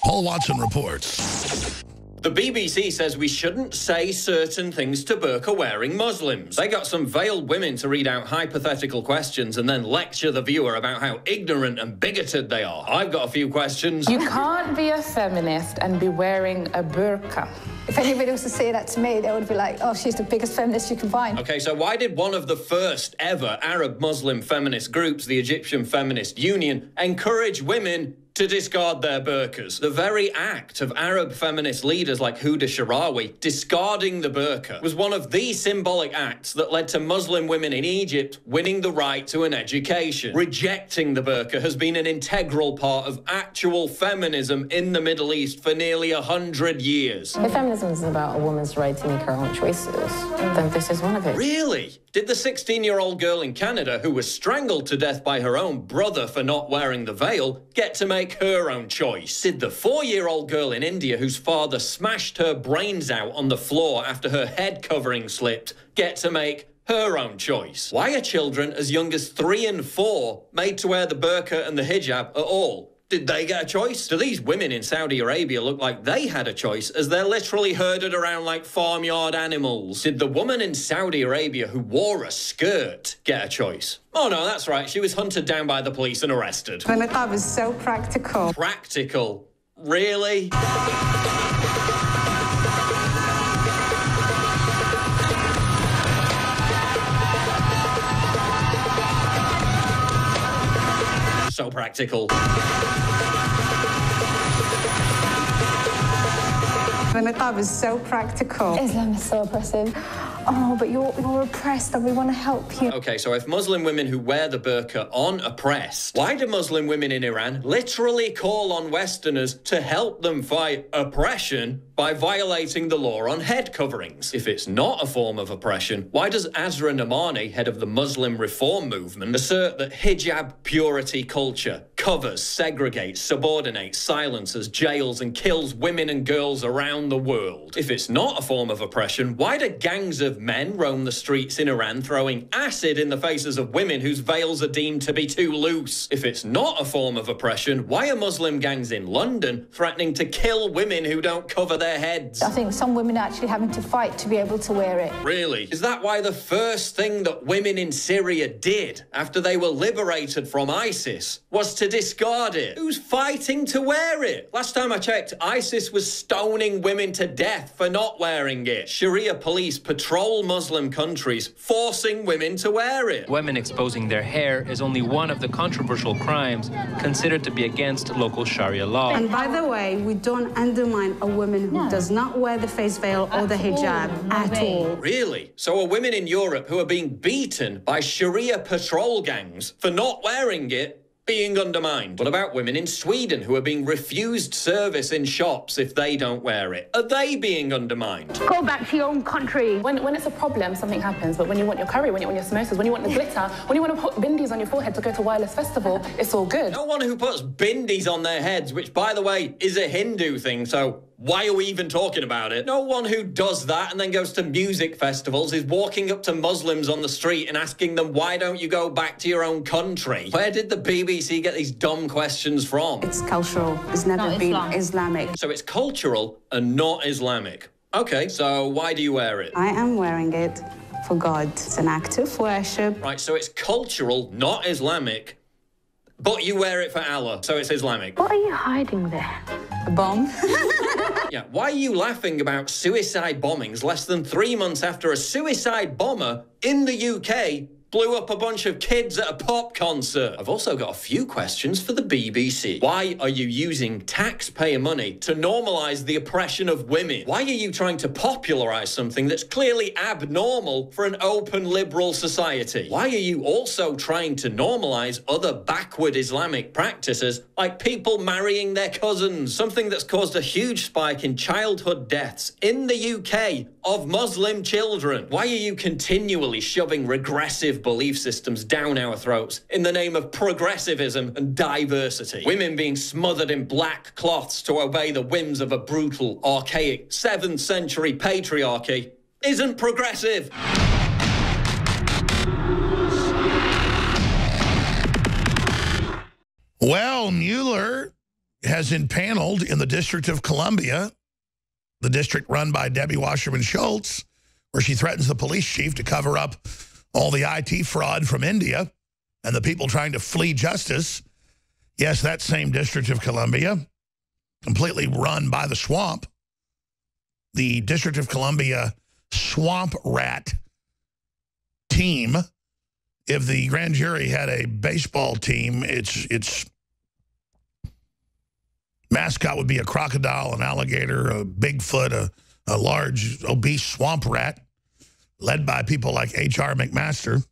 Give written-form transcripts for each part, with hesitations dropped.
Paul Watson reports. The BBC says we shouldn't say certain things to burqa-wearing Muslims. They got some veiled women to read out hypothetical questions and then lecture the viewer about how ignorant and bigoted they are. I've got a few questions. You can't be a feminist and be wearing a burqa. If anybody was to say that to me, they would be like, oh, she's the biggest feminist you can find. Okay, so why did one of the first ever Arab Muslim feminist groups, the Egyptian Feminist Union, encourage women to discard their burqas? The very act of Arab feminist leaders like Huda Sharawi discarding the burqa was one of the symbolic acts that led to Muslim women in Egypt winning the right to an education. Rejecting the burqa has been an integral part of actual feminism in the Middle East for nearly 100 years. If feminism is about a woman's right to make her own choices, then this is one of it. Really? Did the 16-year-old girl in Canada who was strangled to death by her own brother for not wearing the veil get to make her own choice? Did the 4-year-old girl in India whose father smashed her brains out on the floor after her head covering slipped get to make her own choice? Why are children as young as 3 and 4 made to wear the burqa and the hijab at all? Did they get a choice? Do these women in Saudi Arabia look like they had a choice as they're literally herded around like farmyard animals? Did the woman in Saudi Arabia who wore a skirt get a choice? Oh no, that's right. She was hunted down by the police and arrested. The niqab is so practical. Practical? Really? So practical. The niqab is so practical. Islam is so oppressive. Oh, but you're oppressed and we want to help you. Okay, so if Muslim women who wear the burqa aren't oppressed, why do Muslim women in Iran literally call on Westerners to help them fight oppression by violating the law on head coverings? If it's not a form of oppression, why does Azra Namani, head of the Muslim Reform Movement, assert that hijab purity culture covers, segregates, subordinates, silences, jails and kills women and girls around the world? If it's not a form of oppression, why do gangs of men roam the streets in Iran throwing acid in the faces of women whose veils are deemed to be too loose? If it's not a form of oppression, why are Muslim gangs in London threatening to kill women who don't cover their heads? I think some women are actually having to fight to be able to wear it. Really? Is that why the first thing that women in Syria did after they were liberated from ISIS was to discard it? Who's fighting to wear it? Last time I checked, ISIS was stoning women to death for not wearing it. Sharia police patrol Muslim countries, forcing women to wear it. Women exposing their hair is only one of the controversial crimes considered to be against local Sharia law. And by the way, we don't undermine a woman who does not wear the face veil or the hijab at all. Really? So are women in Europe who are being beaten by Sharia patrol gangs for not wearing it being undermined? What about women in Sweden who are being refused service in shops if they don't wear it? Are they being undermined? Go back to your own country. When it's a problem, something happens. But when you want your curry, when you want your samosas, when you want the glitter, when you want to put bindis on your forehead to go to Wireless Festival, it's all good. No one who puts bindis on their heads, which, by the way, is a Hindu thing, so why are we even talking about it? No one who does that and then goes to music festivals is walking up to Muslims on the street and asking them, why don't you go back to your own country? Where did the BBC get these dumb questions from? It's cultural. It's never been Islamic. So it's cultural and not Islamic. Okay, so why do you wear it? I am wearing it for God. It's an act of worship. Right, so it's cultural, not Islamic, but you wear it for Allah, so it's Islamic. What are you hiding there? A bomb. Yeah, why are you laughing about suicide bombings less than 3 months after a suicide bomber in the UK blew up a bunch of kids at a pop concert? I've also got a few questions for the BBC. Why are you using taxpayer money to normalise the oppression of women? Why are you trying to popularise something that's clearly abnormal for an open liberal society? Why are you also trying to normalise other backward Islamic practices like people marrying their cousins? Something that's caused a huge spike in childhood deaths in the UK of Muslim children. Why are you continually shoving regressive oppressive belief systems down our throats in the name of progressivism and diversity. Women being smothered in black cloths to obey the whims of a brutal, archaic 7th century patriarchy isn't progressive. Well, Mueller has impaneled in the District of Columbia, the district run by Debbie Wasserman Schultz, where she threatens the police chief to cover up all the IT fraud from India and the people trying to flee justice. Yes, that same District of Columbia, completely run by the swamp. The District of Columbia swamp rat team. If the grand jury had a baseball team, its mascot would be a crocodile, an alligator, a Bigfoot, a large, obese swamp rat, led by people like H.R. McMaster.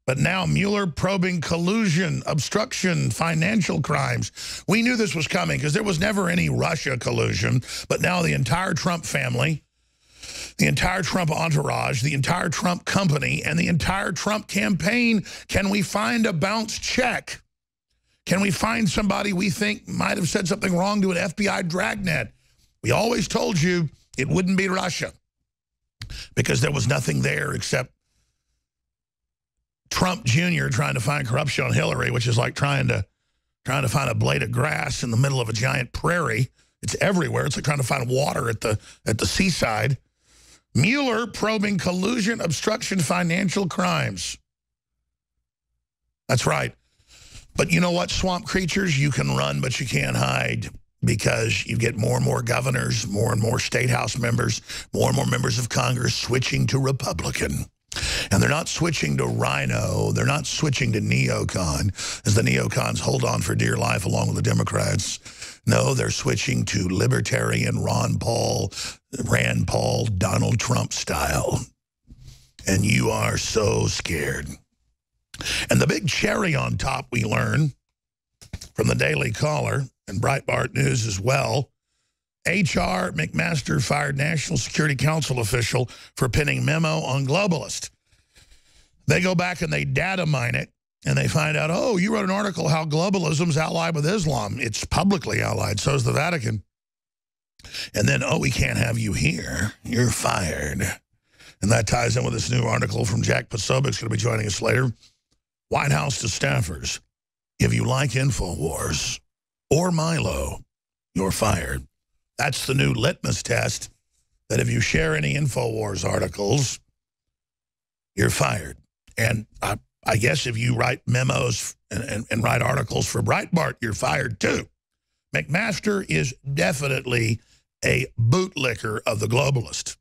But now Mueller probing collusion, obstruction, financial crimes. We knew this was coming because there was never any Russia collusion, but now the entire Trump family, the entire Trump entourage, the entire Trump company, and the entire Trump campaign. Can we find a bounce check? Can we find somebody we think might have said something wrong to an FBI dragnet? We always told you it wouldn't be Russia because there was nothing there except Trump Jr. trying to find corruption on Hillary, which is like trying to find a blade of grass in the middle of a giant prairie. It's everywhere. It's like trying to find water at the seaside. Mueller probing collusion, obstruction, financial crimes. That's right. But you know what, swamp creatures? You can run, but you can't hide because you get more and more governors, more and more state house members, more and more members of Congress switching to Republican. And they're not switching to Rhino. They're not switching to neocon, as the neocons hold on for dear life along with the Democrats. No, they're switching to libertarian Rand Paul, Donald Trump style. And you are so scared. And the big cherry on top we learn from the Daily Caller and Breitbart News as well, H.R. McMaster fired National Security Council official for pinning memo on globalist. They go back and they data mine it, and they find out, oh, you wrote an article how globalism's allied with Islam. It's publicly allied. So is the Vatican. And then, oh, we can't have you here. You're fired. And that ties in with this new article from Jack Posobiec's going to be joining us later. White House to staffers, if you like Infowars or Milo, you're fired. That's the new litmus test, that if you share any Infowars articles, you're fired. And I guess if you write memos and write articles for Breitbart, you're fired too. McMaster is definitely a bootlicker of the globalist.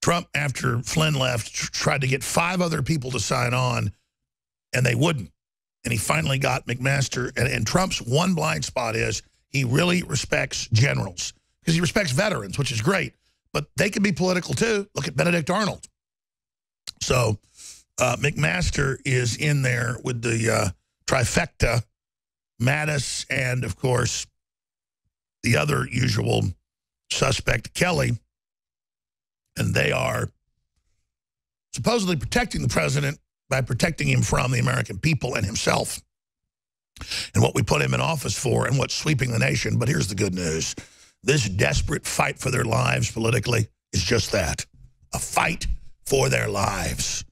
Trump, after Flynn left, tried to get 5 other people to sign on, and they wouldn't. And he finally got McMaster. And Trump's one blind spot is he really respects generals because he respects veterans, which is great. But they can be political too. Look at Benedict Arnold. So McMaster is in there with the trifecta, Mattis, and, of course, the other usual suspect, Kelly. And they are supposedly protecting the president by protecting him from the American people and himself and what we put him in office for and what's sweeping the nation. But here's the good news. This desperate fight for their lives politically is just that, a fight for their lives.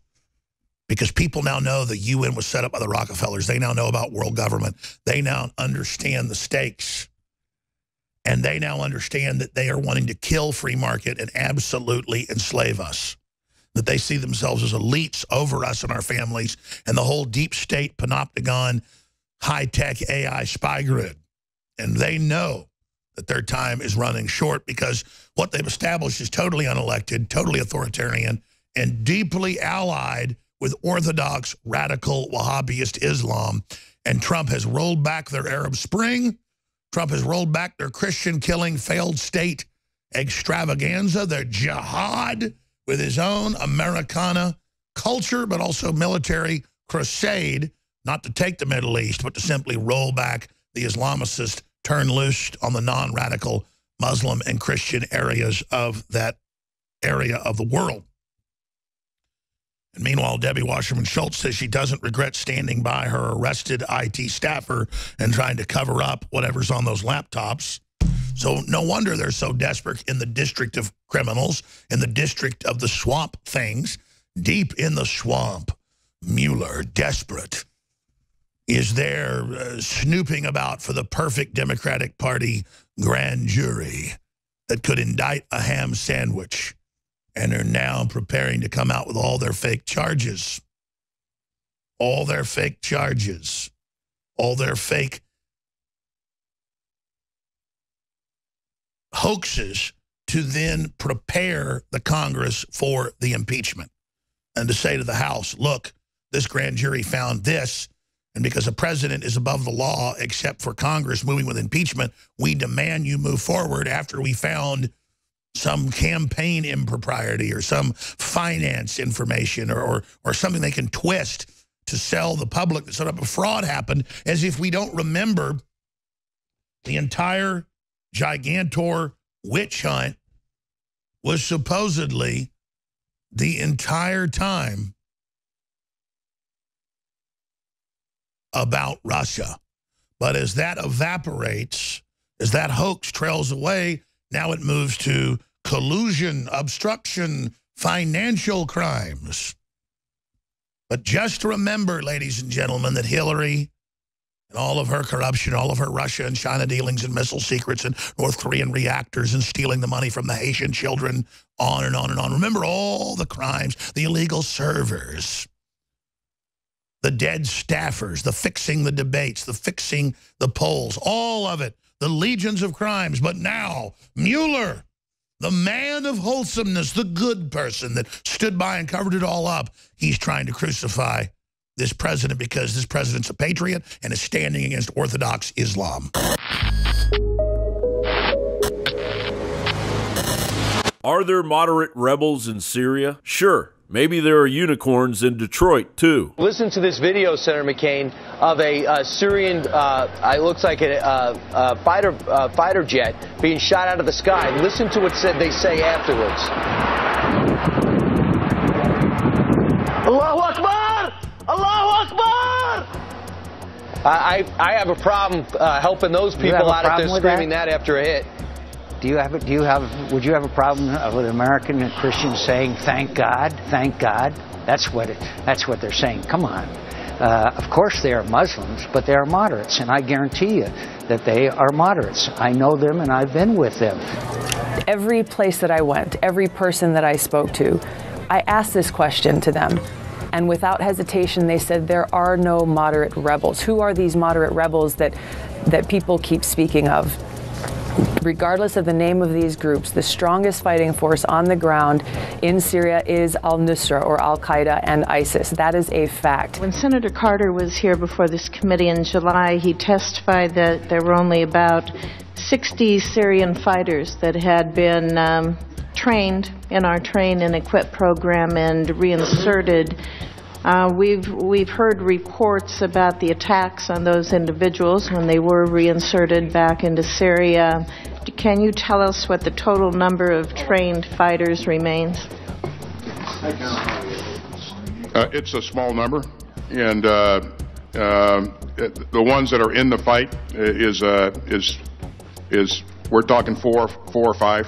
Because people now know the UN was set up by the Rockefellers. They now know about world government. They now understand the stakes. And they now understand that they are wanting to kill free market and absolutely enslave us. That they see themselves as elites over us and our families and the whole deep state, panopticon, high-tech AI spy grid. And they know that their time is running short because what they've established is totally unelected, totally authoritarian, and deeply allied with orthodox, radical, Wahhabist Islam. And Trump has rolled back their Arab Spring. Trump has rolled back their Christian-killing failed state extravaganza, their jihad, with his own Americana culture, but also military crusade, not to take the Middle East, but to simply roll back the Islamicist turn loose on the non-radical Muslim and Christian areas of that area of the world. And meanwhile, Debbie Wasserman Schultz says she doesn't regret standing by her arrested IT staffer and trying to cover up whatever's on those laptops. So no wonder they're so desperate in the district of criminals, in the district of the swamp things. Deep in the swamp, Mueller, desperate, is there snooping about for the perfect Democratic Party grand jury that could indict a ham sandwich, and are now preparing to come out with all their fake charges. All their fake charges. All their fake hoaxes to then prepare the Congress for the impeachment. And to say to the House, look, this grand jury found this, and because the president is above the law except for Congress moving with impeachment, we demand you move forward after we found some campaign impropriety or some finance information or something they can twist to sell the public that sort of a fraud happened, as if we don't remember the entire Gigantor witch hunt was supposedly the entire time about Russia. But as that evaporates, as that hoax trails away, now it moves to collusion, obstruction, financial crimes. But just remember, ladies and gentlemen, that Hillary and all of her corruption, all of her Russia and China dealings and missile secrets and North Korean reactors and stealing the money from the Haitian children, on and on and on. Remember all the crimes, the illegal servers, the dead staffers, the fixing the debates, the fixing the polls, all of it, the legions of crimes. But now, Mueller, the man of wholesomeness, the good person that stood by and covered it all up, he's trying to crucify this president because this president's a patriot and is standing against Orthodox Islam. Are there moderate rebels in Syria? Sure. Maybe there are unicorns in Detroit, too. Listen to this video, Senator McCain, of a Syrian, it looks like a fighter jet being shot out of the sky. Listen to what they say afterwards. Allahu Akbar! Allahu Akbar! I have a problem helping those people out if they're screaming that after a hit. Would you have a problem with American Christians saying, thank God, thank God? That's what they're saying. Come on. Of course they are Muslims, but they are moderates, and I guarantee you that they are moderates. I know them, and I've been with them. Every place that I went, every person that I spoke to, I asked this question to them. And without hesitation, they said there are no moderate rebels. Who are these moderate rebels that people keep speaking of? Regardless of the name of these groups, the strongest fighting force on the ground in Syria is al-Nusra or al-Qaeda and ISIS. That is a fact. When Senator Carter was here before this committee in July, he testified that there were only about 60 Syrian fighters that had been trained in our train and equip program and reinserted. We've heard reports about the attacks on those individuals when they were reinserted back into Syria. Can you tell us what the total number of trained fighters remains? It's a small number, and the ones that are in the fight is we're talking four or five.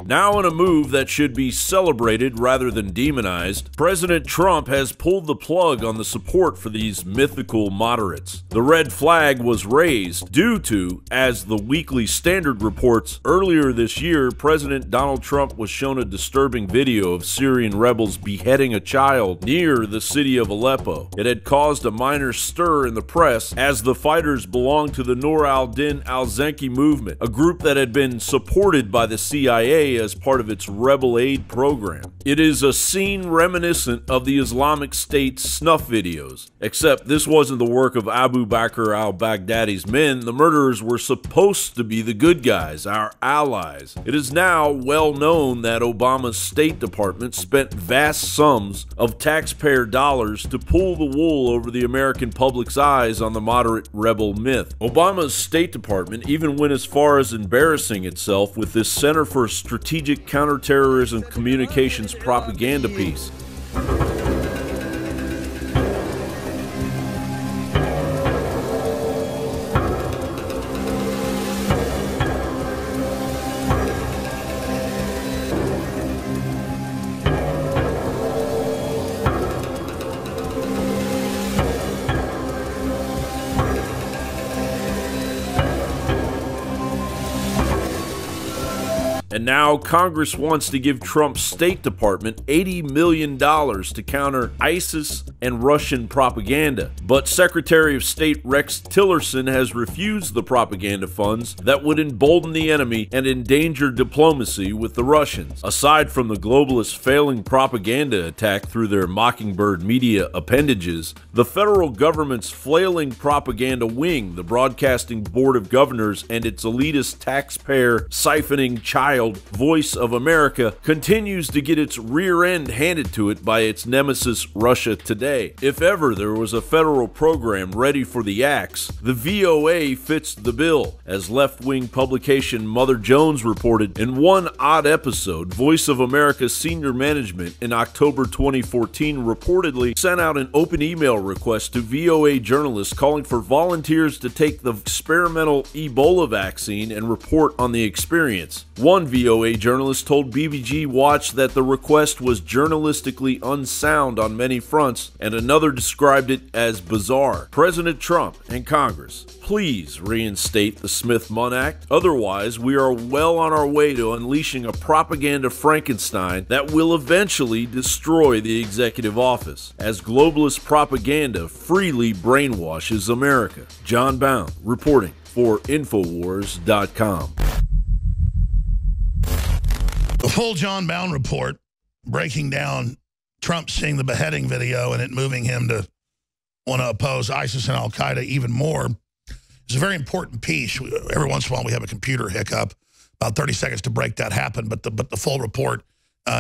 Now, in a move that should be celebrated rather than demonized, President Trump has pulled the plug on the support for these mythical moderates. The red flag was raised due to, as the Weekly Standard reports, earlier this year, President Donald Trump was shown a disturbing video of Syrian rebels beheading a child near the city of Aleppo. It had caused a minor stir in the press as the fighters belonged to the Nur al-Din al-Zenki movement, a group that had been supported by the CIA as part of its rebel aid program. It is a scene reminiscent of the Islamic State's snuff videos, except this wasn't the work of Abu Bakr al-Baghdadi's men. The murderers were supposed to be the good guys, our allies. It is now well known that Obama's State Department spent vast sums of taxpayer dollars to pull the wool over the American public's eyes on the moderate rebel myth. Obama's State Department even went as far as embarrassing itself with this Center for Strategic Counterterrorism Communications propaganda piece. And now Congress wants to give Trump's State Department $80 million to counter ISIS and Russian propaganda. But Secretary of State Rex Tillerson has refused the propaganda funds that would embolden the enemy and endanger diplomacy with the Russians. Aside from the globalists' failing propaganda attack through their Mockingbird media appendages, the federal government's flailing propaganda wing, the Broadcasting Board of Governors, and its elitist taxpayer siphoning child, Voice of America, continues to get its rear end handed to it by its nemesis Russia Today. If ever there was a federal program ready for the axe, the VOA fits the bill. As left-wing publication Mother Jones reported, in one odd episode, Voice of America's senior management in October 2014 reportedly sent out an open email request to VOA journalists calling for volunteers to take the experimental Ebola vaccine and report on the experience. One VOA journalist told BBG Watch that the request was journalistically unsound on many fronts, and another described it as bizarre. President Trump and Congress, please reinstate the Smith-Munn Act. Otherwise, we are well on our way to unleashing a propaganda Frankenstein that will eventually destroy the executive office, as globalist propaganda freely brainwashes America. John Bound, reporting for Infowars.com. The full John Bound report breaking down Trump seeing the beheading video and it moving him to want to oppose ISIS and al-Qaeda even more is a very important piece. Every once in a while we have a computer hiccup, about 30 seconds to break that happen, but the full report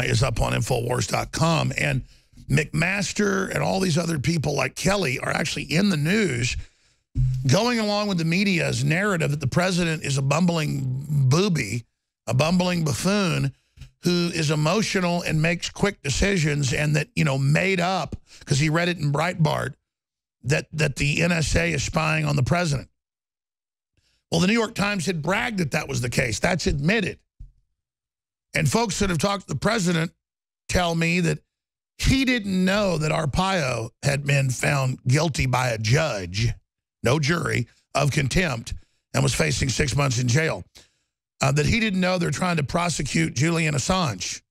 is up on Infowars.com. And McMaster and all these other people like Kelly are actually in the news going along with the media's narrative that the president is a bumbling booby, a bumbling buffoon who is emotional and makes quick decisions, and that, you know, made up, because he read it in Breitbart, that the NSA is spying on the president. Well, the New York Times had bragged that that was the case. That's admitted. And folks that have talked to the president tell me that he didn't know that Arpaio had been found guilty by a judge, no jury, of contempt and was facing 6 months in jail. That he didn't know they're trying to prosecute Julian Assange.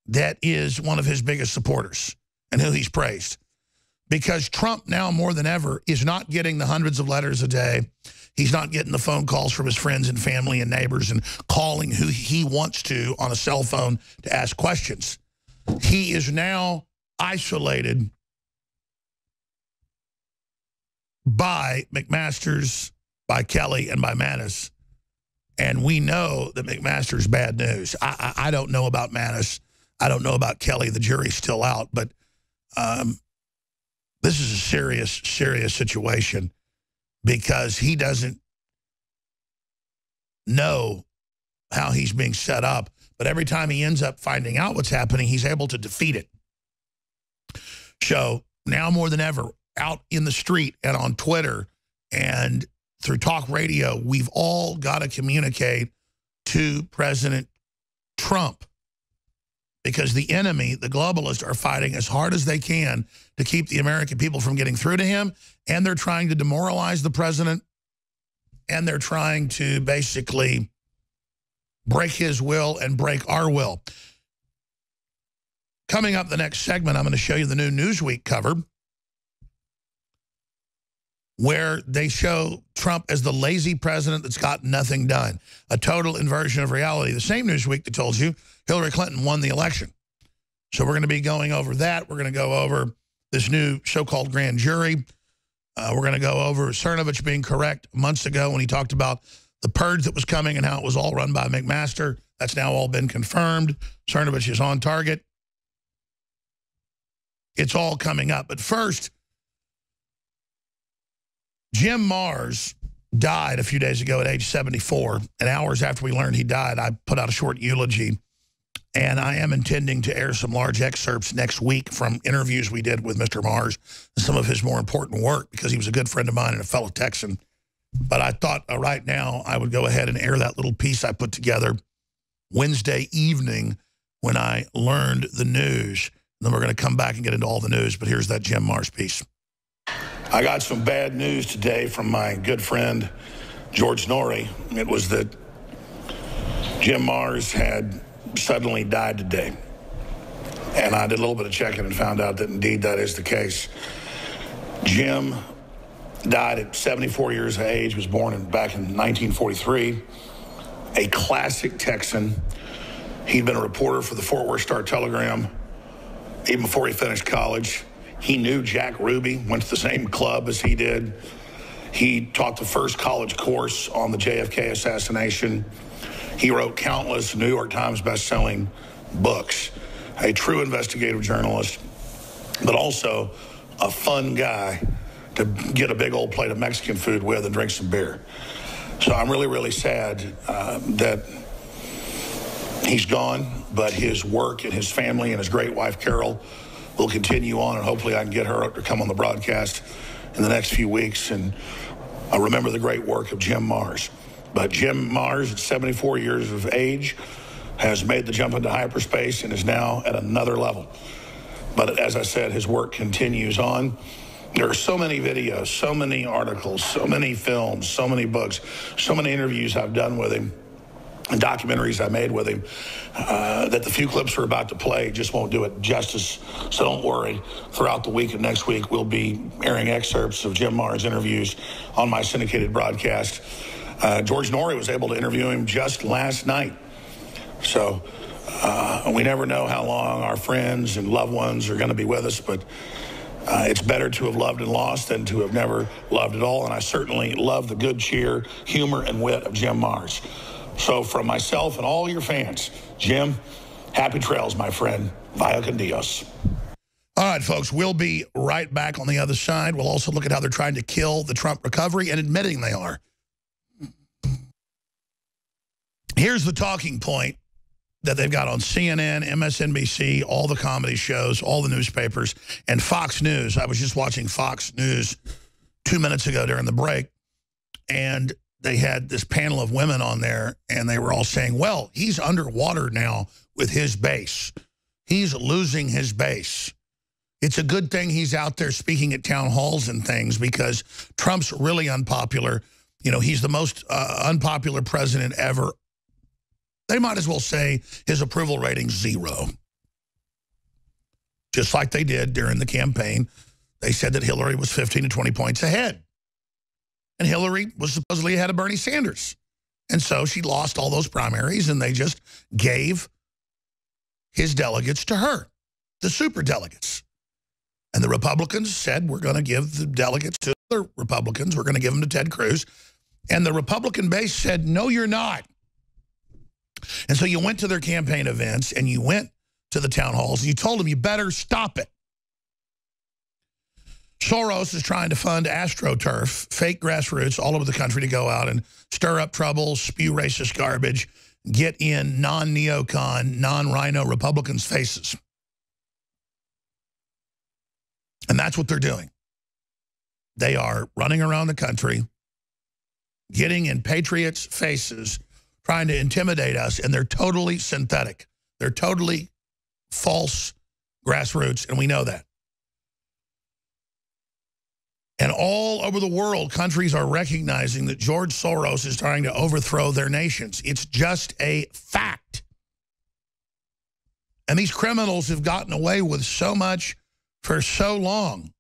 That is one of his biggest supporters and who he's praised. Because Trump now more than ever is not getting the hundreds of letters a day. He's not getting the phone calls from his friends and family and neighbors and calling who he wants to on a cell phone to ask questions. He is now isolated by McMaster's, by Kelly, and by Mattis. And we know that McMaster's bad news. I don't know about Mattis. I don't know about Kelly. The jury's still out. But this is a serious, serious situation because he doesn't know how he's being set up. But every time he ends up finding out what's happening, he's able to defeat it. So now more than ever, out in the street and on Twitter and through talk radio, we've all got to communicate to President Trump because the enemy, the globalists, are fighting as hard as they can to keep the American people from getting through to him, and they're trying to demoralize the president, and they're trying to basically break his will and break our will. Coming up the next segment, I'm going to show you the new Newsweek cover where they show Trump as the lazy president that's got nothing done. A total inversion of reality. The same Newsweek that told you Hillary Clinton won the election. So we're going to be going over that. We're going to go over this new so-called grand jury. We're going to go over Cernovich being correct months ago when he talked about the purge that was coming and how it was all run by McMaster. That's now all been confirmed. Cernovich is on target. It's all coming up. But first, Jim Mars died a few days ago at age 74. And hours after we learned he died, I put out a short eulogy. And I am intending to air some large excerpts next week from interviews we did with Mr. Mars and some of his more important work because he was a good friend of mine and a fellow Texan. But I thought right now I would go ahead and air that little piece I put together Wednesday evening when I learned the news. And then we're going to come back and get into all the news. But here's that Jim Mars piece. I got some bad news today from my good friend, George Norrie. It was that Jim Marrs had suddenly died today. And I did a little bit of checking and found out that indeed that is the case. Jim died at 74 years of age, was born back in 1943, a classic Texan. He'd been a reporter for the Fort Worth Star-Telegram even before he finished college. He knew Jack Ruby, went to the same club as he did. He taught the first college course on the JFK assassination. He wrote countless New York Times best-selling books. A true investigative journalist, but also a fun guy to get a big old plate of Mexican food with and drink some beer. So I'm really, really sad that he's gone, but his work and his family and his great wife, Carol, will continue on, and hopefully I can get her to come on the broadcast in the next few weeks and remember the great work of Jim Marrs. But Jim Marrs, at 74 years of age, has made the jump into hyperspace and is now at another level. But as I said, his work continues on. There are so many videos, so many articles, so many films, so many books, so many interviews I've done with him and documentaries I made with him that the few clips we're about to play just won't do it justice. So don't worry. Throughout the week and next week, we'll be airing excerpts of Jim Marrs' interviews on my syndicated broadcast. George Norrie was able to interview him just last night. So we never know how long our friends and loved ones are going to be with us, but it's better to have loved and lost than to have never loved at all. And I certainly love the good cheer, humor, and wit of Jim Marrs. So from myself and all your fans, Jim, happy trails, my friend. Vaya con Dios. All right, folks, we'll be right back on the other side. We'll also look at how they're trying to kill the Trump recovery and admitting they are. Here's the talking point that they've got on CNN, MSNBC, all the comedy shows, all the newspapers, and Fox News. I was just watching Fox News 2 minutes ago during the break, and they had this panel of women on there, and they were all saying, well, he's underwater now with his base. He's losing his base. It's a good thing he's out there speaking at town halls and things because Trump's really unpopular. You know, he's the most unpopular president ever. They might as well say his approval rating's 0. Just like they did during the campaign. They said that Hillary was 15 to 20 points ahead. And Hillary was supposedly ahead of Bernie Sanders. And so she lost all those primaries, and they just gave his delegates to her, the super delegates. And the Republicans said, we're going to give the delegates to other Republicans. We're going to give them to Ted Cruz. And the Republican base said, no, you're not. And so you went to their campaign events and you went to the town halls and you told them you better stop it. Soros is trying to fund AstroTurf, fake grassroots all over the country to go out and stir up trouble, spew racist garbage, get in non-neocon, non-rhino Republicans' faces. And that's what they're doing. They are running around the country, getting in patriots' faces, trying to intimidate us, and they're totally synthetic. They're totally false grassroots, and we know that. And all over the world, countries are recognizing that George Soros is trying to overthrow their nations. It's just a fact. And these criminals have gotten away with so much for so long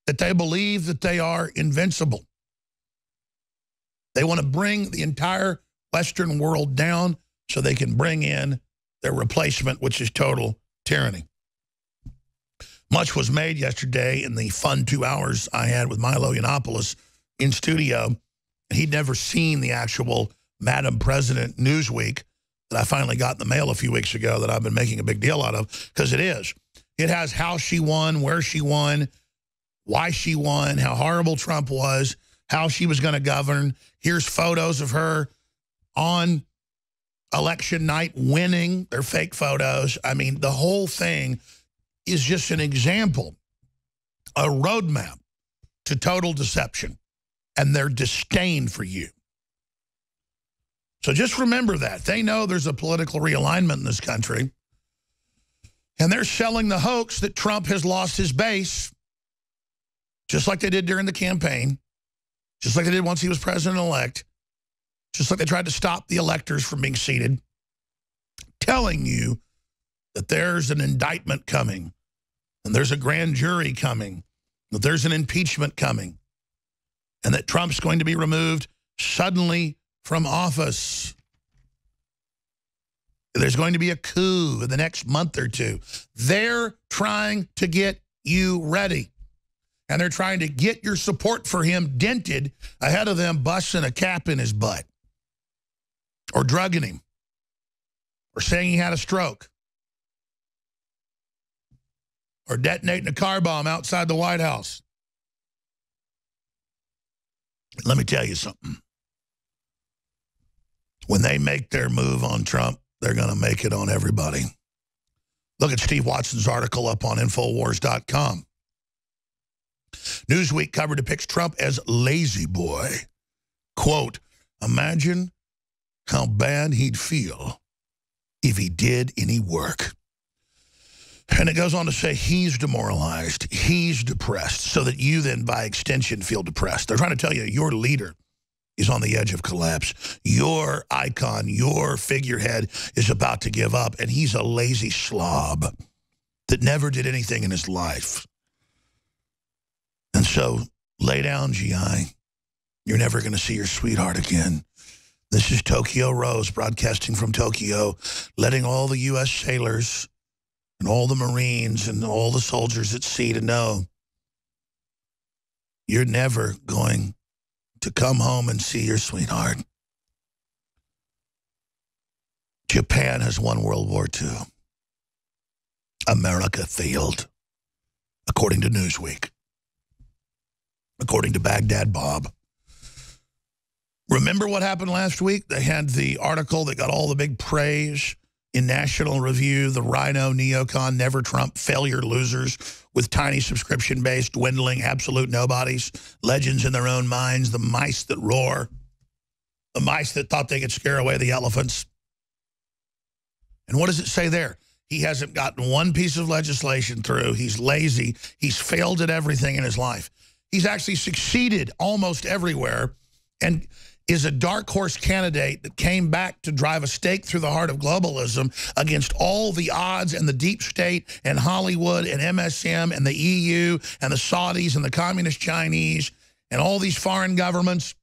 that they believe that they are invincible. They want to bring the entire Western world down so they can bring in their replacement, which is total tyranny. Much was made yesterday in the fun 2 hours I had with Milo Yiannopoulos in studio. He'd never seen the actual Madam President Newsweek that I finally got in the mail a few weeks ago that I've been making a big deal out of, because it is. It has how she won, where she won, why she won, how horrible Trump was, how she was going to govern. Here's photos of her on election night winning. They're fake photos. I mean, the whole thing is just an example, a roadmap to total deception and their disdain for you. So just remember that. They know there's a political realignment in this country, and they're selling the hoax that Trump has lost his base, just like they did during the campaign, just like they did once he was president-elect, just like they tried to stop the electors from being seated, telling you that there's an indictment coming, and there's a grand jury coming, that there's an impeachment coming, and that Trump's going to be removed suddenly from office. There's going to be a coup in the next month or two. They're trying to get you ready. And they're trying to get your support for him dented ahead of them busting a cap in his butt, or drugging him, or saying he had a stroke, or detonating a car bomb outside the White House. Let me tell you something. When they make their move on Trump, they're going to make it on everybody. Look at Steve Watson's article up on Infowars.com. Newsweek cover depicts Trump as lazy boy. Quote, imagine how bad he'd feel if he did any work. And it goes on to say he's demoralized, he's depressed, so that you then, by extension, feel depressed. They're trying to tell you your leader is on the edge of collapse. Your icon, your figurehead is about to give up, and he's a lazy slob that never did anything in his life. And so, lay down, GI. You're never going to see your sweetheart again. This is Tokyo Rose, broadcasting from Tokyo, letting all the U.S. sailors and all the Marines and all the soldiers at sea to know you're never going to come home and see your sweetheart. Japan has won World War II. America failed, according to Newsweek. According to Baghdad Bob. Remember what happened last week? They had the article that got all the big praise in National Review, the Rhino, Neocon, Never Trump, failure losers with tiny subscription-based, dwindling, absolute nobodies, legends in their own minds, the mice that roar, the mice that thought they could scare away the elephants. And what does it say there? He hasn't gotten one piece of legislation through. He's lazy. He's failed at everything in his life. He's actually succeeded almost everywhere and is a dark horse candidate that came back to drive a stake through the heart of globalism against all the odds and the deep state and Hollywood and MSM and the EU and the Saudis and the communist Chinese and all these foreign governments.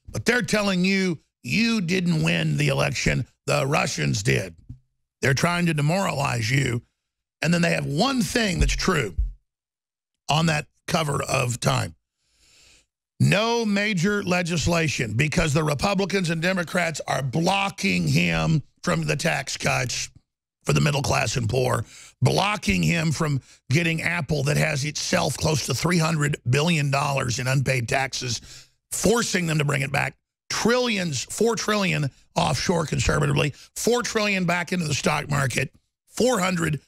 But they're telling you, you didn't win the election. The Russians did. They're trying to demoralize you. And then they have one thing that's true on that cover of Time. No major legislation because the Republicans and Democrats are blocking him from the tax cuts for the middle class and poor, blocking him from getting Apple that has itself close to $300 billion in unpaid taxes, forcing them to bring it back. Trillions, $4 trillion offshore conservatively, $4 trillion back into the stock market, 400+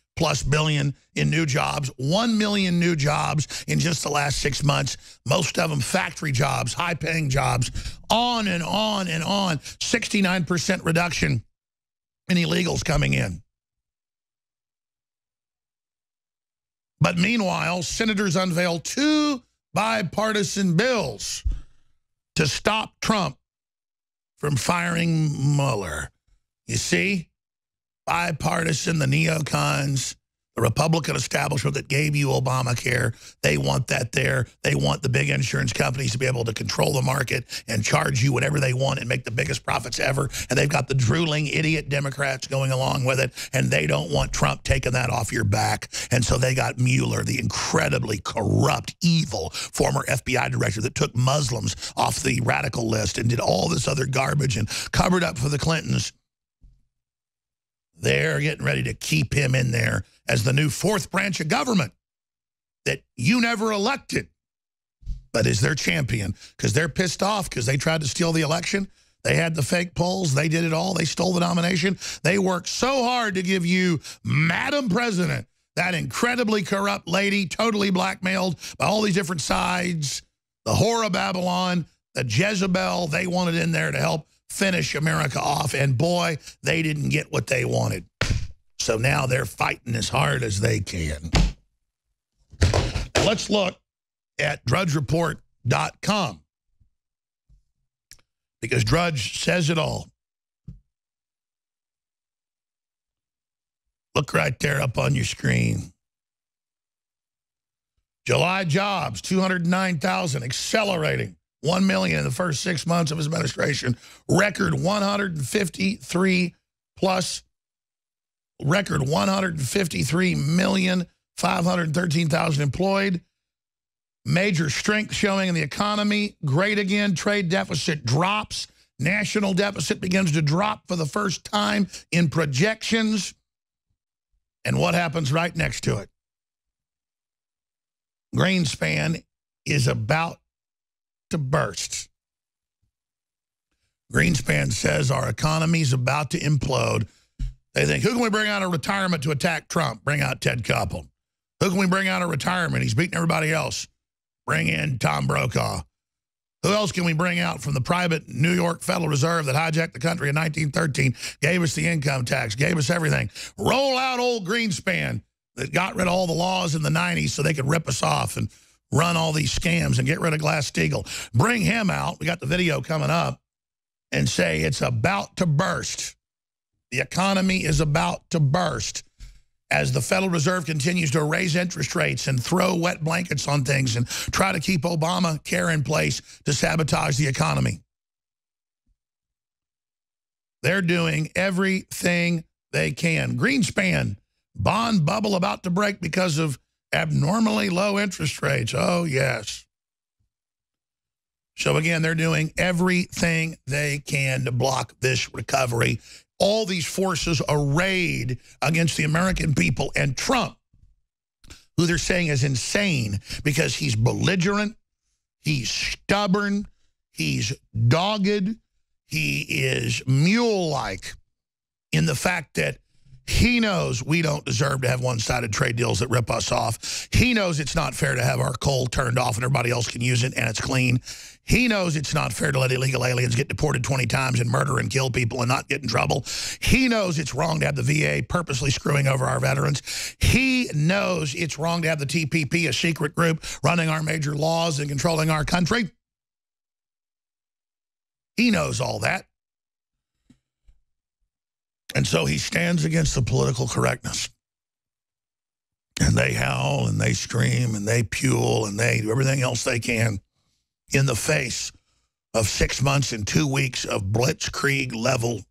billion in new jobs, 1 million new jobs in just the last 6 months, most of them factory jobs, high-paying jobs, on and on and on, 69% reduction in illegals coming in. But meanwhile, senators unveil 2 bipartisan bills to stop Trump from firing Mueller. You see? Bipartisan, the neocons, the Republican establishment that gave you Obamacare, they want that there. They want the big insurance companies to be able to control the market and charge you whatever they want and make the biggest profits ever. And they've got the drooling idiot Democrats going along with it, and they don't want Trump taking that off your back. And so they got Mueller, the incredibly corrupt, evil former FBI director that took Muslims off the radical list and did all this other garbage and covered up for the Clintons. They're getting ready to keep him in there as the new 4th branch of government that you never elected, but is their champion because they're pissed off because they tried to steal the election. They had the fake polls. They did it all. They stole the nomination. They worked so hard to give you Madam President, that incredibly corrupt lady, totally blackmailed by all these different sides, the whore of Babylon, the Jezebel. They wanted in there to help finish America off, and boy, they didn't get what they wanted. So now they're fighting as hard as they can. Now let's look at drudgereport.com. because Drudge says it all. Look right there up on your screen. July jobs, 209,000, accelerating. 1 million in the first 6 months of his administration. Record 153,513,000 employed. Major strength showing in the economy. Great again. Trade deficit drops. National deficit begins to drop for the first time in projections. And what happens right next to it? Greenspan is about to burst. Greenspan says our economy is about to implode. They think, who can we bring out of retirement to attack Trump? Bring out Ted Koppel. Who can we bring out of retirement? He's beating everybody else. Bring in Tom Brokaw. Who else can we bring out from the private New York Federal Reserve that hijacked the country in 1913, gave us the income tax, gave us everything? Roll out old Greenspan that got rid of all the laws in the 90s so they could rip us off and run all these scams and get rid of Glass-Steagall. Bring him out. We got the video coming up, and say it's about to burst. The economy is about to burst as the Federal Reserve continues to raise interest rates and throw wet blankets on things and try to keep Obamacare in place to sabotage the economy. They're doing everything they can. Greenspan, bond bubble about to break because of abnormally low interest rates. Oh, yes. So, again, they're doing everything they can to block this recovery. All these forces arrayed against the American people and Trump, who they're saying is insane because he's belligerent, he's stubborn, he's dogged, he is mule-like in the fact that he knows we don't deserve to have one-sided trade deals that rip us off. He knows it's not fair to have our coal turned off and everybody else can use it and it's clean. He knows it's not fair to let illegal aliens get deported 20 times and murder and kill people and not get in trouble. He knows it's wrong to have the VA purposely screwing over our veterans. He knows it's wrong to have the TPP, a secret group, running our major laws and controlling our country. He knows all that. And so he stands against the political correctness. And they howl and they scream and they pule and they do everything else they can in the face of 6 months and 2 weeks of blitzkrieg level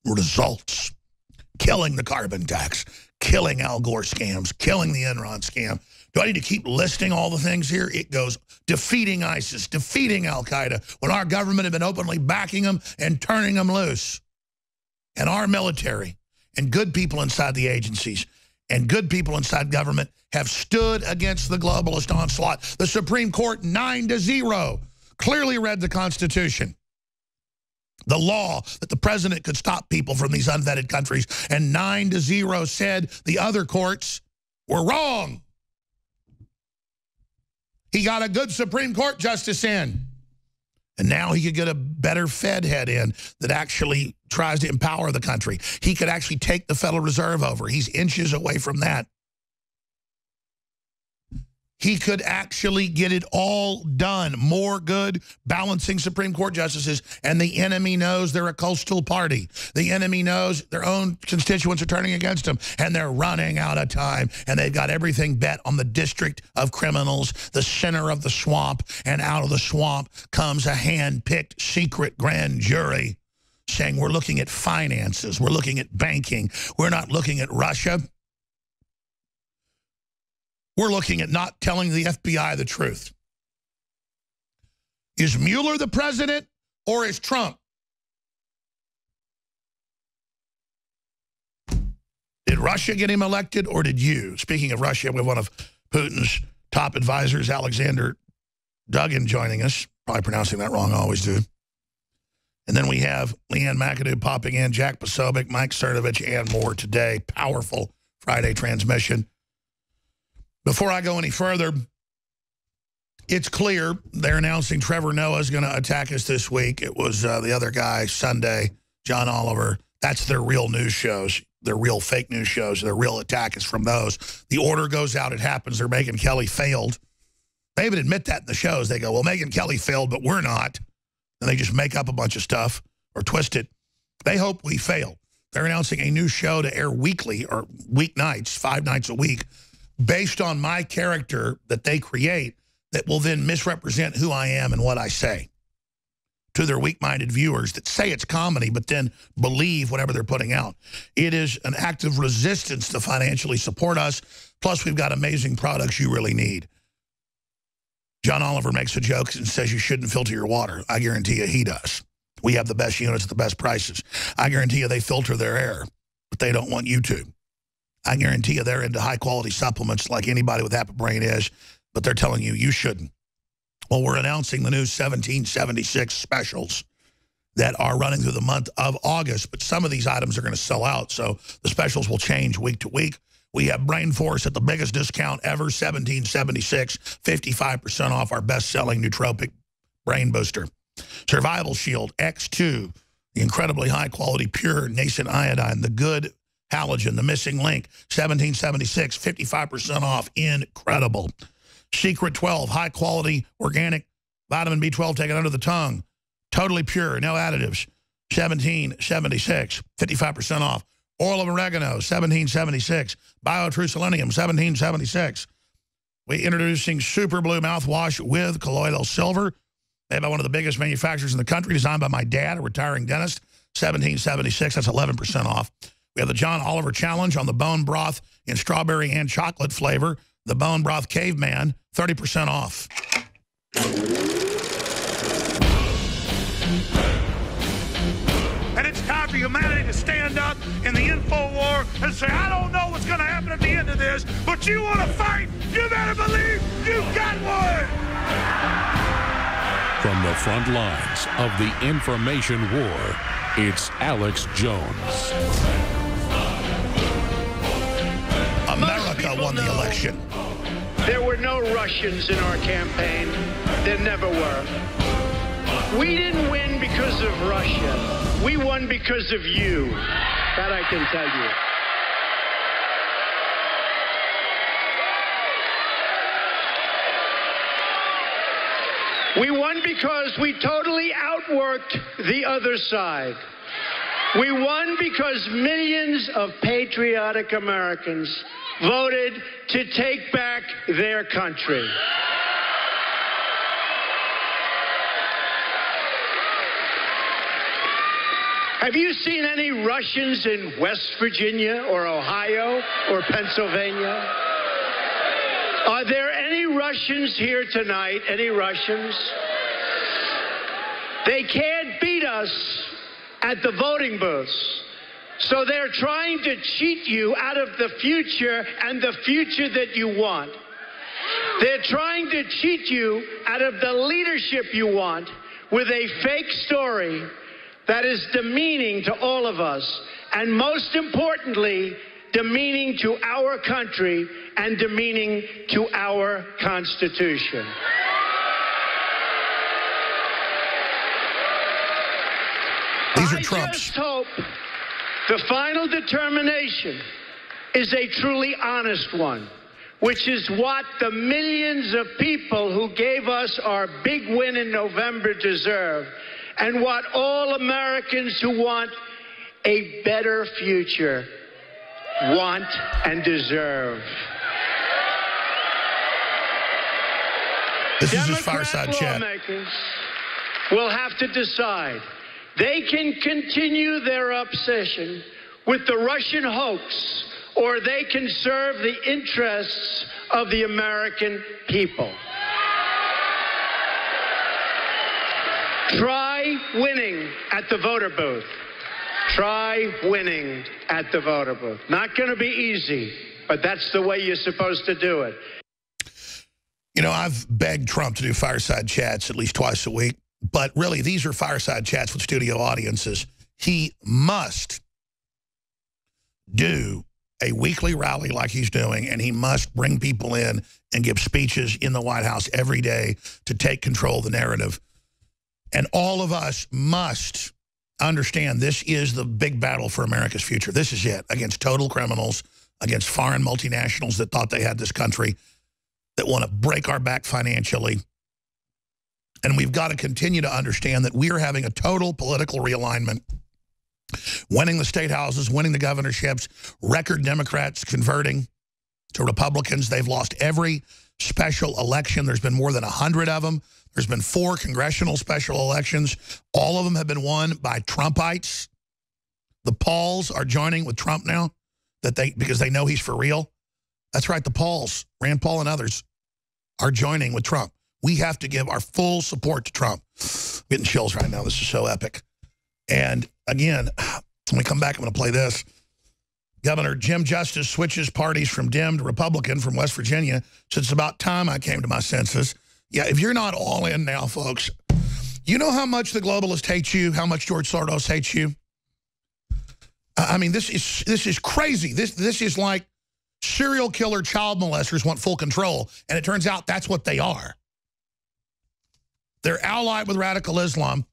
results. Killing the carbon tax, killing Al Gore scams, killing the Enron scam. Do I need to keep listing all the things here? It goes defeating ISIS, defeating Al-Qaeda, when our government had been openly backing them and turning them loose. And our military and good people inside the agencies and good people inside government have stood against the globalist onslaught. The Supreme Court, 9-0, clearly read the Constitution, the law that the president could stop people from these unvetted countries, and 9-0 said the other courts were wrong. He got a good Supreme Court justice in. And now he could get a better Fed head in that actually tries to empower the country. He could actually take the Federal Reserve over. He's inches away from that. He could actually get it all done. More good, balancing Supreme Court justices. And the enemy knows they're a coastal party. The enemy knows their own constituents are turning against them. And they're running out of time. And they've got everything bet on the district of criminals, the center of the swamp. And out of the swamp comes a hand-picked secret grand jury saying we're looking at finances. We're looking at banking. We're not looking at Russia. We're looking at not telling the FBI the truth. Is Mueller the president or is Trump? Did Russia get him elected or did you? Speaking of Russia, we have one of Putin's top advisors, Alexander Dugin, joining us. Probably pronouncing that wrong, I always do. And then we have Leanne McAdoo popping in, Jack Posobiec, Mike Cernovich, and more today. Powerful Friday transmission. Before I go any further, it's clear they're announcing Trevor Noah is going to attack us this week. It was the other guy, Sunday, John Oliver. That's their real news shows. Their real fake news shows. Their real attack is from those. The order goes out. It happens. They're Megyn Kelly failed. They even admit that in the shows. They go, well, Megyn Kelly failed, but we're not. and they just make up a bunch of stuff or twist it. They hope we fail. They're announcing a new show to air weekly or weeknights, 5 nights a week, based on my character that they create that will then misrepresent who I am and what I say to their weak-minded viewers that say it's comedy but then believe whatever they're putting out. It is an act of resistance to financially support us. Plus, we've got amazing products you really need. John Oliver makes a joke and says you shouldn't filter your water. I guarantee you he does. We have the best units at the best prices. I guarantee you they filter their air, but they don't want you to. I guarantee you they're into high-quality supplements like anybody with half a brain is, but they're telling you you shouldn't. Well, we're announcing the new 1776 specials that are running through the month of August, but some of these items are going to sell out, so the specials will change week to week. We have Brain Force at the biggest discount ever, 1776, 55% off our best-selling nootropic brain booster. Survival Shield X2, the incredibly high-quality, pure nascent iodine, the good halogen, the missing link, 1776, 55% off, incredible. Secret 12, high-quality, organic vitamin B12 taken under the tongue, totally pure, no additives, 1776, 55% off. Oil of oregano, 1776. Biotrue selenium, 1776. We're introducing Super Blue mouthwash with colloidal silver, made by one of the biggest manufacturers in the country, designed by my dad, a retiring dentist, 1776. That's 11% off. We have the John Oliver Challenge on the bone broth in strawberry and chocolate flavor. The Bone Broth Caveman, 30% off. And it's time for humanity to stand up in the info war and say, I don't know what's going to happen at the end of this, but you want to fight, you better believe you got one. From the front lines of the information war, it's Alex Jones. America won the election. There were no Russians in our campaign. There never were. We didn't win because of Russia. We won because of you. That I can tell you. We won because we totally outworked the other side. We won because millions of patriotic Americans voted to take back their country. Have you seen any Russians in West Virginia or Ohio or Pennsylvania? Are there any Russians here tonight? Any Russians? They can't beat us at the voting booths. So they're trying to cheat you out of the future and the future that you want. They're trying to cheat you out of the leadership you want with a fake story that is demeaning to all of us, and most importantly, demeaning to our country and demeaning to our Constitution. These are Trump's. I just hope the final determination is a truly honest one, which is what the millions of people who gave us our big win in November deserve, and what all Americans who want a better future want and deserve. This is his fireside chat. Lawmakers will have to decide. They can continue their obsession with the Russian hoax, or they can serve the interests of the American people. Try winning at the voter booth. Try winning at the voter booth. Not going to be easy, but that's the way you're supposed to do it. You know, I've begged Trump to do fireside chats at least twice a week, but really these are fireside chats with studio audiences. He must do a weekly rally like he's doing, and he must bring people in and give speeches in the White House every day to take control of the narrative. And all of us must understand this is the big battle for America's future. This is it, against total criminals, against foreign multinationals that thought they had this country, that want to break our back financially, And we've got to continue to understand that we are having a total political realignment. Winning the state houses, winning the governorships, record Democrats converting to Republicans. They've lost every special election. There's been more than 100 of them. There's been 4 congressional special elections. All of them have been won by Trumpites. The Pauls are joining with Trump now because they know he's for real. That's right, the Pauls, Rand Paul and others, are joining with Trump. We have to give our full support to Trump. I'm getting chills right now. This is so epic. And again, when we come back, I'm going to play this. Governor Jim Justice switches parties from Dem to Republican from West Virginia. So it's about time I came to my senses. Yeah, if you're not all in now, folks, you know how much the globalists hate you, how much George Soros hates you? I mean, this is crazy. This is like serial killer child molesters want full control, and it turns out that's what they are. They're allied with radical Islam.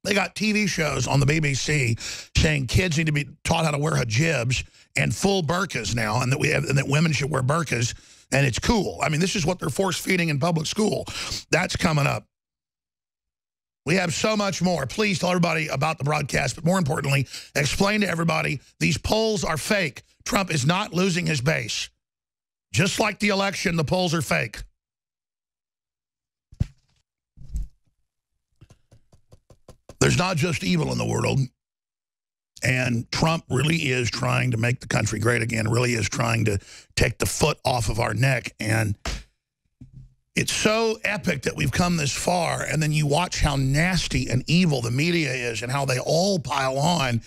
They got TV shows on the BBC saying kids need to be taught how to wear hijabs and full burqas now, and that women should wear burqas, and it's cool. I mean, this is what they're force-feeding in public school. That's coming up. We have so much more. Please tell everybody about the broadcast, but more importantly, explain to everybody these polls are fake. Trump is not losing his base. Just like the election, the polls are fake. There's not just evil in the world, and Trump really is trying to make the country great again, really is trying to take the foot off of our neck, and it's so epic that we've come this far, and then you watch how nasty and evil the media is and how they all pile on,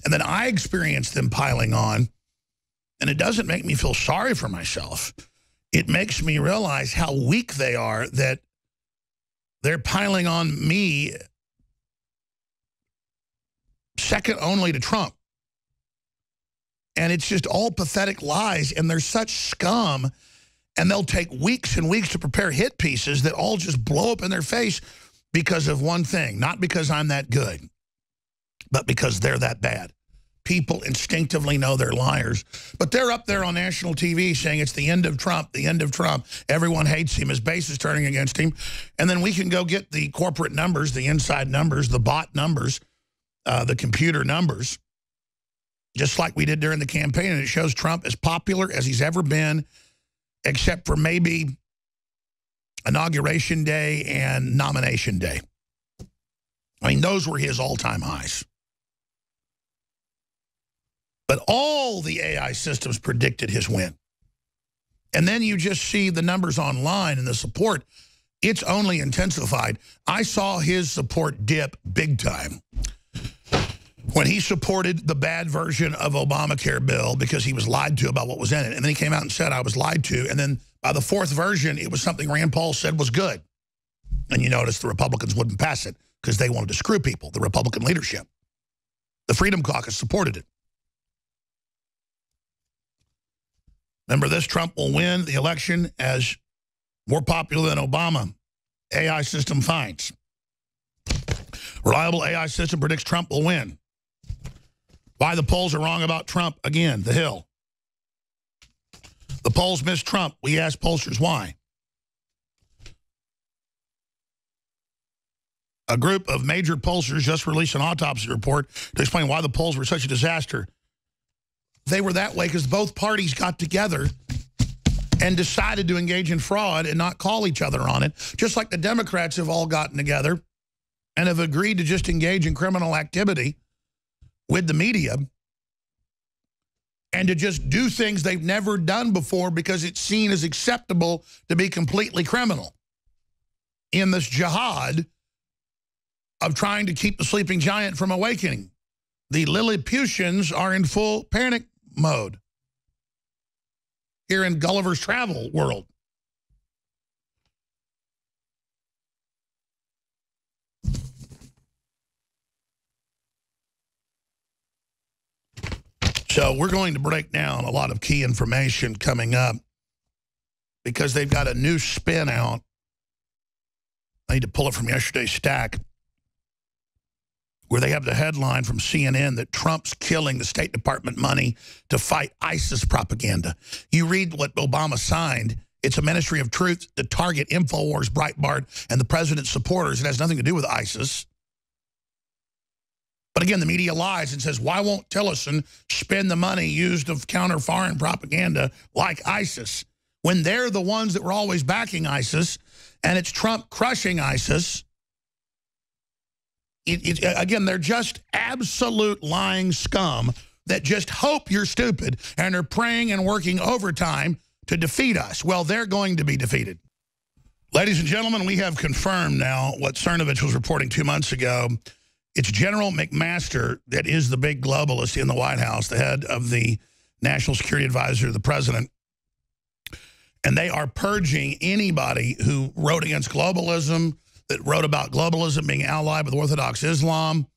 and then I experience them piling on, and it doesn't make me feel sorry for myself. It makes me realize how weak they are, that they're piling on me second only to Trump. And it's just all pathetic lies, and they're such scum, and they'll take weeks and weeks to prepare hit pieces that all just blow up in their face because of one thing. Not because I'm that good, but because they're that bad. People instinctively know they're liars, but they're up there on national TV saying it's the end of Trump, the end of Trump. Everyone hates him. His base is turning against him. And then we can go get the corporate numbers, the inside numbers, the bot numbers, the computer numbers, just like we did during the campaign, and it shows Trump as popular as he's ever been, except for maybe Inauguration Day and Nomination Day. I mean, those were his all-time highs. But all the AI systems predicted his win. And then you just see the numbers online and the support. It's only intensified. I saw his support dip big time when he supported the bad version of Obamacare bill because he was lied to about what was in it. And then he came out and said, I was lied to. And then by the 4th version, it was something Rand Paul said was good. And you notice the Republicans wouldn't pass it because they wanted to screw people, the Republican leadership. The Freedom Caucus supported it. Remember this, Trump will win the election as more popular than Obama. AI system finds. Reliable AI system predicts Trump will win. Why the polls are wrong about Trump, again, The Hill. The polls missed Trump. We asked pollsters why. A group of major pollsters just released an autopsy report to explain why the polls were such a disaster. They were that way because both parties got together and decided to engage in fraud and not call each other on it, just like the Democrats have all gotten together and have agreed to just engage in criminal activity with the media and to just do things they've never done before because it's seen as acceptable to be completely criminal in this jihad of trying to keep the sleeping giant from awakening. The Lilliputians are in full panic mode here in Gulliver's Travel world. So we're going to break down a lot of key information coming up because they've got a new spin out. I need to pull it from yesterday's stack, where they have the headline from CNN that Trump's killing the State Department money to fight ISIS propaganda. You read what Obama signed, It's a ministry of truth to target Infowars, Breitbart, and the president's supporters. It has nothing to do with ISIS. But again, the media lies and says, why won't Tillerson spend the money used to counter foreign propaganda like ISIS when they're the ones that were always backing ISIS and it's Trump crushing ISIS? Again, they're just absolute lying scum that just hope you're stupid and are praying and working overtime to defeat us. Well, they're going to be defeated. Ladies and gentlemen, we have confirmed now what Cernovich was reporting 2 months ago. It's General McMaster that is the big globalist in the White House, the head of the National Security Advisor to the president. And they are purging anybody who wrote against globalism, that wrote about globalism being allied with Orthodox Islam.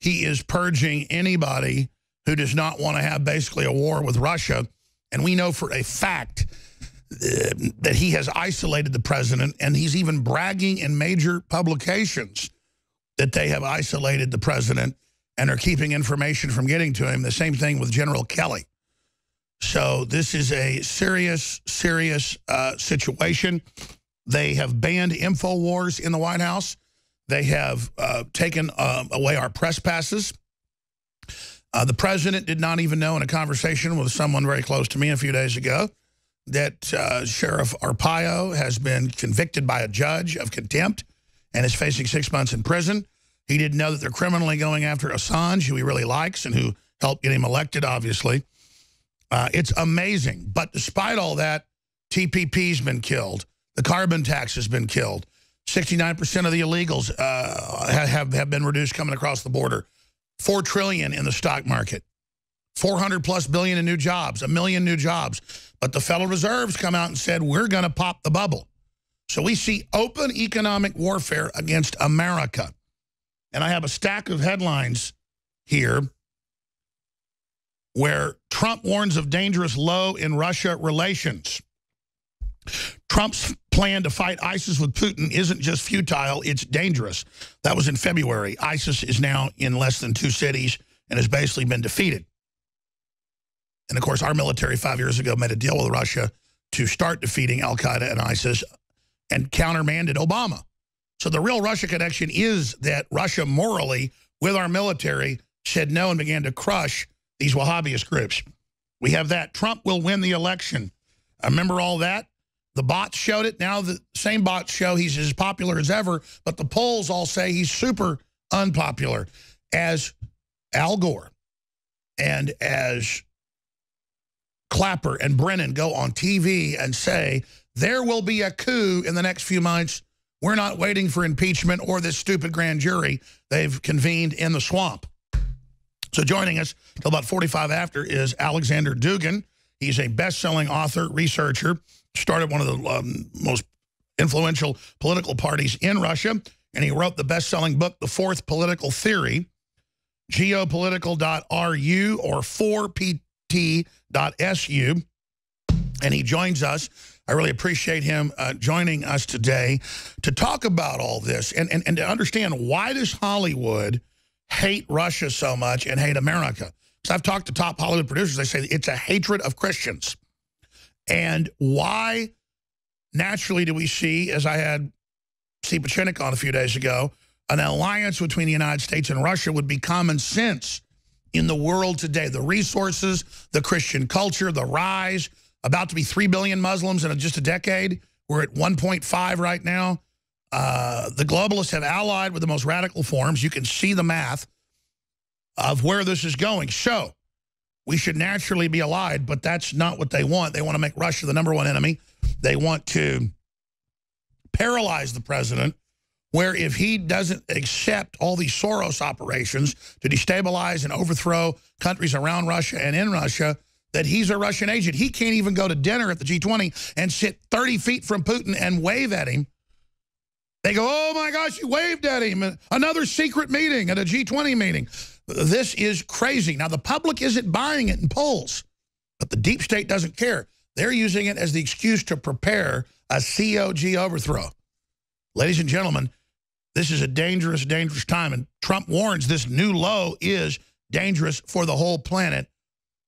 He is purging anybody who does not want to have basically a war with Russia. And we know for a fact that he has isolated the president, and he's even bragging in major publications that they have isolated the president and are keeping information from getting to him. The same thing with General Kelly. So this is a serious, serious situation. They have banned Infowars in the White House. They have taken away our press passes. The president did not even know in a conversation with someone very close to me a few days ago that Sheriff Arpaio has been convicted by a judge of contempt and is facing 6 months in prison. He didn't know that they're criminally going after Assange, who he really likes and who helped get him elected, obviously. It's amazing. But despite all that, TPP's been killed. The carbon tax has been killed. 69% of the illegals have been reduced coming across the border. $4 trillion in the stock market. 400+ billion in new jobs, 1 million new jobs. But the Federal Reserve's come out and said, we're going to pop the bubble. So we see open economic warfare against America. And I have a stack of headlines here where Trump warns of dangerous low in Russia relations. Trump's plan to fight ISIS with Putin isn't just futile, it's dangerous. That was in February. ISIS is now in less than 2 cities and has basically been defeated. And, of course, our military 5 years ago made a deal with Russia to start defeating al-Qaeda and ISIS and countermanded Obama. So the real Russia connection is that Russia morally, with our military, said no and began to crush these Wahhabist groups. We have that. Trump will win the election. Remember all that? The bots showed it. Now the same bots show he's as popular as ever, but the polls all say he's super unpopular. As Al Gore and as Clapper and Brennan go on TV and say, there will be a coup in the next few months. We're not waiting for impeachment or this stupid grand jury they've convened in the swamp. So joining us till about 45 after is Alexander Dugin. He's a best-selling author, researcher, started one of the most influential political parties in Russia, and he wrote the best-selling book, The Fourth Political Theory, geopolitical.ru or 4pt.su, and he joins us. I really appreciate him joining us today to talk about all this and to understand, why does Hollywood hate Russia so much and hate America? Because I've talked to top Hollywood producers. They say it's a hatred of Christians. And why, naturally, do we see, as I had Steve Pachinik on a few days ago, an alliance between the United States and Russia would be common sense in the world today. The resources, the Christian culture, the rise, about to be 3 billion Muslims in just a decade. We're at 1.5 right now. The globalists have allied with the most radical forms. You can see the math of where this is going. So we should naturally be allied, but that's not what they want. They want to make Russia the #1 enemy. They want to paralyze the president, where if he doesn't accept all these Soros operations to destabilize and overthrow countries around Russia and in Russia, that he's a Russian agent. He can't even go to dinner at the G20 and sit 30 feet from Putin and wave at him. They go, oh my gosh, you waved at him. Another secret meeting at a G20 meeting. This is crazy. Now, the public isn't buying it in polls, but the deep state doesn't care. They're using it as the excuse to prepare a COG overthrow. Ladies and gentlemen, this is a dangerous, dangerous time. And Trump warns this new low is dangerous for the whole planet,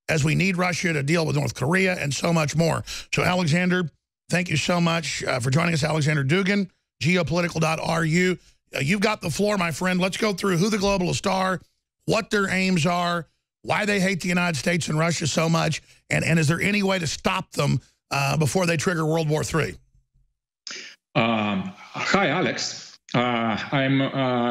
as we need Russia to deal with North Korea and so much more. So, Alexander, Thank you so much for joining us, Alexander Dugin, geopolitical.ru. You've got the floor, my friend. Let's go through who the globalists are, what their aims are, why they hate the United States and Russia so much, and is there any way to stop them before they trigger World War III? Hi, Alex. I'm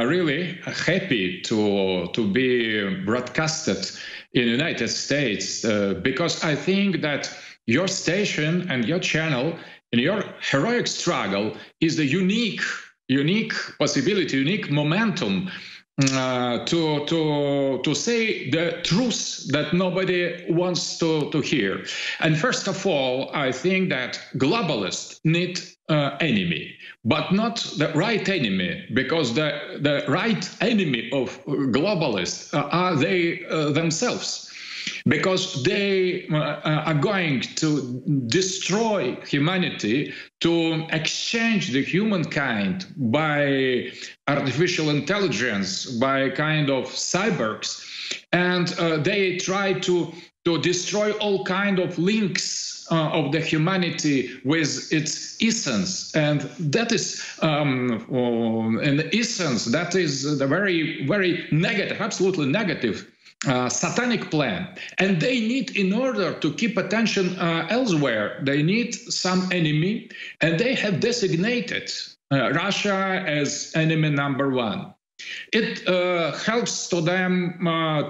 really happy to be broadcasted in the United States because I think that your station and your channel and your heroic struggle is the unique possibility, unique momentum to say the truth that nobody wants to hear. And first of all, I think that globalists need enemy, but not the right enemy, because the right enemy of globalists are they themselves. Because they are going to destroy humanity, to exchange the humankind by artificial intelligence, by kind of cyborgs, and they try to destroy all kind of links of the humanity with its essence, and that is an essence that is the very, very negative, absolutely negative. Satanic plan, and they need, in order to keep attention elsewhere, they need some enemy, and they have designated Russia as enemy number one. It helps to them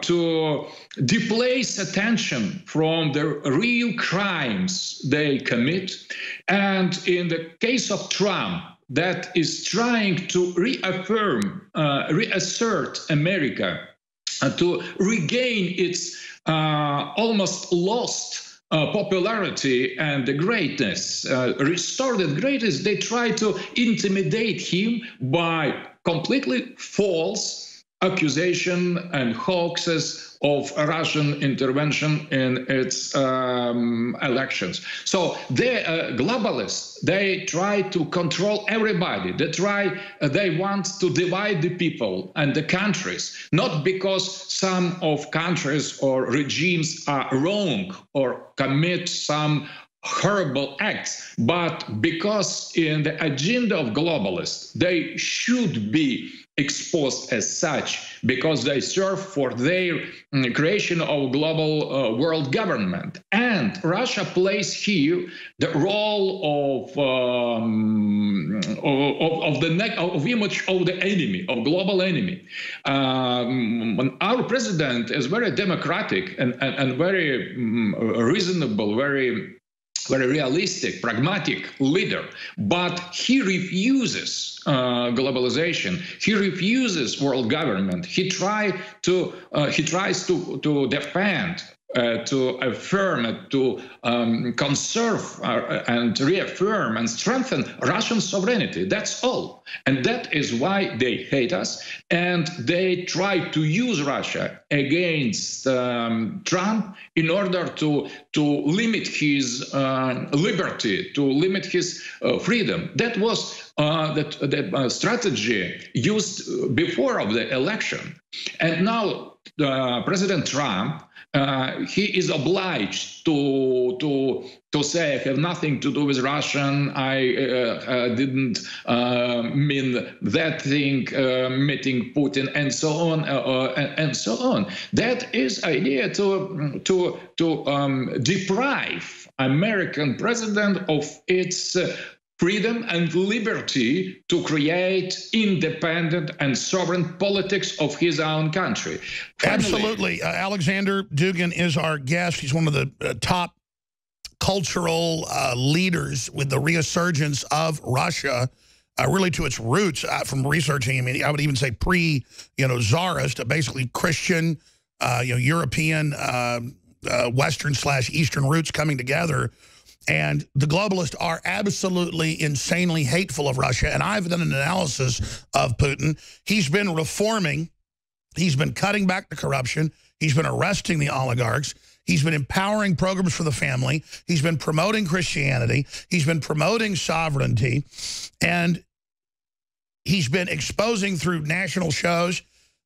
to displace attention from the real crimes they commit, and in the case of Trump, that is trying to reassert America to regain its almost lost popularity and the greatness, restore the greatness. They try to intimidate him by completely false accusation and hoaxes of Russian intervention in its elections. So the globalists, they try to control everybody. They want to divide the people and the countries, not because some of countries or regimes are wrong or commit some horrible acts, but because in the agenda of globalists, they should be exposed as such, because they serve for their creation of global world government. And Russia plays here the role of image of the enemy, of global enemy. Our president is very democratic and very reasonable, very realistic, pragmatic leader, but he refuses globalization. He refuses world government. He tries to defend, to affirm, to conserve and reaffirm and strengthen Russian sovereignty. That's all. And that is why they hate us. And they try to use Russia against Trump in order to limit his liberty, to limit his freedom. That was the strategy used before of the election. And now President Trump, he is obliged to say, I have nothing to do with Russian, I didn't mean that thing, meeting Putin, and so on, and so on. That is idea to deprive American president of its freedom and liberty to create independent and sovereign politics of his own country. Finally, absolutely. Alexander Dugin is our guest. He's one of the top cultural leaders with the resurgence of Russia, really to its roots from researching. I mean, I would even say pre-Tsarist, basically Christian, European, Western/Eastern roots coming together. And the globalists are absolutely insanely hateful of Russia. And I've done an analysis of Putin. He's been reforming. He's been cutting back the corruption. He's been arresting the oligarchs. He's been empowering programs for the family. He's been promoting Christianity. He's been promoting sovereignty. And he's been exposing through national shows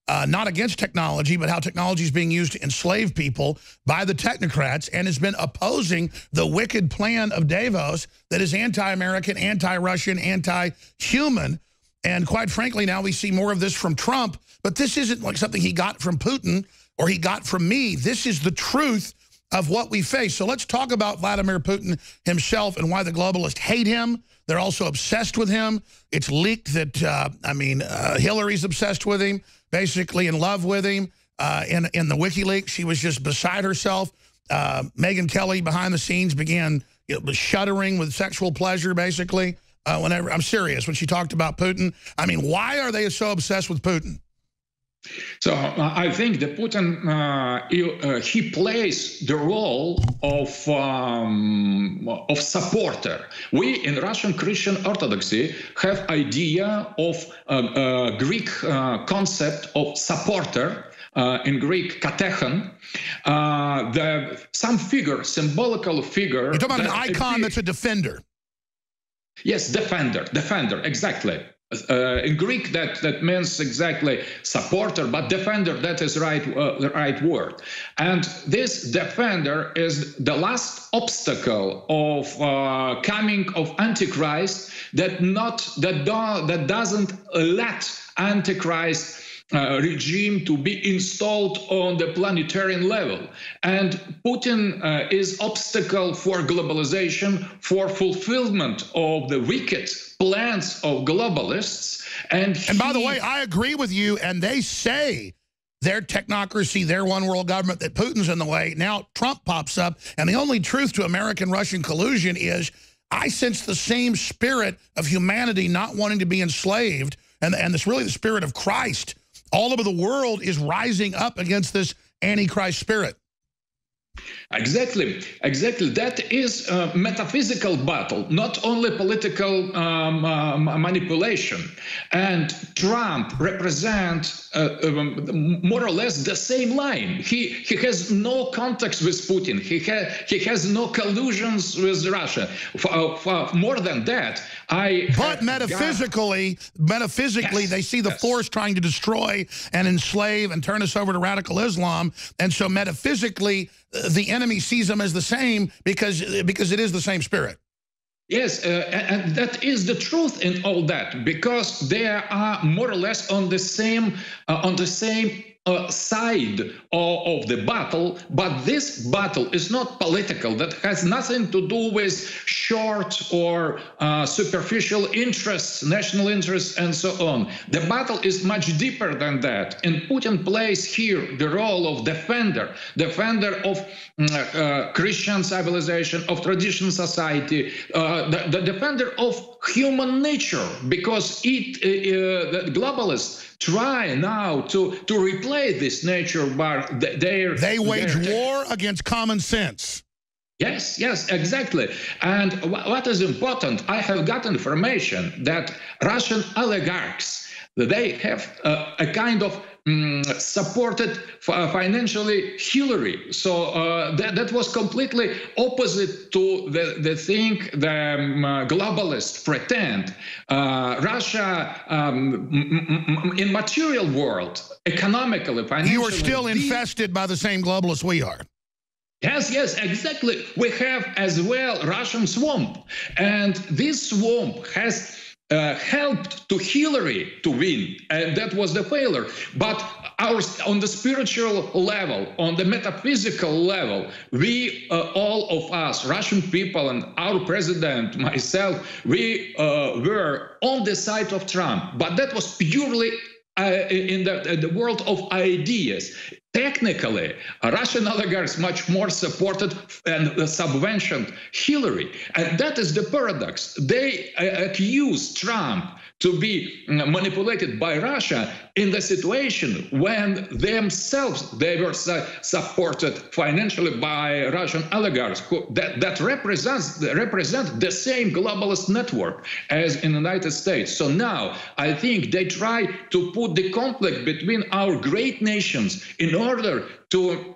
not against technology, but how technology is being used to enslave people by the technocrats, and has been opposing the wicked plan of Davos that is anti-American, anti-Russian, anti-human. And quite frankly, now we see more of this from Trump, but this isn't like something he got from Putin or he got from me. This is the truth of what we face. So let's talk about Vladimir Putin himself and why the globalists hate him. They're also obsessed with him. It's leaked that, Hillary's obsessed with him, basically in love with him. In the WikiLeaks, she was just beside herself. Megyn Kelly, behind the scenes, began shuddering with sexual pleasure, basically. Whenever, I'm serious, when she talked about Putin. I mean, why are they so obsessed with Putin? So I think that Putin, he plays the role of supporter. We in Russian Christian Orthodoxy have idea of Greek concept of supporter. In Greek, katechan, some figure, symbolical figure. You're talking about an icon that's a defender. Yes, defender, exactly. In Greek, that means exactly supporter, but defender, that is the right word. And this defender is the last obstacle of coming of Antichrist that doesn't let Antichrist regime to be installed on the planetarian level. And Putin is obstacle for globalization, for fulfillment of the wicked plans of globalists. And by the way, I agree with you, and they say their technocracy, their one world government, that Putin's in the way. Now Trump pops up, and the only truth to American-Russian collusion is I sense the same spirit of humanity not wanting to be enslaved, and it's really the spirit of Christ. All over the world is rising up against this Antichrist spirit. Exactly. That is a metaphysical battle, not only political manipulation. And Trump represents more or less the same line. He has no contacts with Putin. He has no collusions with Russia. More than that, But metaphysically, yes, they see the force trying to destroy and enslave and turn us over to radical Islam. And so metaphysically, the enemy sees them as the same because it is the same spirit. Yes, and that is the truth in all that, because they are more or less on the same side of the battle, but this battle is not political. That has nothing to do with short or superficial interests, national interests, and so on. The battle is much deeper than that, and Putin plays here the role of defender of Christian civilization, of traditional society, the defender of human nature, because the globalists try now to replace this nature by they wage war against common sense. Yes, exactly. And what is important, I have got information that Russian oligarchs, they have a kind of supported financially Hillary. So that was completely opposite to the thing the globalists pretend. Russia, in material world, economically, financially... You are still infested by the same globalists we are. Yes, exactly. We have as well Russian swamp. And this swamp has helped to Hillary to win, and that was the failure. But on the spiritual level, on the metaphysical level, we, all of us, Russian people, and our president, myself, we were on the side of Trump. But that was purely in the world of ideas. Technically, Russian oligarchs much more supported and subventioned Hillary. And that is the paradox. They accuse Trump to be manipulated by Russia in the situation when themselves they were supported financially by Russian oligarchs that represent the same globalist network as in the United States. So now I think they try to put the conflict between our great nations in order to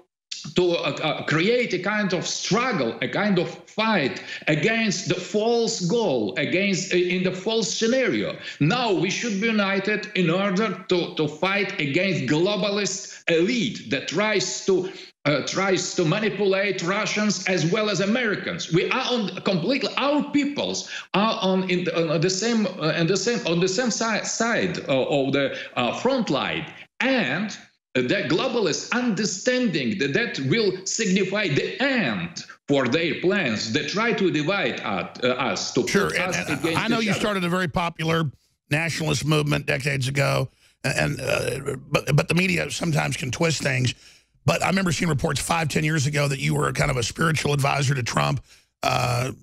to create a kind of struggle, a kind of fight against the false goal, in the false scenario. Now we should be united in order to fight against globalist elite that tries to manipulate Russians as well as Americans. We are our peoples are on the same side of the front line, and the globalists understanding that will signify the end for their plans. They try to divide us, to put us against each other. I know you started a very popular nationalist movement decades ago, but the media sometimes can twist things. But I remember seeing reports 5-10 years ago that you were kind of a spiritual advisor to Trump. I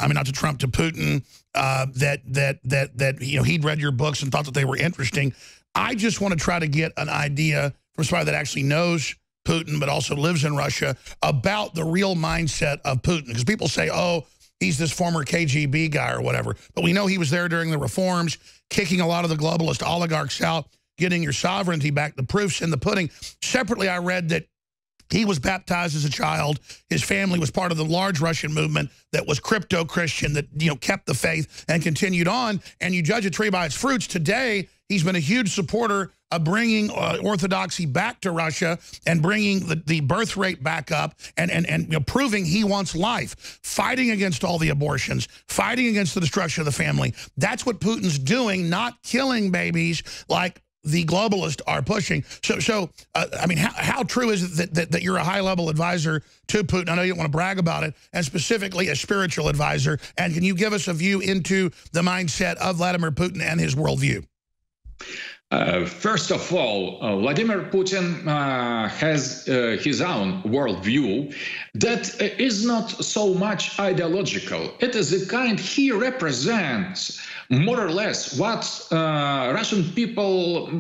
mean, not to Trump, to Putin. That he'd read your books and thought that they were interesting. I just want to try to get an idea from somebody that actually knows Putin but also lives in Russia about the real mindset of Putin. Because people say, oh, he's this former KGB guy or whatever. But we know he was there during the reforms, kicking a lot of the globalist oligarchs out, getting your sovereignty back. The proof's in the pudding. Separately, I read that he was baptized as a child. His family was part of the large Russian movement that was crypto-Christian, that kept the faith and continued on. And you judge a tree by its fruits. Today, he's been a huge supporter of bringing orthodoxy back to Russia and bringing the birth rate back up and proving he wants life, fighting against all the abortions, fighting against the destruction of the family. That's what Putin's doing, not killing babies like the globalists are pushing. So I mean, how true is it that you're a high-level advisor to Putin? I know you don't want to brag about it, and specifically a spiritual advisor. And can you give us a view into the mindset of Vladimir Putin and his worldview? First of all, Vladimir Putin has his own worldview that is not so much ideological. It is a kind, he represents more or less what Russian people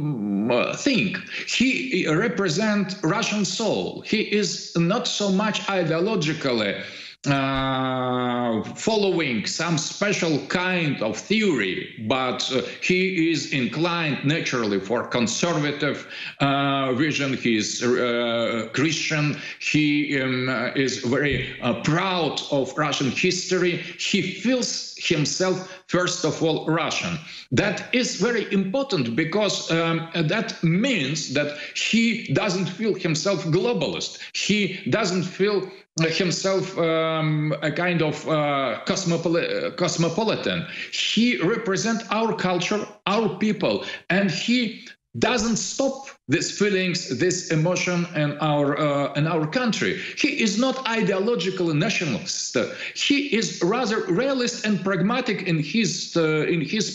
think. He represents Russian soul. He is not so much ideologically following some special kind of theory, but he is inclined naturally for conservative vision. He is Christian. He is very proud of Russian history. He feels himself, first of all, Russian. That is very important because that means that he doesn't feel himself globalist. He doesn't feel himself a kind of cosmopolitan. He represents our culture, our people, and he doesn't stop these feelings, this emotion in our country. He is not ideological nationalist. He is rather realist and pragmatic in his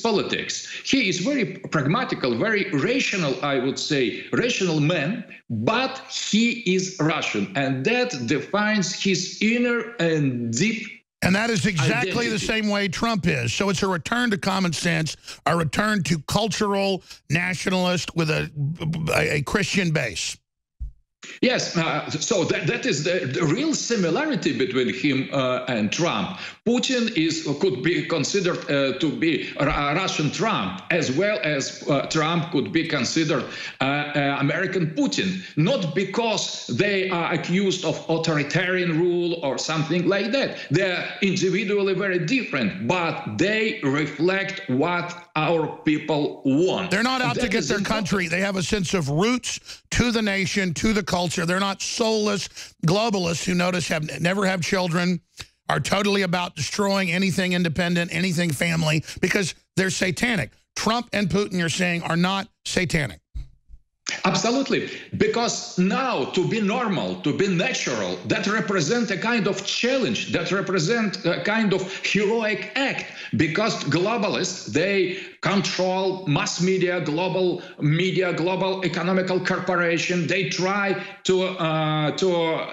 politics. He is very pragmatical, very rational, I would say, rational man, but he is Russian, and that defines his inner and deep. And that is exactly the same way Trump is. So it's a return to common sense, a return to cultural nationalist with a Christian base. Yes, so that is the real similarity between him and Trump. Putin could be considered to be a Russian Trump, as well as Trump could be considered American Putin, not because they are accused of authoritarian rule or something like that. They're individually very different, but they reflect what our people want. They're not out to get their country. They have a sense of roots to the nation, to the culture. They're not soulless globalists who never have children, are totally about destroying anything independent, anything family, because they're satanic. Trump and Putin, you're saying, are not satanic. Absolutely, because now to be normal, to be natural, that represents a kind of challenge, that represents a kind of heroic act, because globalists, they control mass media, global economical corporation. They try to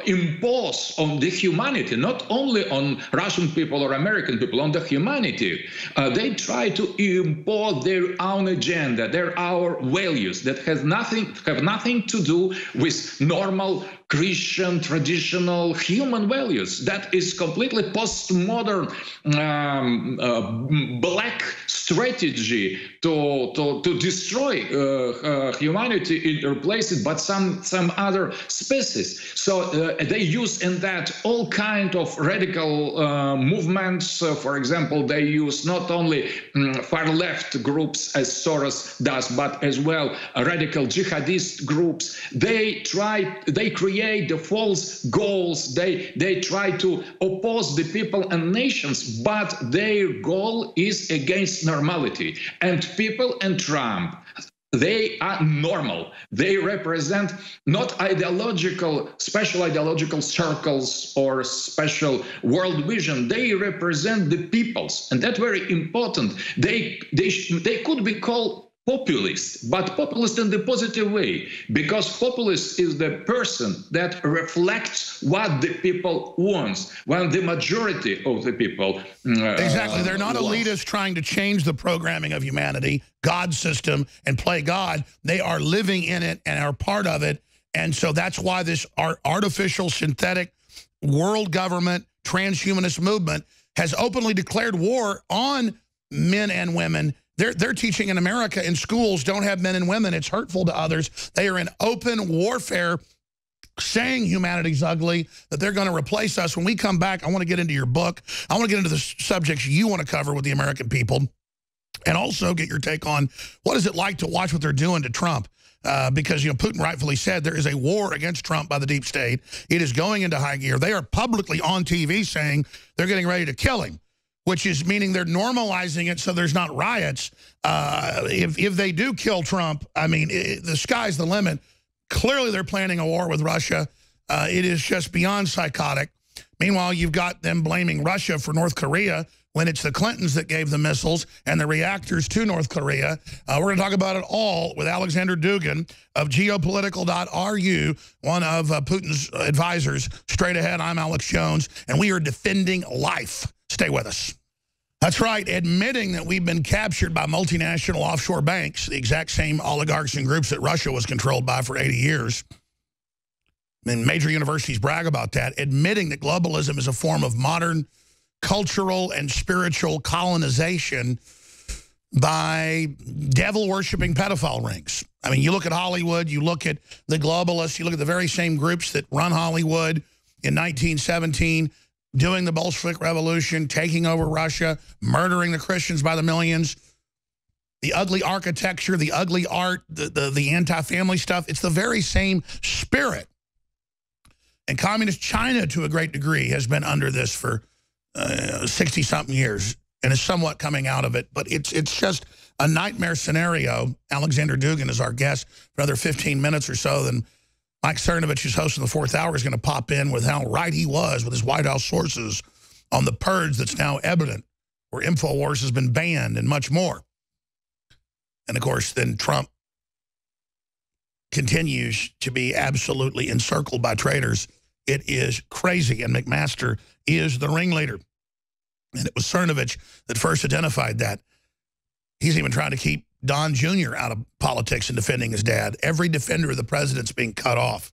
impose on the humanity, not only on Russian people or American people, on the humanity. They try to impose their own agenda, our values that have nothing to do with normal Christian, traditional human values. That is completely postmodern black strategy energy to destroy humanity and replace it, but some other species. So they use in that all kind of radical movements. For example, they use not only far left groups as Soros does, but as well radical jihadist groups. They create the false goals. They try to oppose the people and nations, but their goal is against normality. And people and Trump, they are normal. They represent not special ideological circles or special world vision. They represent the peoples, and that's very important. They could be called populist, but populist in the positive way, because populist is the person that reflects what the people wants, when the majority of the people exactly. They're not elitists trying to change the programming of humanity, God's system, and play God. They are living in it and are part of it. And so that's why this artificial, synthetic world government, transhumanist movement has openly declared war on men and women. They're teaching in America in schools, don't have men and women. It's hurtful to others. They are in open warfare, saying humanity's ugly, that they're going to replace us. When we come back, I want to get into your book. I want to get into the subjects you want to cover with the American people, and also get your take on what is it like to watch what they're doing to Trump. Because, Putin rightfully said there is a war against Trump by the deep state. It is going into high gear. They are publicly on TV saying they're getting ready to kill him, which is meaning they're normalizing it so there's not riots. If they do kill Trump, I mean, the sky's the limit. Clearly, they're planning a war with Russia. It is just beyond psychotic. Meanwhile, you've got them blaming Russia for North Korea when it's the Clintons that gave the missiles and the reactors to North Korea. We're going to talk about it all with Alexander Dugin of geopolitical.ru, one of Putin's advisors. Straight ahead, I'm Alex Jones, and we are defending life. Stay with us. That's right, admitting that we've been captured by multinational offshore banks, the exact same oligarchs and groups that Russia was controlled by for 80 years. And major universities brag about that, admitting that globalism is a form of modern cultural and spiritual colonization by devil-worshipping pedophile rings. I mean, you look at Hollywood, you look at the globalists, you look at the very same groups that run Hollywood in 1917, doing the Bolshevik Revolution, taking over Russia, murdering the Christians by the millions, the ugly architecture, the ugly art, the anti-family stuff. It's the very same spirit. And communist China, to a great degree, has been under this for 60-something years and is somewhat coming out of it. But it's just a nightmare scenario. Alexander Dugin is our guest for another 15 minutes or so. Then Mike Cernovich, who's hosting the Fourth Hour, is going to pop in with how right he was with his White House sources on the purge that's now evident, where Infowars has been banned and much more. And, of course, then Trump continues to be absolutely encircled by traitors. It is crazy, and McMaster is the ringleader. And it was Cernovich that first identified that. He's even trying to keep Don Jr. out of politics and defending his dad. Every defender of the president's being cut off.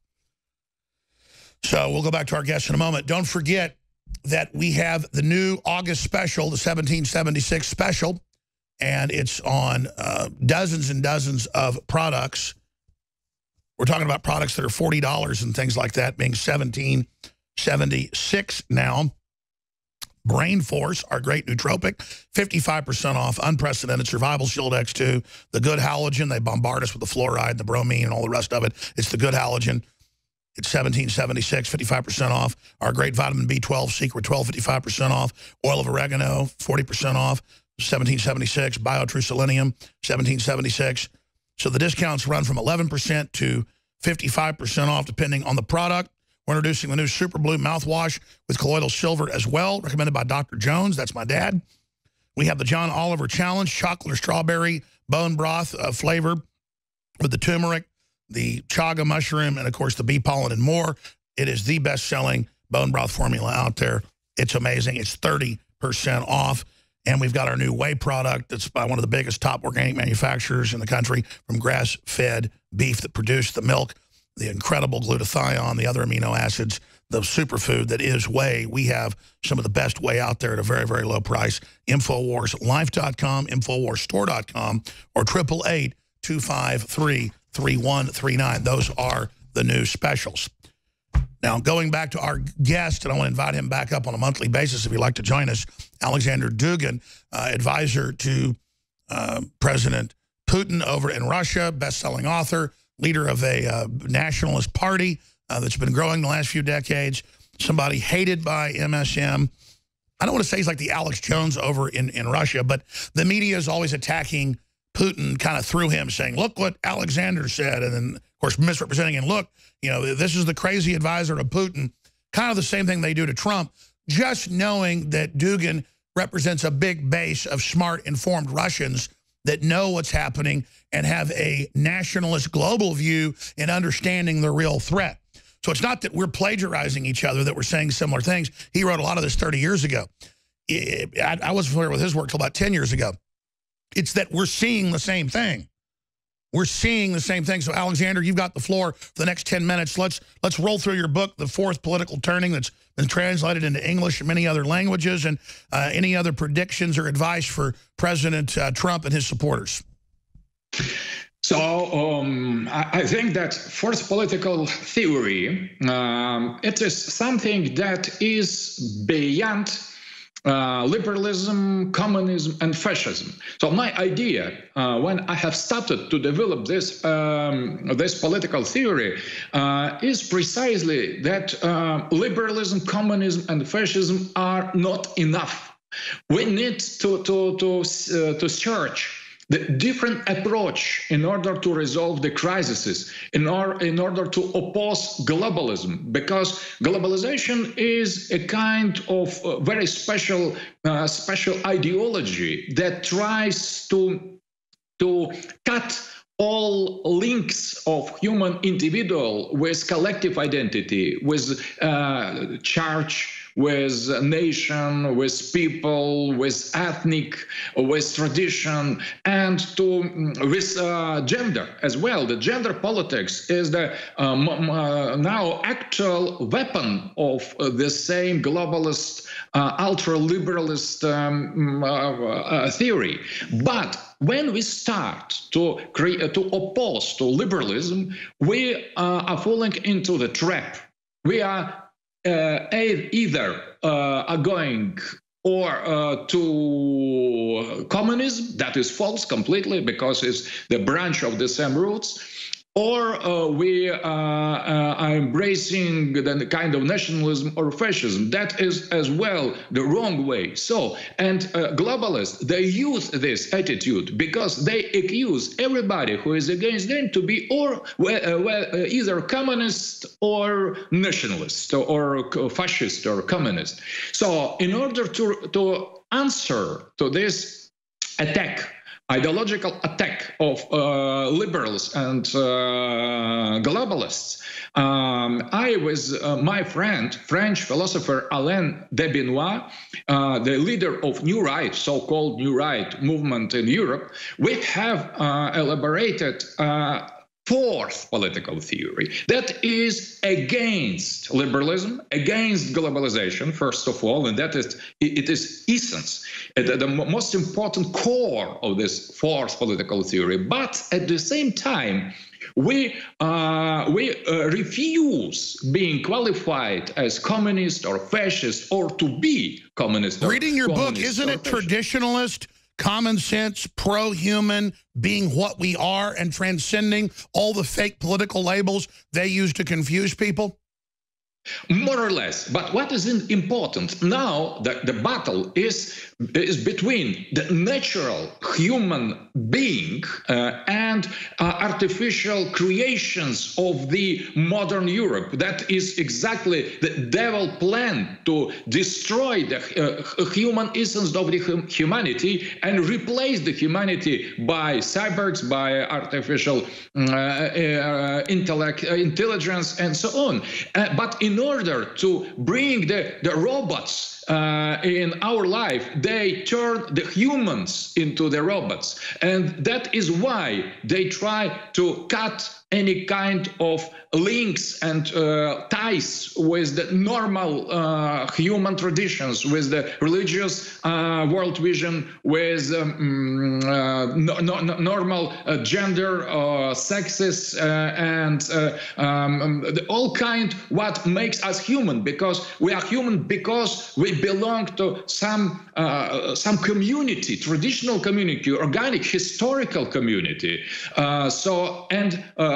So we'll go back to our guest in a moment. Don't forget that we have the new August special, the 1776 special, and it's on dozens and dozens of products. We're talking about products that are $40 and things like that, being $17.76 now. Brain Force, our great nootropic, 55% off, unprecedented Survival Shield X2, the good halogen. They bombard us with the fluoride, the bromine, and all the rest of it. It's the good halogen. It's $17.76, 55% off. Our great vitamin B12 Secret 12, 55% off. Oil of oregano, 40% off, $17.76. BioTrue Selenium, $17.76. So the discounts run from 11% to 55% off, depending on the product. We're introducing the new Super Blue mouthwash with colloidal silver as well, recommended by Dr. Jones. That's my dad. We have the John Oliver Challenge, chocolate or strawberry bone broth flavor with the turmeric, the chaga mushroom, and, of course, the bee pollen and more. It is the best-selling bone broth formula out there. It's amazing. It's 30% off. And we've got our new whey product that's by one of the biggest top organic manufacturers in the country, from grass-fed beef that produced the milk, the incredible glutathione, the other amino acids the superfood that is whey. We have some of the best whey out there at a very, very low price. InfoWarsLife.com, InfoWarsStore.com, or 888-253-3139. Those are the new specials. Now, going back to our guest, and I want to invite him back up on a monthly basis if you'd like to join us, Alexander Dugin, advisor to President Putin over in Russia, best-selling author, leader of a nationalist party that's been growing the last few decades, somebody hated by MSM. I don't want to say he's like the Alex Jones over in Russia, but the media is always attacking Putin kind of through him, saying, look what Alexander said, and then, of course, misrepresenting, and look, you know, this is the crazy advisor to Putin. Kind of the same thing they do to Trump, just knowing that Dugin represents a big base of smart, informed Russians that know what's happening and have a nationalist global view in understanding the real threat. So it's not that we're plagiarizing each other, that we're saying similar things. He wrote a lot of this 30 years ago. I wasn't familiar with his work till about 10 years ago. It's that we're seeing the same thing. We're seeing the same thing. So, Alexander, you've got the floor for the next 10 minutes. Let's roll through your book, The Fourth Political Turning, that's been translated into English and many other languages, and any other predictions or advice for President Trump and his supporters. So I think that fourth political theory, it is something that is beyond liberalism, communism, and fascism. So my idea, when I have started to develop this this political theory, is precisely that liberalism, communism, and fascism are not enough. We need to search the different approach in order to resolve the crises, in order to oppose globalism, because globalization is a kind of very special ideology that tries to cut all links of human individual with collective identity, with church, with nation, with people, with ethnic, with tradition, and with gender as well. The gender politics is the now actual weapon of the same globalist, ultra-liberalist theory. But when we start to oppose to liberalism, we are falling into the trap. We are either are going to communism, that is false completely because it's the branch of the same roots, or we are embracing the kind of nationalism or fascism. That is as well the wrong way. So, and globalists, they use this attitude because they accuse everybody who is against them to be either communist or nationalist or fascist or communist. So in order to answer to this attack, ideological attack of liberals and globalists, I, with my friend, French philosopher Alain de Benoit, the leader of New Right, so-called New Right movement in Europe, we have elaborated fourth political theory that is against liberalism, against globalization, first of all, and that is, it is essence, the most important core of this fourth political theory. But at the same time, we refuse being qualified as communist or fascist or to be communist. Reading your book, isn't it traditionalist, common sense, pro-human, being what we are and transcending all the fake political labels they use to confuse people? More or less. But what is important now, the battle is between the natural human being and artificial creations of the modern Europe. That is exactly the devil plan to destroy the human essence of the humanity and replace the humanity by cyborgs, by artificial intelligence, and so on. But in order to bring the robots in our life, they turn the humans into the robots. And that is why they try to cut any kind of links and ties with the normal human traditions, with the religious world vision, with normal gender, sexes, and all kind what makes us human, because we are human because we belong to some community, traditional community, organic, historical community.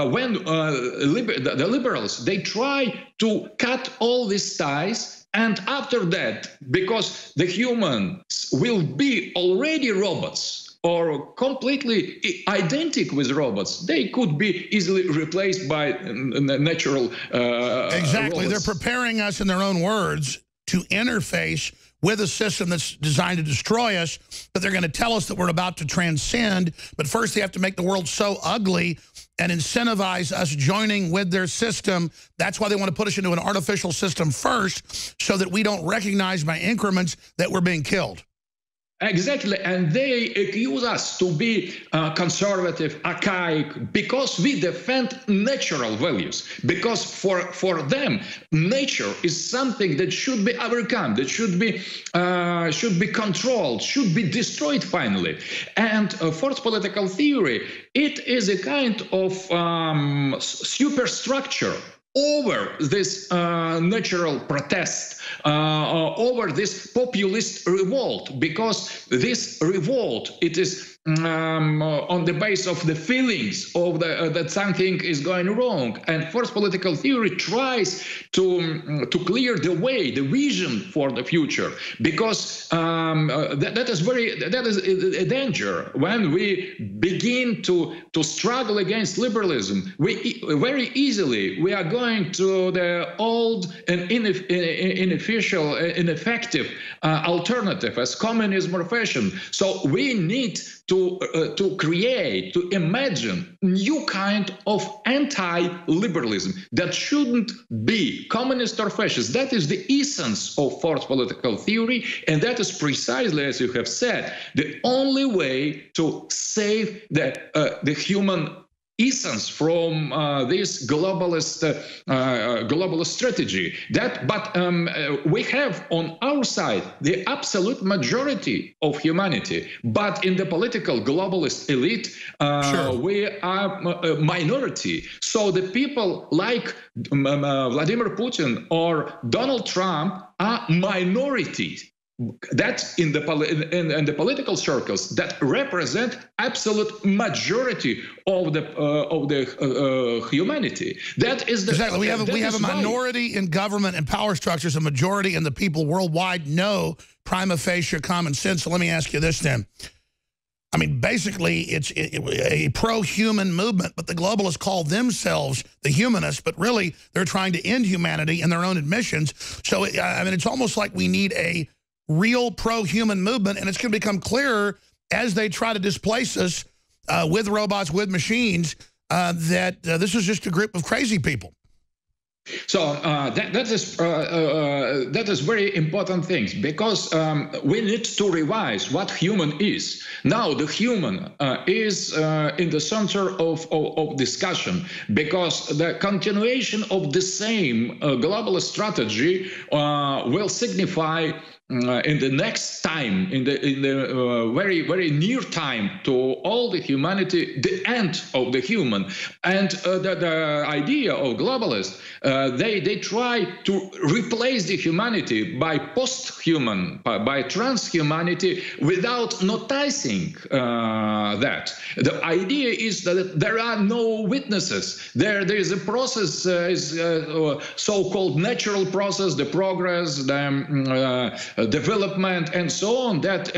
When the liberals, they try to cut all these ties, and after that, because the humans will be already robots or completely identical with robots, they could be easily replaced by natural exactly. robots. They're preparing us, in their own words, to interface with a system that's designed to destroy us, but they're going to tell us that we're about to transcend. But first they have to make the world so ugly and incentivize us joining with their system. That's why they want to put us into an artificial system first, so that we don't recognize by increments that we're being killed. Exactly, and they accuse us to be conservative, archaic, because we defend natural values. Because for them, nature is something that should be overcome, that should be controlled, should be destroyed finally. And fourth political theory, it is a kind of superstructure over this natural protest, over this populist revolt, because this revolt, it is on the base of the feelings of that something is going wrong, and fourth political theory tries to clear the way, the vision for the future, because that is a danger when we begin to struggle against liberalism. We very easily we are going to the old and ineffective alternative as communism or fascism. So we need to create, to imagine new kind of anti-liberalism that shouldn't be communist or fascist. That is the essence of fourth political theory, and that is precisely, as you have said, the only way to save the human essence from this globalist strategy. But we have on our side the absolute majority of humanity, but in the political globalist elite, we are a minority. So the people like Vladimir Putin or Donald Trump are minorities. That in the political circles that represent absolute majority of the humanity. That is the exactly. We have a minority in government and power structures, a majority in the people worldwide know prima facie common sense. So let me ask you this then. I mean, basically, it's a pro-human movement, but the globalists call themselves the humanists, but really they're trying to end humanity in their own admissions. So I mean, it's almost like we need a real pro-human movement, and it's going to become clearer as they try to displace us with robots, with machines, that this is just a group of crazy people. So that is very important thing, because we need to revise what human is. Now the human is in the center of discussion, because the continuation of the same global strategy will signify in the next time, in the very near time, to all the humanity, the end of the human. And the idea of globalists, they try to replace the humanity by post-human, by trans-humanity, without noticing that. The idea is that there are no witnesses. There is a process, so-called natural process, the progress, the development and so on, that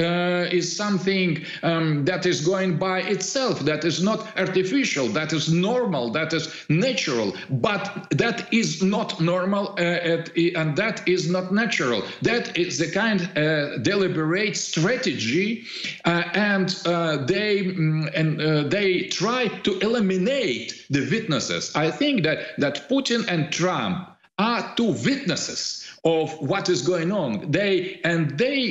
is something that is going by itself, that is not artificial, that is normal, that is natural. But that is not normal and that is not natural. That is the kind of deliberate strategy, and they try to eliminate the witnesses. I think that Putin and Trump are two witnesses of what is going on. They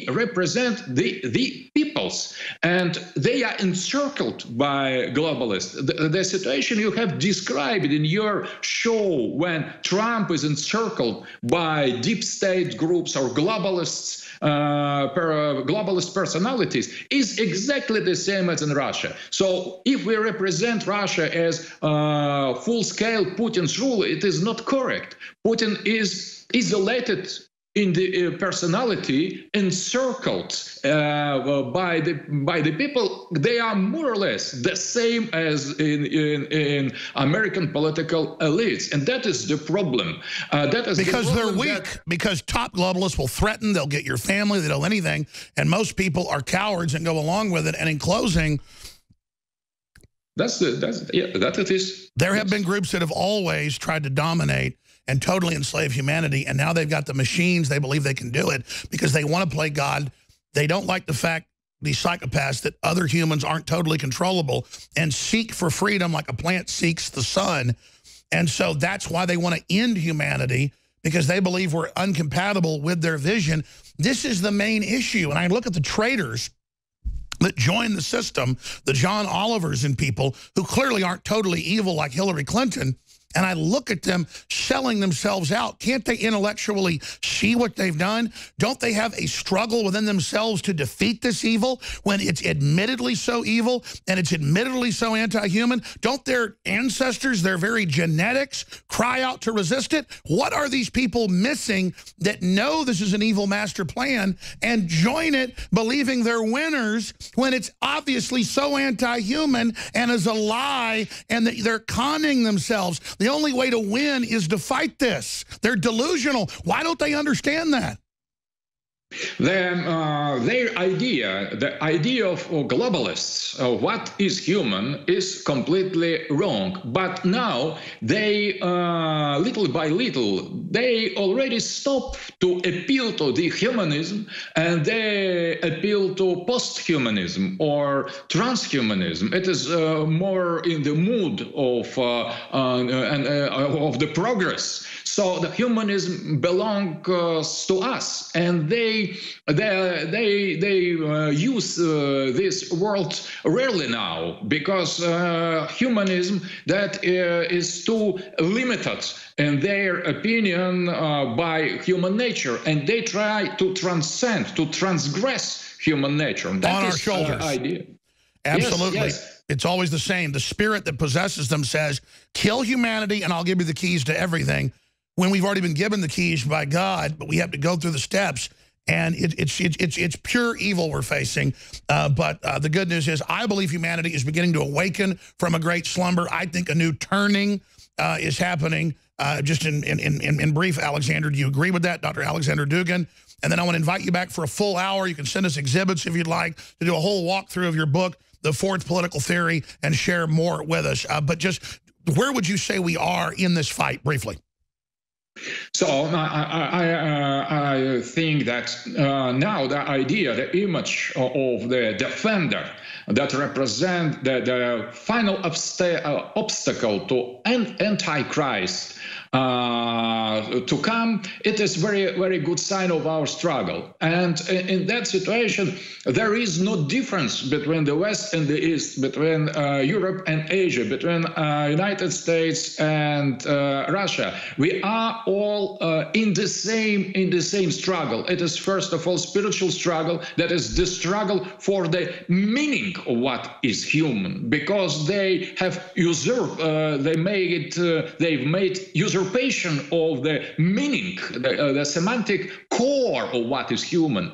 represent the peoples, and they are encircled by globalists. The situation you have described in your show, when Trump is encircled by deep state groups or globalists, globalist personalities, is exactly the same as in Russia. So if we represent Russia as full-scale Putin's rule, it is not correct. Putin is isolated in the personality, encircled by the people. They are more or less the same as in American political elites, and that is the problem. That is because they're weak. Because top globalists will threaten, they'll get your family, they'll do anything, and most people are cowards and go along with it. And in closing, that it is. There have been groups that have always tried to dominate and totally enslave humanity, and now they've got the machines. They believe they can do it because they want to play God. They don't like the fact, these psychopaths, that other humans aren't totally controllable and seek for freedom like a plant seeks the sun. And so that's why they want to end humanity, because they believe we're incompatible with their vision. This is the main issue. And I look at the traitors that join the system, the John Olivers and people who clearly aren't totally evil like Hillary Clinton, and I look at them selling themselves out. Can't they intellectually see what they've done? Don't they have a struggle within themselves to defeat this evil when it's admittedly so evil and it's admittedly so anti-human? Don't their ancestors, their very genetics, cry out to resist it? What are these people missing that know this is an evil master plan and join it believing they're winners when it's obviously so anti-human and is a lie, and that they're conning themselves? The only way to win is to fight this. They're delusional. Why don't they understand that? Their idea, the idea of globalists, what is human, is completely wrong. But now they, little by little, they already stop to appeal to the humanism, and they appeal to post-humanism or transhumanism. It is more in the mood of the progress. So the humanism belongs to us, and they use this word rarely now, because humanism that is too limited in their opinion by human nature, and they try to transcend, to transgress human nature. And that on is our shoulders. Idea. Absolutely. Yes. It's always the same. The spirit that possesses them says, kill humanity and I'll give you the keys to everything, when we've already been given the keys by God, but we have to go through the steps. And it's pure evil we're facing. But the good news is I believe humanity is beginning to awaken from a great slumber. I think a new turning is happening. Just in brief, Alexander, do you agree with that? Dr. Alexander Dugin. And then I want to invite you back for a full hour. You can send us exhibits if you'd like to do a whole walkthrough of your book, The Fourth Political Theory, and share more with us. But just where would you say we are in this fight, briefly? So I think that now the idea, the image of the defender that represent the final obstacle to Antichrist to come, it is very good sign of our struggle. And in that situation, there is no difference between the West and the East, between Europe and Asia, between United States and Russia. We are all in the same struggle. It is first of all spiritual struggle. That is the struggle for the meaning of what is human, because they have usurped, they've made usurpation of the meaning, the semantic core of what is human.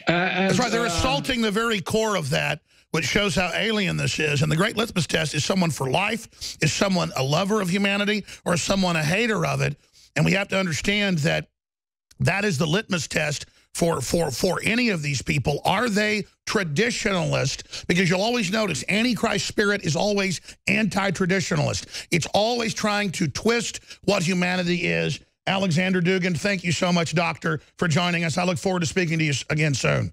That's right. They're assaulting the very core of that, which shows how alien this is. And the great litmus test is someone for life, is someone a lover of humanity, or is someone a hater of it. And we have to understand that that is the litmus test for any of these people. Are they traditionalist? Because you'll always notice Antichrist spirit is always anti-traditionalist. It's always trying to twist what humanity is. Alexander Dugin, thank you so much, Doctor, for joining us. I look forward to speaking to you again soon.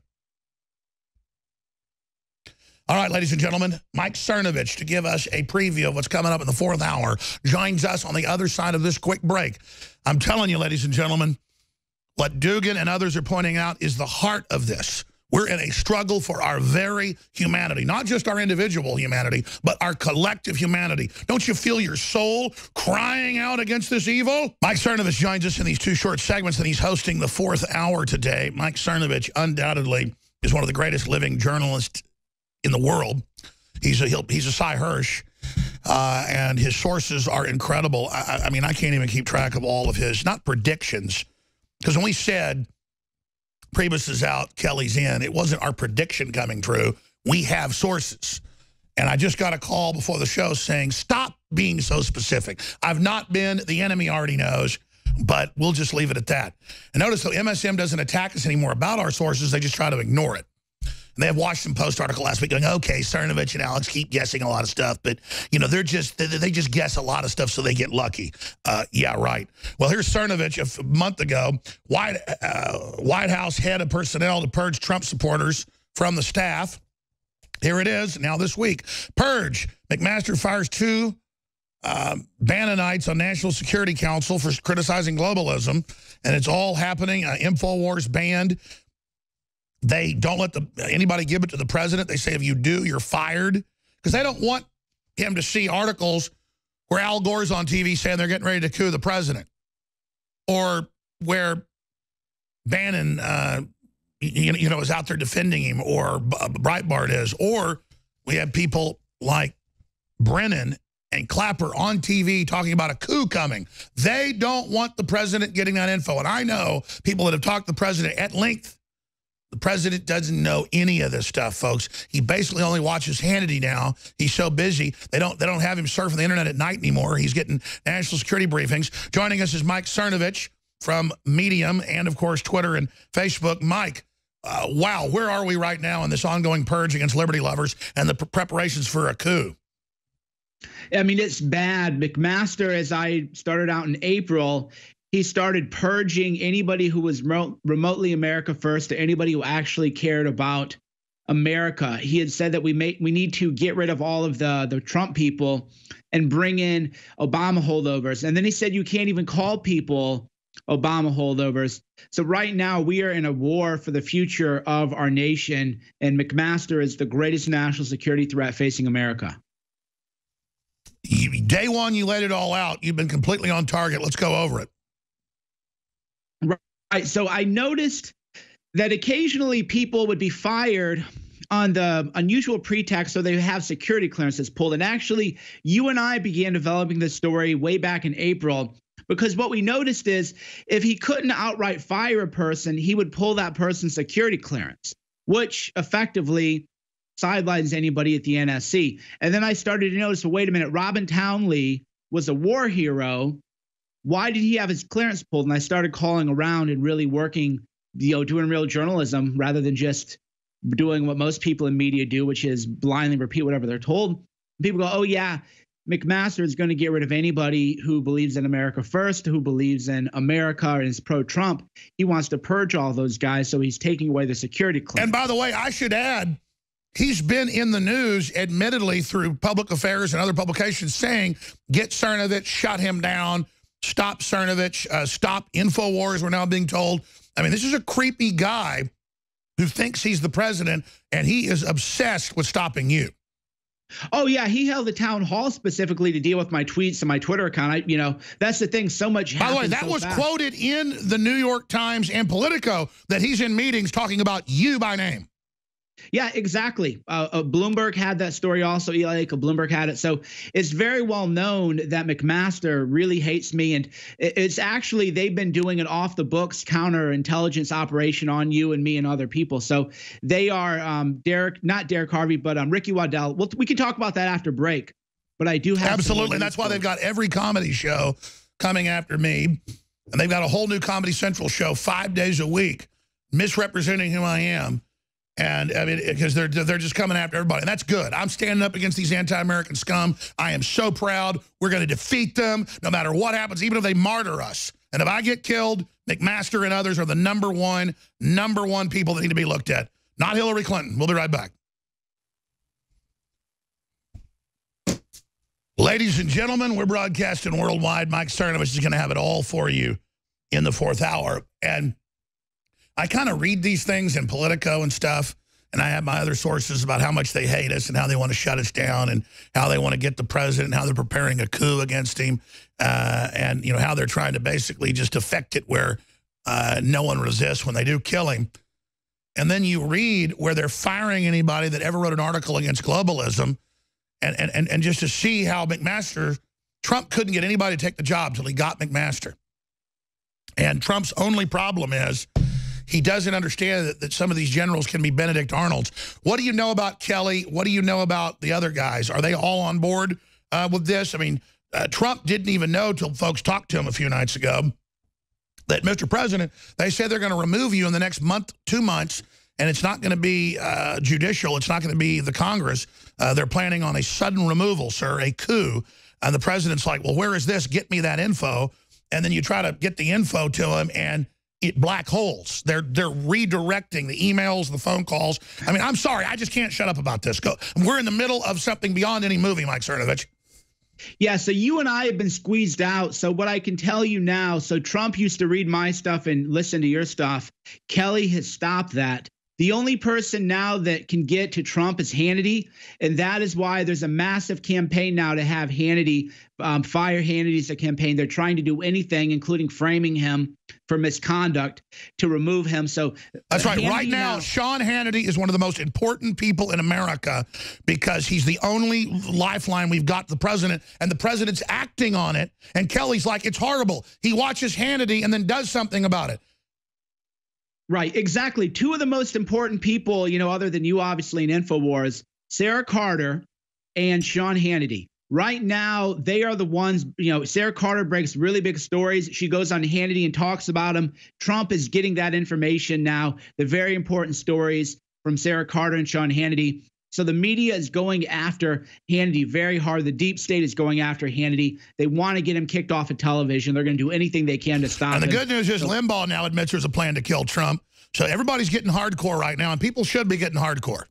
All right, ladies and gentlemen, Mike Cernovich, to give us a preview of what's coming up in the 4th hour, joins us on the other side of this quick break. I'm telling you, ladies and gentlemen, what Dugan and others are pointing out is the heart of this. We're in a struggle for our very humanity, not just our individual humanity, but our collective humanity. Don't you feel your soul crying out against this evil? Mike Cernovich joins us in these 2 short segments, and he's hosting the 4th hour today. Mike Cernovich undoubtedly is one of the greatest living journalists in the world. He's a Cy Hirsch, and his sources are incredible. I mean, I can't even keep track of all of his, not predictions, because when we said Priebus is out, Kelly's in, it wasn't our prediction coming true. We have sources. And I just got a call before the show saying, stop being so specific. I've not been, the enemy already knows, but we'll just leave it at that. And notice, though, MSM doesn't attack us anymore about our sources. They just try to ignore it. And they have Washington Post article last week going, okay, Cernovich and Alex keep guessing a lot of stuff, but, you know, they just guess a lot of stuff so they get lucky. Yeah, right. Well, here's Cernovich a month ago, White House head of personnel to purge Trump supporters from the staff. Here it is, now this week. Purge. McMaster fires 2 Bannonites on National Security Council for criticizing globalism, and it's all happening. Infowars banned. They don't let anybody give it to the president. They say if you do, you're fired. Because they don't want him to see articles where Al Gore's on TV saying they're getting ready to coup the president. Or where Bannon, is out there defending him, or Breitbart is. Or we have people like Brennan and Clapper on TV talking about a coup coming. They don't want the president getting that info. And I know people that have talked to the president at length. The president doesn't know any of this stuff, folks. He basically only watches Hannity now. He's so busy. They don't have him surfing the internet at night anymore. He's getting national security briefings. Joining us is Mike Cernovich from Medium and, of course, Twitter and Facebook. Mike, wow, where are we right now in this ongoing purge against liberty lovers and the preparations for a coup? I mean, it's bad. McMaster, as I started out in April, he started purging anybody who was remotely America first, to anybody who actually cared about America. He had said that we need to get rid of all of the Trump people and bring in Obama holdovers. And then he said you can't even call people Obama holdovers. So right now we are in a war for the future of our nation, and McMaster is the greatest national security threat facing America. Day one, you laid it all out. You've been completely on target. Let's go over it. Right. So I noticed that occasionally people would be fired on the unusual pretext so they have security clearances pulled. And actually, you and I began developing this story way back in April, because what we noticed is if he couldn't outright fire a person, he would pull that person's security clearance, which effectively sidelines anybody at the NSC. And then I started to notice, well, wait a minute, Robin Townley was a war hero. Why did he have his clearance pulled? And I started calling around and really working, doing real journalism rather than just doing what most people in media do, which is blindly repeat whatever they're told. People go, oh, yeah, McMaster is going to get rid of anybody who believes in America first, who believes in America and is pro-Trump. He wants to purge all those guys, so he's taking away the security clearance. And by the way, I should add, he's been in the news, admittedly, through Public Affairs and other publications saying, get Cernovich, shut him down. Stop Cernovich, stop Infowars, we're now being told. I mean, this is a creepy guy who thinks he's the president, and he is obsessed with stopping you. Oh, yeah, he held a town hall specifically to deal with my tweets and my Twitter account. That's the thing, so much happens. By the way, that was quoted in the New York Times and Politico, that he's in meetings talking about you by name. Yeah, exactly. Bloomberg had that story also. Eli Bloomberg had it. So it's very well known that McMaster really hates me. And it's actually, they've been doing an off the books counterintelligence operation on you and me and other people. So they are not Derek Harvey, but Ricky Waddell. We can talk about that after break. But I do have absolutely. And that's why they've got every comedy show coming after me. And they've got a whole new Comedy Central show 5 days a week, misrepresenting who I am. And I mean, because they're just coming after everybody. And that's good. I'm standing up against these anti-American scum. I am so proud. We're going to defeat them no matter what happens, even if they martyr us. And if I get killed, McMaster and others are the number one people that need to be looked at. Not Hillary Clinton. We'll be right back. Ladies and gentlemen, we're broadcasting worldwide. Mike Cernovich is going to have it all for you in the 4th hour. And I kind of read these things in Politico and stuff, and I have my other sources about how much they hate us and how they want to shut us down and how they want to get the president and how they're preparing a coup against him and, you know, how they're trying to basically just affect it where no one resists when they do kill him. And then you read where they're firing anybody that ever wrote an article against globalism. And just to see how McMaster, Trump couldn't get anybody to take the job till he got McMaster. And Trump's only problem is he doesn't understand that some of these generals can be Benedict Arnolds. What do you know about Kelly? What do you know about the other guys? Are they all on board with this? I mean, Trump didn't even know till folks talked to him a few nights ago that, Mr. President, they said they're going to remove you in the next month, 2 months, and it's not going to be judicial. It's not going to be the Congress. They're planning on a sudden removal, sir, a coup. And the president's like, well, where is this? Get me that info. And then you try to get the info to him, and it black holes. They're redirecting the emails, the phone calls. I mean, I'm sorry. I just can't shut up about this. We're in the middle of something beyond any movie, Mike Cernovich. Yeah, so you and I have been squeezed out. So what I can tell you now, so Trump used to read my stuff and listen to your stuff. Kelly has stopped that. The only person now that can get to Trump is Hannity, and that is why there's a massive campaign now to have Hannity, fire Hannity's campaign. They're trying to do anything, including framing him for misconduct, to remove him. So that's right. Right now, Sean Hannity is one of the most important people in America because he's the only lifeline we've got to the president, and the president's acting on it. And Kelly's like, it's horrible. He watches Hannity and then does something about it. Right, exactly. Two of the most important people, you know, other than you, obviously, in Infowars, Sarah Carter and Sean Hannity. Right now, they are the ones, you know, Sarah Carter breaks really big stories. She goes on Hannity and talks about them. Trump is getting that information now, the very important stories from Sarah Carter and Sean Hannity. So the media is going after Hannity very hard. The deep state is going after Hannity. They want to get him kicked off of television. They're going to do anything they can to stop him. And the good news is Limbaugh now admits there's a plan to kill Trump. So everybody's getting hardcore right now, and people should be getting hardcore.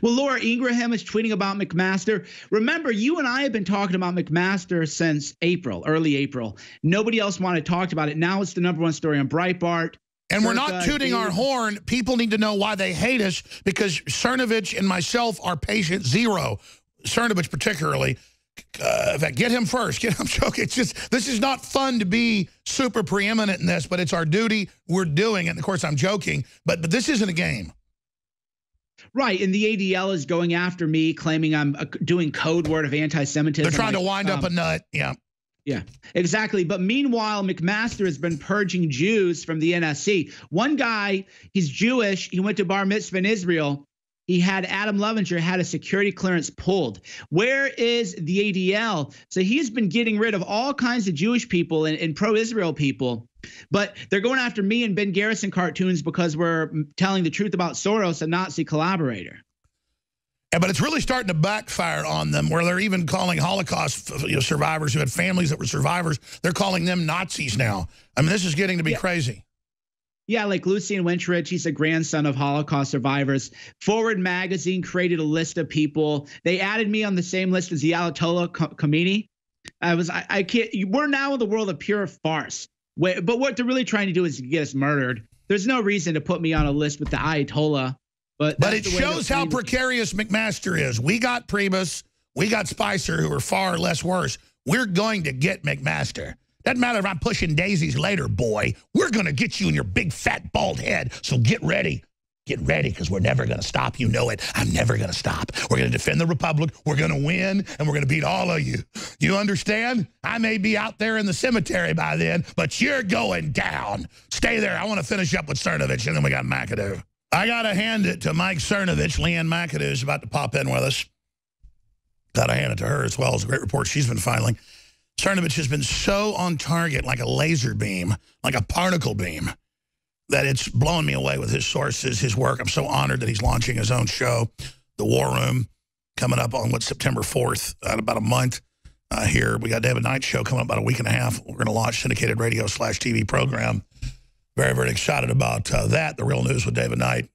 Well, Laura Ingraham is tweeting about McMaster. Remember, you and I have been talking about McMaster since April, early April. Nobody else wanted to talk about it. Now it's the #1 story on Breitbart. And we're not tooting our horn. People need to know why they hate us, because Cernovich and myself are patient zero. Cernovich particularly. In fact, get him first. I'm joking. It's just, this is not fun to be super preeminent in this, but it's our duty. We're doing it. And of course, I'm joking, but this isn't a game. Right, and the ADL is going after me, claiming I'm doing code word of anti-Semitism. They're trying to wind up a nut. Yeah. Yeah, exactly. But meanwhile, McMaster has been purging Jews from the NSC. One guy, he's Jewish. He went to bar mitzvah in Israel. He had Adam Levinger had a security clearance pulled. Where is the ADL? So he's been getting rid of all kinds of Jewish people and pro-Israel people. But they're going after me and Ben Garrison cartoons because we're telling the truth about Soros, a Nazi collaborator. Yeah, but it's really starting to backfire on them, where they're even calling Holocaust survivors who had families that were survivors. They're calling them Nazis now. I mean, this is getting to be crazy. Yeah, like Lucien Wintrich, he's a grandson of Holocaust survivors. Forward Magazine created a list of people. They added me on the same list as the Ayatollah Khomeini. I can't. We're now in the world of pure farce. But what they're really trying to do is get us murdered. There's no reason to put me on a list with the Ayatollah. But it shows how precarious McMaster is. We got Priebus, we got Spicer, who are far less worse. We're going to get McMaster. Doesn't matter if I'm pushing daisies later, boy. We're going to get you in your big, fat, bald head. So get ready. Get ready, because we're never going to stop. You know it. I'm never going to stop. We're going to defend the Republic. We're going to win, and we're going to beat all of you. You understand? I may be out there in the cemetery by then, but you're going down. Stay there. I want to finish up with Cernovich, and then we got McAdoo. I got to hand it to Mike Cernovich. Leanne McAdoo is about to pop in with us. Got to hand it to her as well. It's a great report she's been filing. Cernovich has been so on target, like a laser beam, like a particle beam, that it's blowing me away with his sources, his work. I'm so honored that he's launching his own show, The War Room, coming up on September 4th, in about a month here. We got David Knight's show coming up about a week and a half. We're going to launch syndicated radio/TV program. Very, very excited about that, The Real News with David Knight.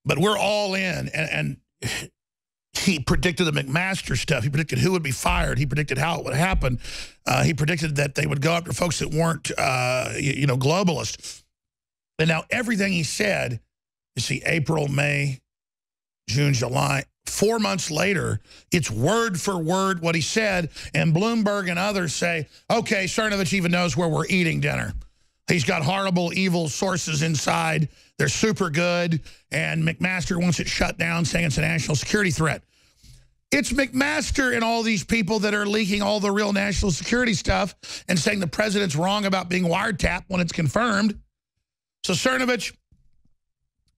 But we're all in. And he predicted the McMaster stuff. He predicted who would be fired. He predicted how it would happen. He predicted that they would go after folks that weren't, you know, globalists. And now everything he said, you see, April, May, June, July, 4 months later, it's word for word what he said. And Bloomberg and others say, okay, Cernovich even knows where we're eating dinner. He's got horrible, evil sources inside. They're super good. And McMaster wants it shut down, saying it's a national security threat. It's McMaster and all these people that are leaking all the real national security stuff and saying the president's wrong about being wiretapped when it's confirmed. So Cernovich,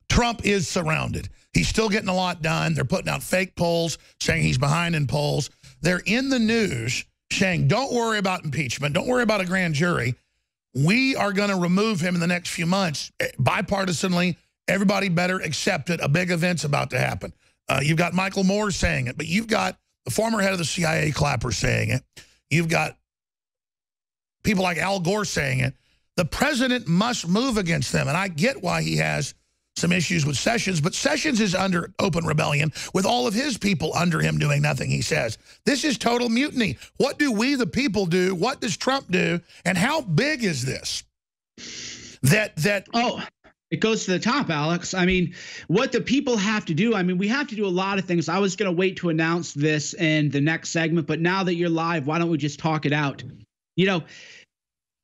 Trump is surrounded. He's still getting a lot done. They're putting out fake polls saying he's behind in polls. They're in the news saying, don't worry about impeachment. Don't worry about a grand jury. We are going to remove him in the next few months. Bipartisanly, everybody better accept it. A big event's about to happen. You've got Michael Moore saying it, but you've got the former head of the CIA, Clapper, saying it. You've got people like Al Gore saying it. The president must move against them, and I get why he has some issues with Sessions, but Sessions is under open rebellion with all of his people under him doing nothing he says. This is total mutiny. What do we, the people, do? What does Trump do? And how big is this? Oh, it goes to the top, Alex. I mean, what the people have to do, I mean, we have to do a lot of things. I was going to wait to announce this in the next segment, but now that you're live, why don't we just talk it out? You know,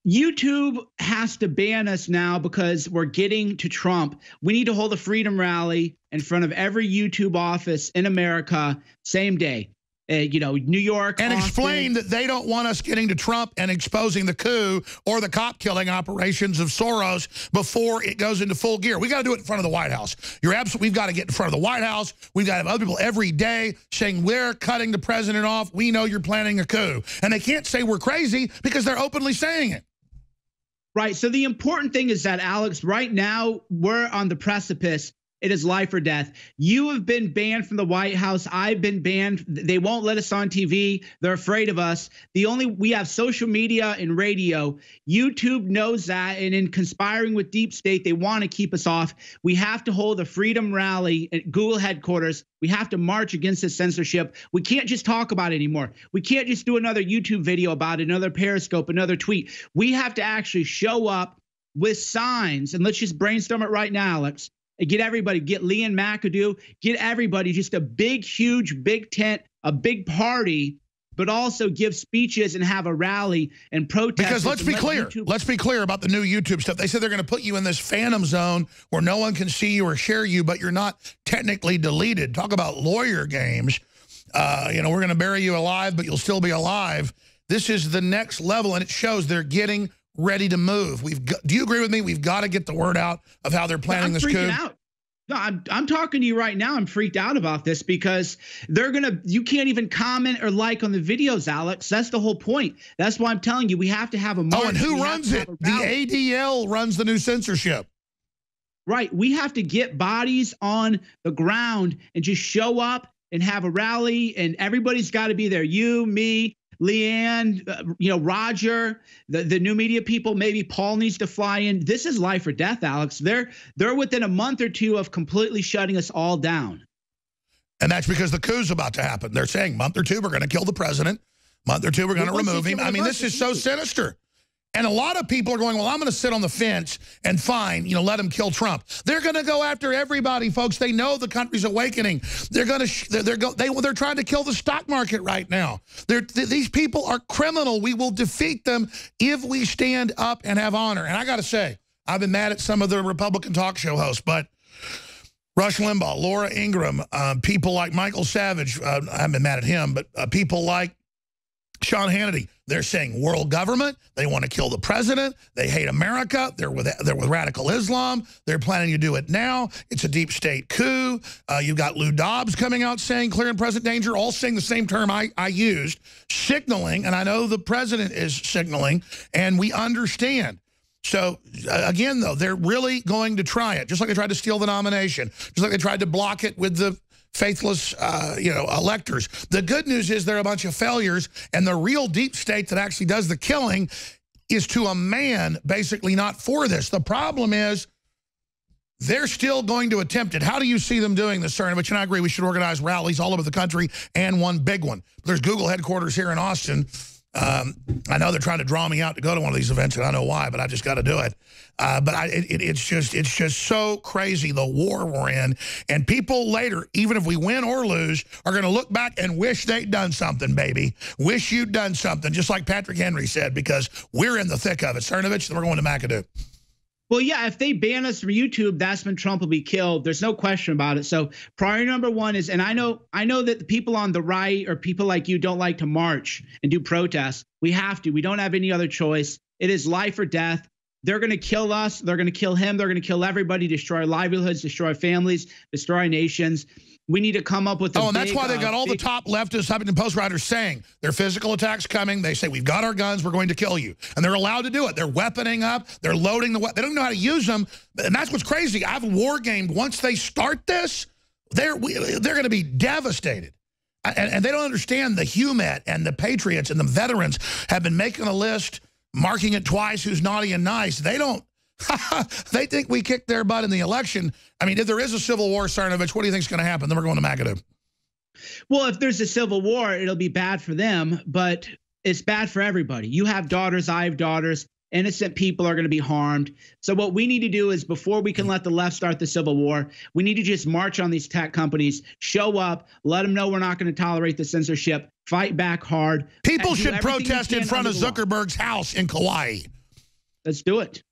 YouTube has to ban us now because we're getting to Trump. We need to hold a freedom rally in front of every YouTube office in America, same day. You know, New York. And explain that they don't want us getting to Trump and exposing the coup or the cop-killing operations of Soros before it goes into full gear. We got to do it in front of the White House. You're absolutely, we've got to get in front of the White House. We've got to have other people every day saying, we're cutting the president off. We know you're planning a coup. And they can't say we're crazy because they're openly saying it. Right. So the important thing is that, Alex, right now we're on the precipice. It is life or death. You have been banned from the White House. I've been banned. They won't let us on TV. They're afraid of us. We have social media and radio. YouTube knows that. And in conspiring with Deep State, they want to keep us off. We have to hold a freedom rally at Google headquarters. We have to march against this censorship. We can't just talk about it anymore. We can't just do another YouTube video about it, another Periscope, another tweet. We have to actually show up with signs. And let's just brainstorm it right now, Alex. Get everybody, get Leanne McAdoo, get everybody, just a big, huge, big tent, a big party, but also give speeches and have a rally and protest. Because let's be clear about the new YouTube stuff. They said they're going to put you in this phantom zone where no one can see you or share you, but you're not technically deleted. Talk about lawyer games. You know, we're going to bury you alive, but you'll still be alive. This is the next level, and it shows they're getting ready to move. Do you agree with me? We've got to get the word out of how they're planning this coup. Out. No, I'm talking to you right now. I'm freaked out about this because you can't even comment or like on the videos, Alex. That's the whole point. That's why I'm telling you, we have to have a march. Oh, and who runs it? The ADL runs the new censorship. Right. We have to get bodies on the ground and just show up and have a rally, and everybody's got to be there. You, me, Leanne, you know, Roger, the new media people, maybe Paul needs to fly in. This is life or death, Alex. They're within a month or two of completely shutting us all down. And that's because the coup's about to happen. They're saying month or two, we're going to kill the president. Month or two, we're going to remove him. I mean, this is so sinister. And a lot of people are going, well, I'm going to sit on the fence and fine, you know, let them kill Trump. They're going to go after everybody, folks. They know the country's awakening. They're going to they're trying to kill the stock market right now. These people are criminal. We will defeat them if we stand up and have honor. And I got to say, I've been mad at some of the Republican talk show hosts, but Rush Limbaugh, Laura Ingraham, people like Michael Savage, I haven't been mad at him, but people like Sean Hannity, they're saying world government. They want to kill the president. They hate America. They're with radical Islam. They're planning to do it now. It's a deep state coup. You've got Lou Dobbs coming out saying clear and present danger, all saying the same term I used, signaling, and I know the president is signaling, and we understand. So, again, though, they're really going to try it, just like they tried to steal the nomination, just like they tried to block it with the faithless, you know, electors. The good news is they're a bunch of failures, and the real deep state that actually does the killing is to a man, basically not for this. The problem is they're still going to attempt it. How do you see them doing this, Cernovich? And I agree we should organize rallies all over the country and one big one. There's Google headquarters here in Austin. I know they're trying to draw me out to go to one of these events, and I know why, but I just got to do it. But it's just so crazy, the war we're in. And people later, even if we win or lose, are going to look back and wish they'd done something, baby. Wish you'd done something, just like Patrick Henry said, because we're in the thick of it. Cernovich, we're going to McAdoo. Well, yeah, if they ban us from YouTube, that's when Trump will be killed. There's no question about it. So priority number one is, and I know that the people on the right or people like you don't like to march and do protests. We have to. We don't have any other choice. It is life or death. They're going to kill us. They're going to kill him. They're going to kill everybody, destroy our livelihoods, destroy families, destroy our nations. We need to come up with a and that's why they got all the top leftist Huffington Post writers saying there are physical attacks coming. They say, we've got our guns, we're going to kill you. And they're allowed to do it. They're weaponing up. They're loading the weapons. They don't know how to use them. And that's what's crazy. I've war gamed. Once they start this, they're going to be devastated. And they don't understand the HUMET and the Patriots and the veterans have been making a list, marking it twice, who's naughty and nice. They don't. They think we kicked their butt in the election. I mean, if there is a civil war, Cernovich, what do you think is going to happen? Then we're going to McAdoo. Well, if there's a civil war, it'll be bad for them, but it's bad for everybody. You have daughters, I have daughters. Innocent people are going to be harmed. So what we need to do is, before we can let the left start the civil war, we need to just march on these tech companies, show up, let them know we're not going to tolerate the censorship, fight back hard. People should protest in front of Zuckerberg's house in Kauai. Let's do it.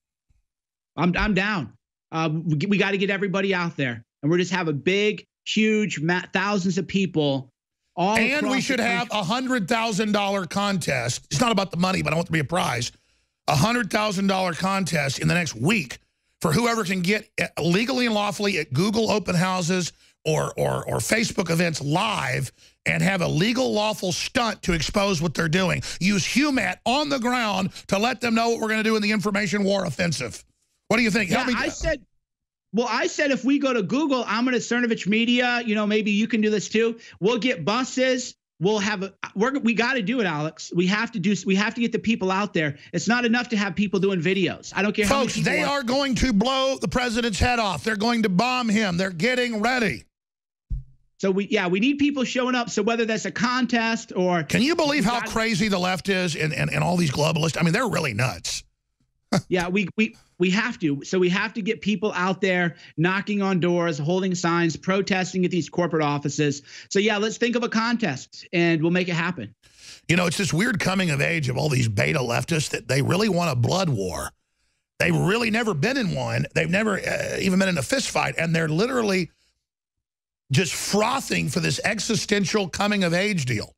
I'm down. We got to get everybody out there, and we'll just have a big, huge, thousands of people. And we should have a $100,000 contest. It's not about the money, but I want it to be a prize. A $100,000 contest in the next week for whoever can get legally and lawfully at Google open houses or Facebook events live and have a legal, lawful stunt to expose what they're doing. Use HUMAT on the ground to let them know what we're going to do in the information war offensive. What do you think? Yeah, I said if we go to Google, I'm going to Cernovich Media. You know, maybe you can do this too. We'll get buses. We'll have we got to do it, Alex. We have to get the people out there. It's not enough to have people doing videos. I don't care. Folks, they are going to blow the president's head off. They're going to bomb him. They're getting ready. So we need people showing up. So whether that's a contest or, can you believe how crazy the left is and all these globalists? I mean, they're really nuts. Yeah, we have to. So we have to get people out there knocking on doors, holding signs, protesting at these corporate offices. So yeah, let's think of a contest and we'll make it happen. You know, it's this weird coming of age of all these beta leftists that they really want a blood war. They've really never been in one. They've never even been in a fist fight. And they're literally just frothing for this existential coming of age deal.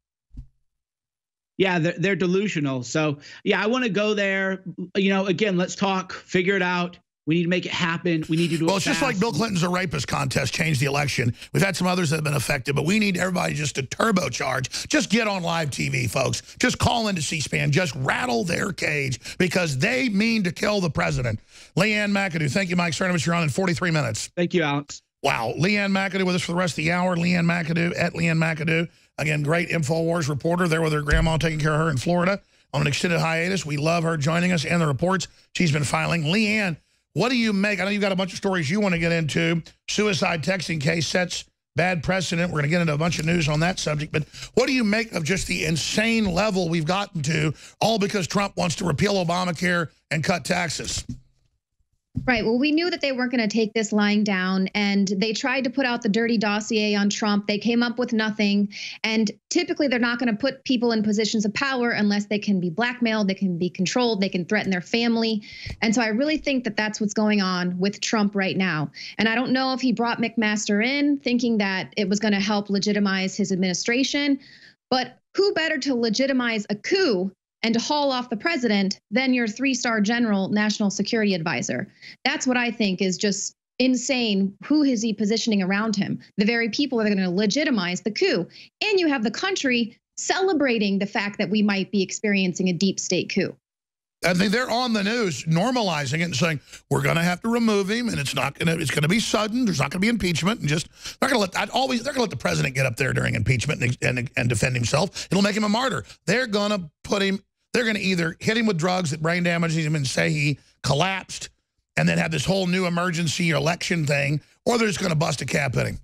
Yeah, they're delusional. So, yeah, I want to go there. You know, again, let's talk, figure it out. We need to make it happen. We need to do it. Well, it's just like Bill Clinton's a rapist contest changed the election. We've had some others that have been affected, but we need everybody just to turbocharge. Just get on live TV, folks. Just call into C-SPAN. Just rattle their cage because they mean to kill the president. Leanne McAdoo. Thank you, Mike Cernovich. You're on in 43 minutes. Thank you, Alex. Wow. Leanne McAdoo with us for the rest of the hour. Leanne McAdoo at Leanne McAdoo. Again, great Infowars reporter there with her grandma taking care of her in Florida on an extended hiatus. We love her joining us and the reports she's been filing. Leanne, what do you make? I know you've got a bunch of stories you want to get into. Suicide texting case sets bad precedent. We're going to get into a bunch of news on that subject. But what do you make of just the insane level we've gotten to, all because Trump wants to repeal Obamacare and cut taxes? Right. Well, we knew that they weren't going to take this lying down, and they tried to put out the dirty dossier on Trump. They came up with nothing. And typically, they're not going to put people in positions of power unless they can be blackmailed, they can be controlled, they can threaten their family. And so I really think that that's what's going on with Trump right now. And I don't know if he brought McMaster in thinking that it was going to help legitimize his administration, but who better to legitimize a coup and to haul off the president than your 3-star general national security advisor? That's what I think is just insane. Who is he positioning around him? The very people that are going to legitimize the coup. And you have the country celebrating the fact that we might be experiencing a deep state coup. I think they're on the news normalizing it and saying we're going to have to remove him, and it's going to be sudden. There's not going to be impeachment, and just they're going to let the president get up there during impeachment and defend himself. It'll make him a martyr. They're going to put him. They're going to either hit him with drugs that brain damages him and say he collapsed and then have this whole new emergency election thing, or they're just going to bust a cap at him.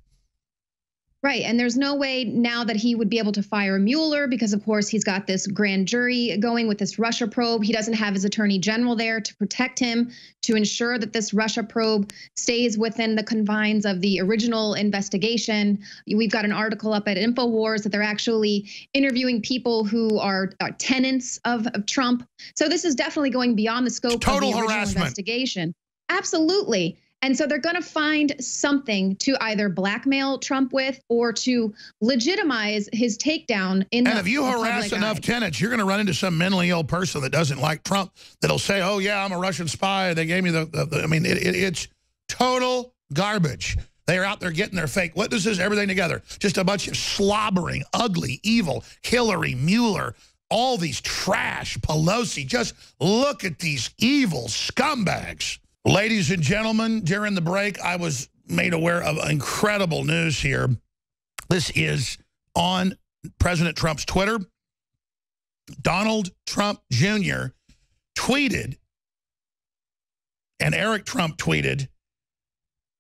Right. And there's no way now that he would be able to fire Mueller because, of course, he's got this grand jury going with this Russia probe. He doesn't have his attorney general there to protect him, to ensure that this Russia probe stays within the confines of the original investigation. We've got an article up at Infowars that they're actually interviewing people who are tenants of Trump. So this is definitely going beyond the scope of the original investigation. Absolutely. And so they're going to find something to either blackmail Trump with or to legitimize his takedown in the And if you harass enough tenants, you're going to run into some mentally ill person that doesn't like Trump that'll say, oh, yeah, I'm a Russian spy. They gave me I mean, it's total garbage. They are out there getting their fake witnesses, everything together. Just a bunch of slobbering, ugly, evil, Hillary, Mueller, all these trash, Pelosi. Just look at these evil scumbags. Ladies and gentlemen, during the break, I was made aware of incredible news here. This is on President Trump's Twitter. Donald Trump Jr. tweeted, and Eric Trump tweeted,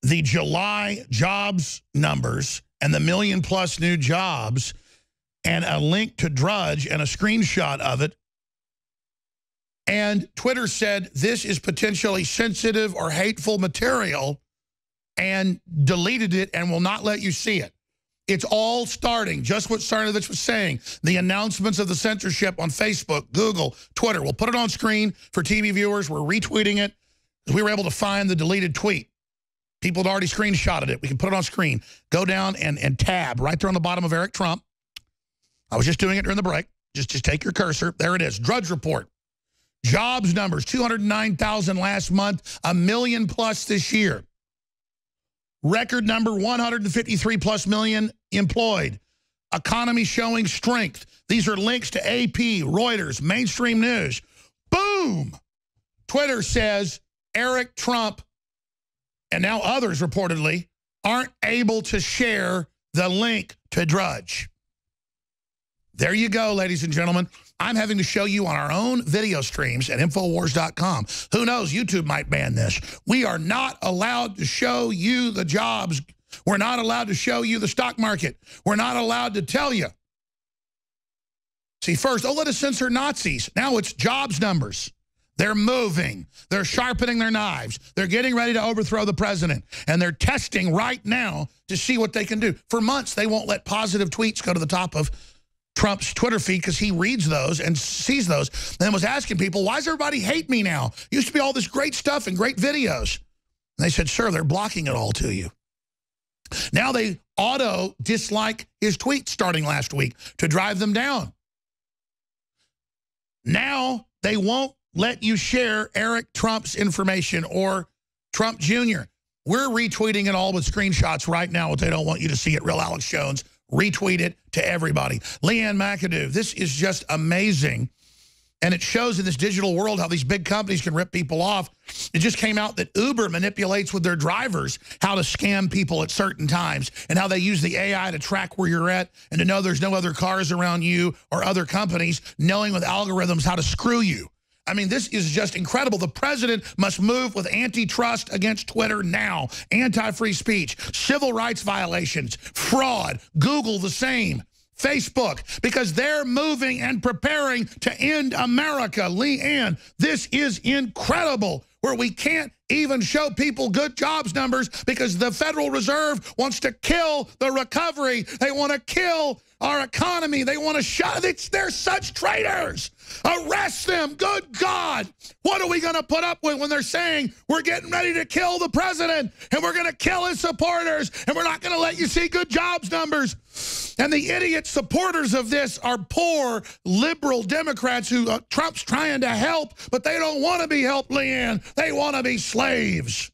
the July jobs numbers and the million-plus new jobs and a link to Drudge and a screenshot of it. And Twitter said this is potentially sensitive or hateful material and deleted it and will not let you see it. It's all starting, just what Sarnovich was saying, the announcements of the censorship on Facebook, Google, Twitter. We'll put it on screen for TV viewers. We're retweeting it. We were able to find the deleted tweet. People had already screenshotted it. We can put it on screen. Go down and tab right there on the bottom of Eric Trump. I was just doing it during the break. Just take your cursor. There it is. Drudge Report. Jobs numbers, 209,000 last month, 1 million plus this year. Record number, 153+ million employed. Economy showing strength. These are links to AP, Reuters, mainstream news. Boom! Twitter says Eric Trump, and now others reportedly, aren't able to share the link to Drudge. There you go, ladies and gentlemen. I'm having to show you on our own video streams at Infowars.com. Who knows, YouTube might ban this. We are not allowed to show you the jobs. We're not allowed to show you the stock market. We're not allowed to tell you. See, first, oh, let us censor Nazis. Now it's jobs numbers. They're moving. They're sharpening their knives. They're getting ready to overthrow the president. And they're testing right now to see what they can do. For months, they won't let positive tweets go to the top of Trump's Twitter feed because he reads those and sees those and was asking people, why does everybody hate me now? Used to be all this great stuff and great videos. And they said, sir, they're blocking it all to you. Now they auto dislike his tweets starting last week to drive them down. Now they won't let you share Eric Trump's information or Trump Jr. We're retweeting it all with screenshots right now, but they don't want you to see it. Real Alex Jones. Retweet it to everybody. Leanne McAdoo, this is just amazing. And it shows in this digital world how these big companies can rip people off. It just came out that Uber manipulates with their drivers how to scam people at certain times and how they use the AI to track where you're at and to know there's no other cars around you or other companies, knowing with algorithms how to screw you. I mean, this is just incredible. The president must move with antitrust against Twitter now. Anti-free speech, civil rights violations, fraud, Google the same, Facebook, because they're moving and preparing to end America. Leanne, this is incredible, where we can't even show people good jobs numbers because the Federal Reserve wants to kill the recovery. They want to kill our economy. They want to shut it. They're such traitors. Arrest them. Good God. What are we going to put up with when they're saying we're getting ready to kill the president and we're going to kill his supporters and we're not going to let you see good jobs numbers? And the idiot supporters of this are poor liberal Democrats who Trump's trying to help, but they don't want to be helped, Leanne. They want to be slaves.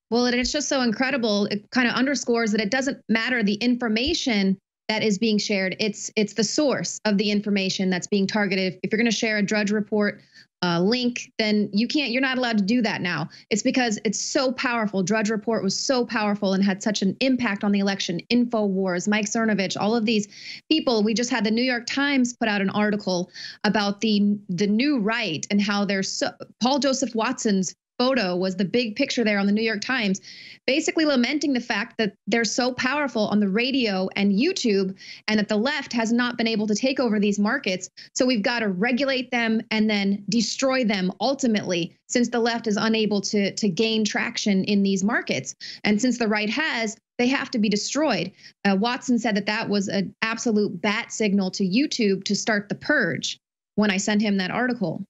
Well, and it's just so incredible. It kind of underscores that it doesn't matter the information that is being shared. It's the source of the information that's being targeted. If you're going to share a Drudge Report link, then you're not allowed to do that now. It's because it's so powerful. Drudge Report was so powerful and had such an impact on the election. Infowars, Mike Cernovich, all of these people. We just had the New York Times put out an article about the new right and how there's Paul Joseph Watson's photo was the big picture there on the New York Times, basically lamenting the fact that they're so powerful on the radio and YouTube and that the left has not been able to take over these markets. So we've got to regulate them and then destroy them ultimately, since the left is unable to gain traction in these markets. And since the right has, they have to be destroyed. Watson said that that was an absolute bat signal to YouTube to start the purge when I sent him that article.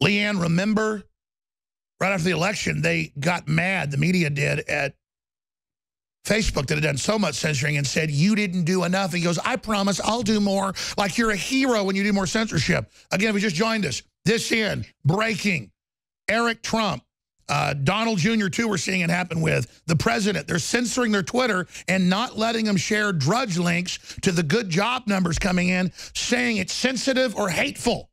Leanne, remember, right after the election, they got mad, the media did, at Facebook that had done so much censoring and said, you didn't do enough. He goes, I promise I'll do more. Like you're a hero when you do more censorship. Again, if you just joined us, this in, breaking, Eric Trump, Donald Jr. too, we're seeing it happen with the president. They're censoring their Twitter and not letting them share drudge links to the good job numbers coming in, saying it's sensitive or hateful.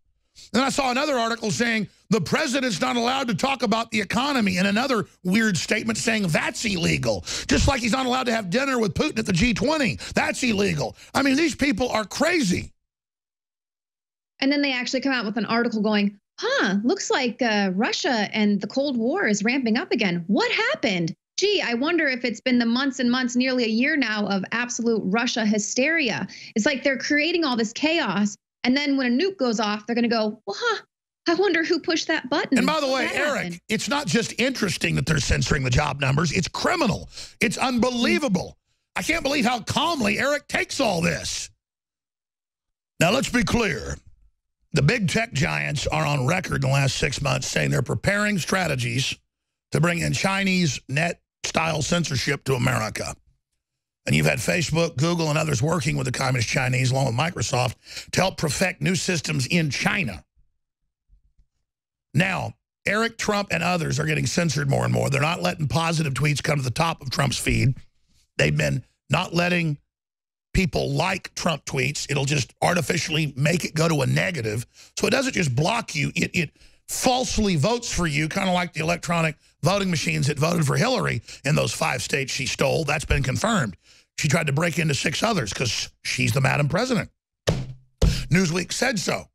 Then I saw another article saying the president's not allowed to talk about the economy, and another weird statement saying that's illegal. Just like he's not allowed to have dinner with Putin at the G20. That's illegal. I mean, these people are crazy. And then they actually come out with an article going, looks like Russia and the Cold War is ramping up again. What happened? Gee, I wonder if it's been the months and months, nearly a year now, of absolute Russia hysteria. It's like they're creating all this chaos. And then when a nuke goes off, they're going to go, well, I wonder who pushed that button. And by the way, Eric, it's not just interesting that they're censoring the job numbers. It's criminal. It's unbelievable. I can't believe how calmly Eric takes all this. Now, let's be clear. The big tech giants are on record in the last 6 months saying they're preparing strategies to bring in Chinese net-style censorship to America. And you've had Facebook, Google, and others working with the communist Chinese, along with Microsoft, to help perfect new systems in China. Now, Eric Trump and others are getting censored more and more. They're not letting positive tweets come to the top of Trump's feed. They've been not letting people like Trump tweets. It'll just artificially make it go to a negative. So it doesn't just block you. It falsely votes for you, kind of like the electronic voting machines that voted for Hillary in those 5 states she stole. That's been confirmed. She tried to break into 6 others because she's the Madam President. Newsweek said so.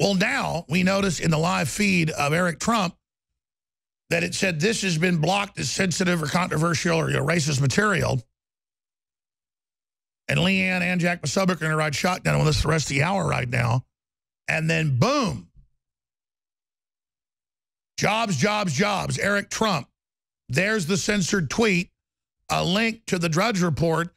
Well, now we notice in the live feed of Eric Trump that it said this has been blocked as sensitive or controversial or racist material. And Leanne and Jack Masubik are going to ride shotgun with us the rest of the hour right now. And then, boom. Jobs, jobs, jobs. Eric Trump. There's the censored tweet. A link to the Drudge Report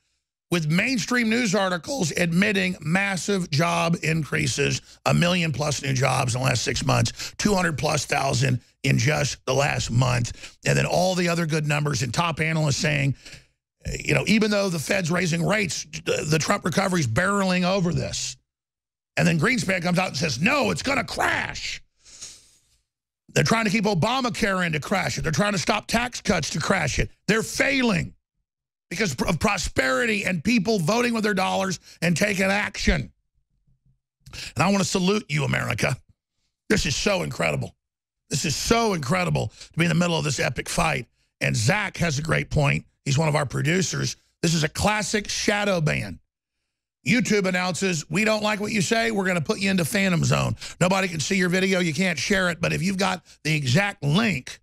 with mainstream news articles admitting massive job increases, 1 million+ new jobs in the last 6 months, 200,000+ in just the last month. And then all the other good numbers and top analysts saying, you know, even though the Fed's raising rates, the Trump recovery is barreling over this. And then Greenspan comes out and says, no, it's going to crash. They're trying to keep Obamacare in to crash it. They're trying to stop tax cuts to crash it. They're failing because of prosperity and people voting with their dollars and taking action. And I want to salute you, America. This is so incredible. This is so incredible to be in the middle of this epic fight. And Zach has a great point. He's one of our producers. This is a classic shadow ban. YouTube announces, we don't like what you say, we're going to put you into Phantom Zone. Nobody can see your video, you can't share it, but if you've got the exact link,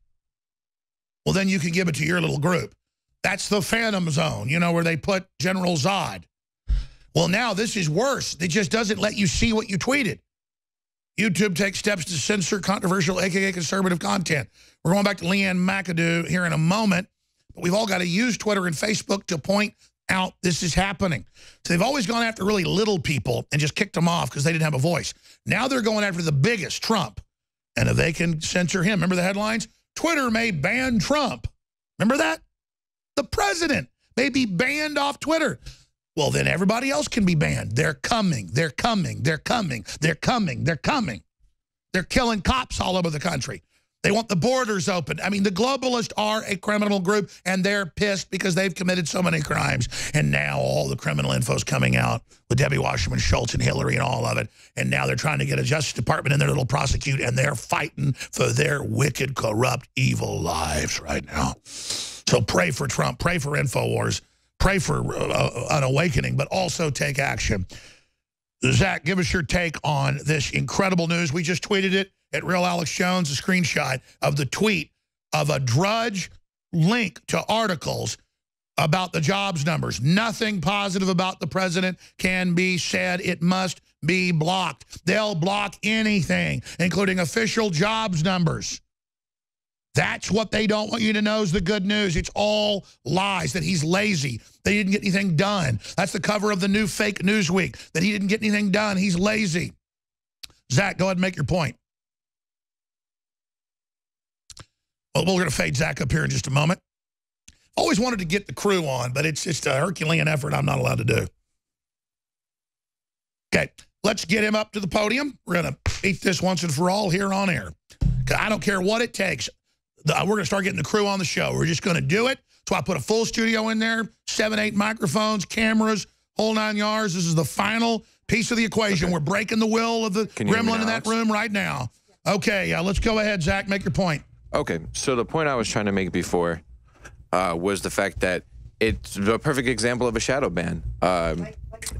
well, then you can give it to your little group. That's the Phantom Zone, you know, where they put General Zod. Well, now this is worse. It just doesn't let you see what you tweeted. YouTube takes steps to censor controversial, a.k.a. conservative content. We're going back to Leanne McAdoo here in a moment, but we've all got to use Twitter and Facebook to point out this is happening. So they've always gone after really little people and just kicked them off because they didn't have a voice. Now they're going after the biggest, Trump. And if they can censor him, remember the headlines? Twitter may ban Trump. Remember that? The president may be banned off Twitter. Well, then everybody else can be banned. They're coming. They're coming. They're coming. They're coming. They're coming. They're killing cops all over the country. They want the borders open. I mean, the globalists are a criminal group, and they're pissed because they've committed so many crimes. And now all the criminal info's coming out with Debbie Wasserman Schultz and Hillary and all of it. And now they're trying to get a Justice Department in there that'll prosecute, and they're fighting for their wicked, corrupt, evil lives right now. So pray for Trump. Pray for Infowars. Pray for an awakening, but also take action. Zach, give us your take on this incredible news. We just tweeted it. at Real Alex Jones a screenshot of the tweet of a Drudge link to articles about the jobs numbers. Nothing positive about the president can be said. It must be blocked. They'll block anything, including official jobs numbers. That's what they don't want you to know is the good news. It's all lies, that he's lazy, that he didn't get anything done. That's the cover of the new fake Newsweek, that he didn't get anything done. He's lazy. Zach, go ahead and make your point. Well, we're going to fade Zach up here in just a moment. Always wanted to get the crew on, but it's just a Herculean effort I'm not allowed to do. Okay, let's get him up to the podium. We're going to beat this once and for all here on air. I don't care what it takes. We're going to start getting the crew on the show. We're just going to do it. So I put a full studio in there, 7, 8 microphones, cameras, whole 9 yards. This is the final piece of the equation. Okay. We're breaking the will of the gremlin in that room right now. Okay, let's go ahead, Zach. Make your point. Okay, so the point I was trying to make before was the fact that it's a perfect example of a shadow ban.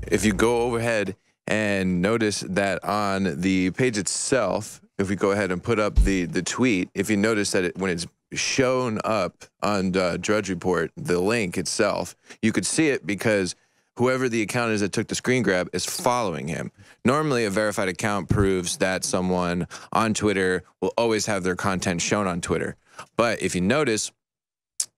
If you go overhead and notice that on the page itself, if we go ahead and put up the tweet, if you notice that when it's shown up on Drudge Report, the link itself, you could see it because whoever the account is that took the screen grab is following him. Normally, a verified account proves that someone on Twitter will always have their content shown on Twitter. But if you notice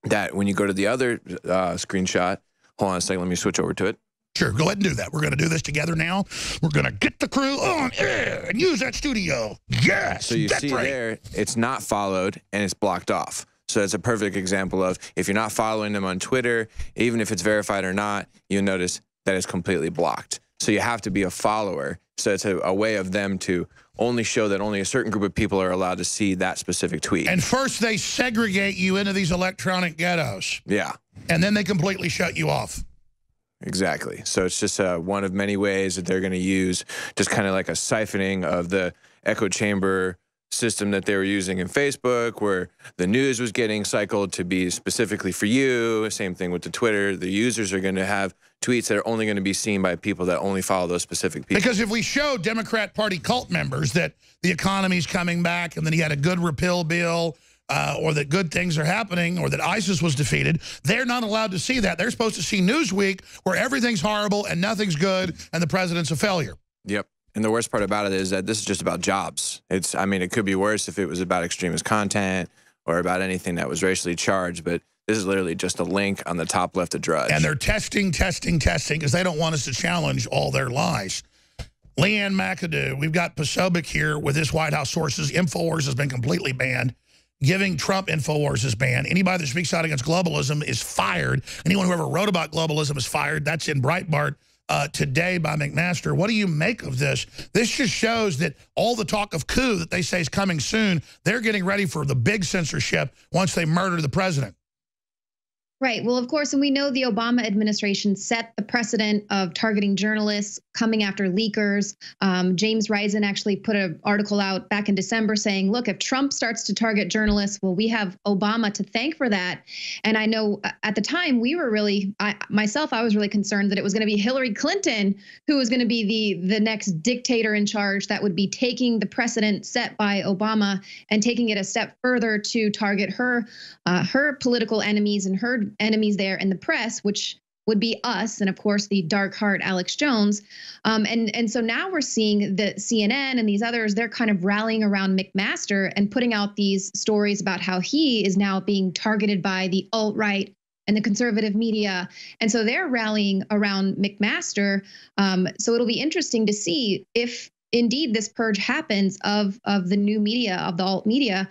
that when you go to the other screenshot, hold on a second, let me switch over to it. Sure, go ahead and do that. We're going to do this together now. We're going to get the crew on air and use that studio. Yes, so you see right there, it's not followed and it's blocked off. So it's a perfect example of if you're not following them on Twitter, even if it's verified or not, you'll notice that it's completely blocked. So you have to be a follower. So it's a way of them to only show that only a certain group of people are allowed to see that specific tweet. And first they segregate you into these electronic ghettos. Yeah. And then they completely shut you off. Exactly. So it's just one of many ways that they're going to use, just kind of like a siphoning of the echo chamber system that they were using in Facebook, where the news was getting cycled to be specifically for you. Same thing with the Twitter. The users are going to have tweets that are only going to be seen by people that only follow those specific people. Because if we show Democrat Party cult members that the economy's coming back and that he had a good repeal bill, or that good things are happening, or that ISIS was defeated, they're not allowed to see that. They're supposed to see Newsweek where everything's horrible and nothing's good and the president's a failure. Yep. And the worst part about it is that this is just about jobs. I mean, it could be worse if it was about extremist content or about anything that was racially charged, but this is literally just a link on the top left of Drudge. And they're testing, because they don't want us to challenge all their lies. Leanne McAdoo, we've got Posobiec here with his White House sources. Infowars has been completely banned. Giving Trump Infowars is banned. Anybody that speaks out against globalism is fired. Anyone who ever wrote about globalism is fired. That's in Breitbart today by McMaster. What do you make of this? This just shows that all the talk of coup that they say is coming soon, they're getting ready for the big censorship once they murder the president. Right. Well, of course, and we know the Obama administration set the precedent of targeting journalists, coming after leakers. James Risen actually put an article out back in December saying, look, if Trump starts to target journalists, well, we have Obama to thank for that. And I know at the time we were really, I was really concerned that it was going to be Hillary Clinton who was going to be the next dictator in charge that would be taking the precedent set by Obama and taking it a step further to target her political enemies and her enemies there in the press, which would be us, and of course the dark heart Alex Jones. And so now we're seeing the CNN and these others, they're kind of rallying around McMaster and putting out these stories about how he is now being targeted by the alt-right and the conservative media. And so they're rallying around McMaster. So it'll be interesting to see if indeed this purge happens of the new media, of the alt media,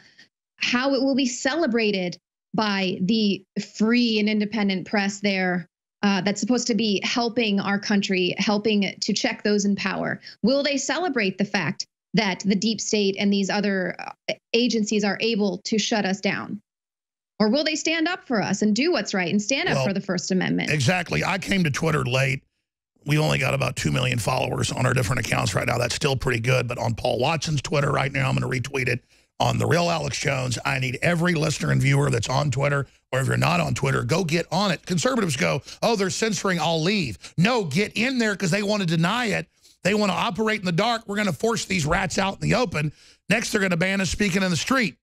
how it will be celebrated by the free and independent press there that's supposed to be helping our country, helping to check those in power. Will they celebrate the fact that the deep state and these other agencies are able to shut us down? Or will they stand up for us and do what's right and stand up for the First Amendment? Exactly. I came to Twitter late. We only got about 2 million followers on our different accounts right now. That's still pretty good. But on Paul Watson's Twitter right now, I'm going to retweet it. On The Real Alex Jones, I need every listener and viewer that's on Twitter, or if you're not on Twitter, go get on it. Conservatives go, oh, they're censoring, I'll leave. No, get in there because they want to deny it. They want to operate in the dark. We're going to force these rats out in the open. Next, they're going to ban us speaking in the street,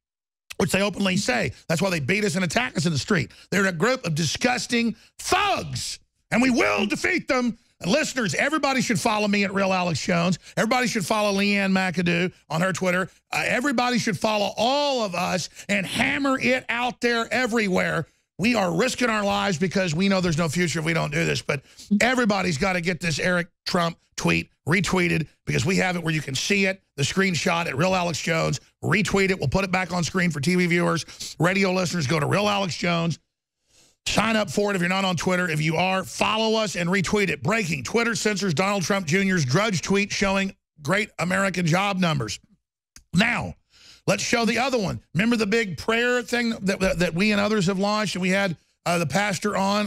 which they openly say. That's why they beat us and attack us in the street. They're a group of disgusting thugs, and we will defeat them. And listeners, everybody should follow me at Real Alex Jones. Everybody should follow Leanne McAdoo on her Twitter. Everybody should follow all of us and hammer it out there everywhere. We are risking our lives because we know there's no future if we don't do this. But everybody's got to get this Eric Trump tweet retweeted because we have it where you can see it, the screenshot at Real Alex Jones. Retweet it. We'll put it back on screen for TV viewers. Radio listeners, go to Real Alex Jones. Sign up for it if you're not on Twitter. If you are, follow us and retweet it. Breaking: Twitter censors Donald Trump Jr.'s Drudge tweet showing great American job numbers. Now, let's show the other one. Remember the big prayer thing that we and others have launched? And we had the pastor on,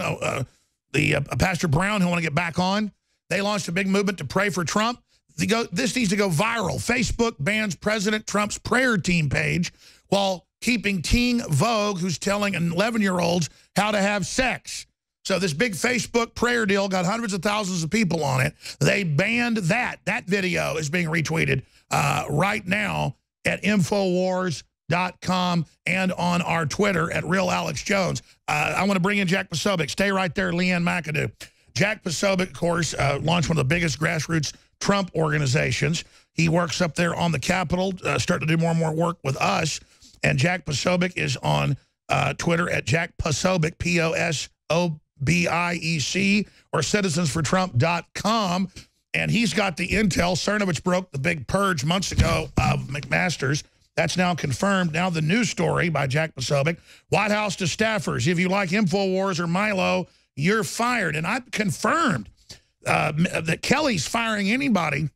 Pastor Brown, who want to get back on. They launched a big movement to pray for Trump. This needs to go viral. Facebook bans President Trump's prayer team page while keeping Teen Vogue, who's telling 11-year-olds how to have sex. So this big Facebook prayer deal got hundreds of thousands of people on it. They banned that. That video is being retweeted right now at Infowars.com and on our Twitter at Real Alex Jones. I want to bring in Jack Posobiec. Stay right there, Leanne McAdoo. Jack Posobiec, of course, launched one of the biggest grassroots Trump organizations. He works up there on the Capitol, starting to do more and more work with us. And Jack Posobiec is on Twitter at Jack Posobiec, P-O-S-O-B-I-E-C, or citizensfortrump.com. And he's got the intel. Cernovich broke the big purge months ago of McMaster's. That's now confirmed. Now the news story by Jack Posobiec. White House to staffers: if you like Infowars or Milo, you're fired. And I've confirmed that Kelly's firing anybody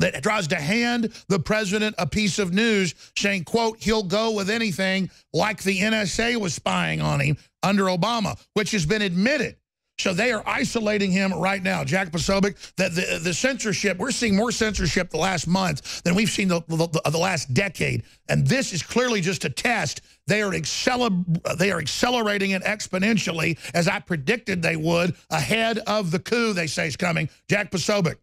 that tries to hand the president a piece of news saying, quote, he'll go with anything, like the NSA was spying on him under Obama, which has been admitted. So they are isolating him right now. Jack Posobiec, that the censorship, we're seeing more censorship the last month than we've seen the last decade. And this is clearly just a test. They are accelerating it exponentially, as I predicted they would, ahead of the coup they say is coming. Jack Posobiec.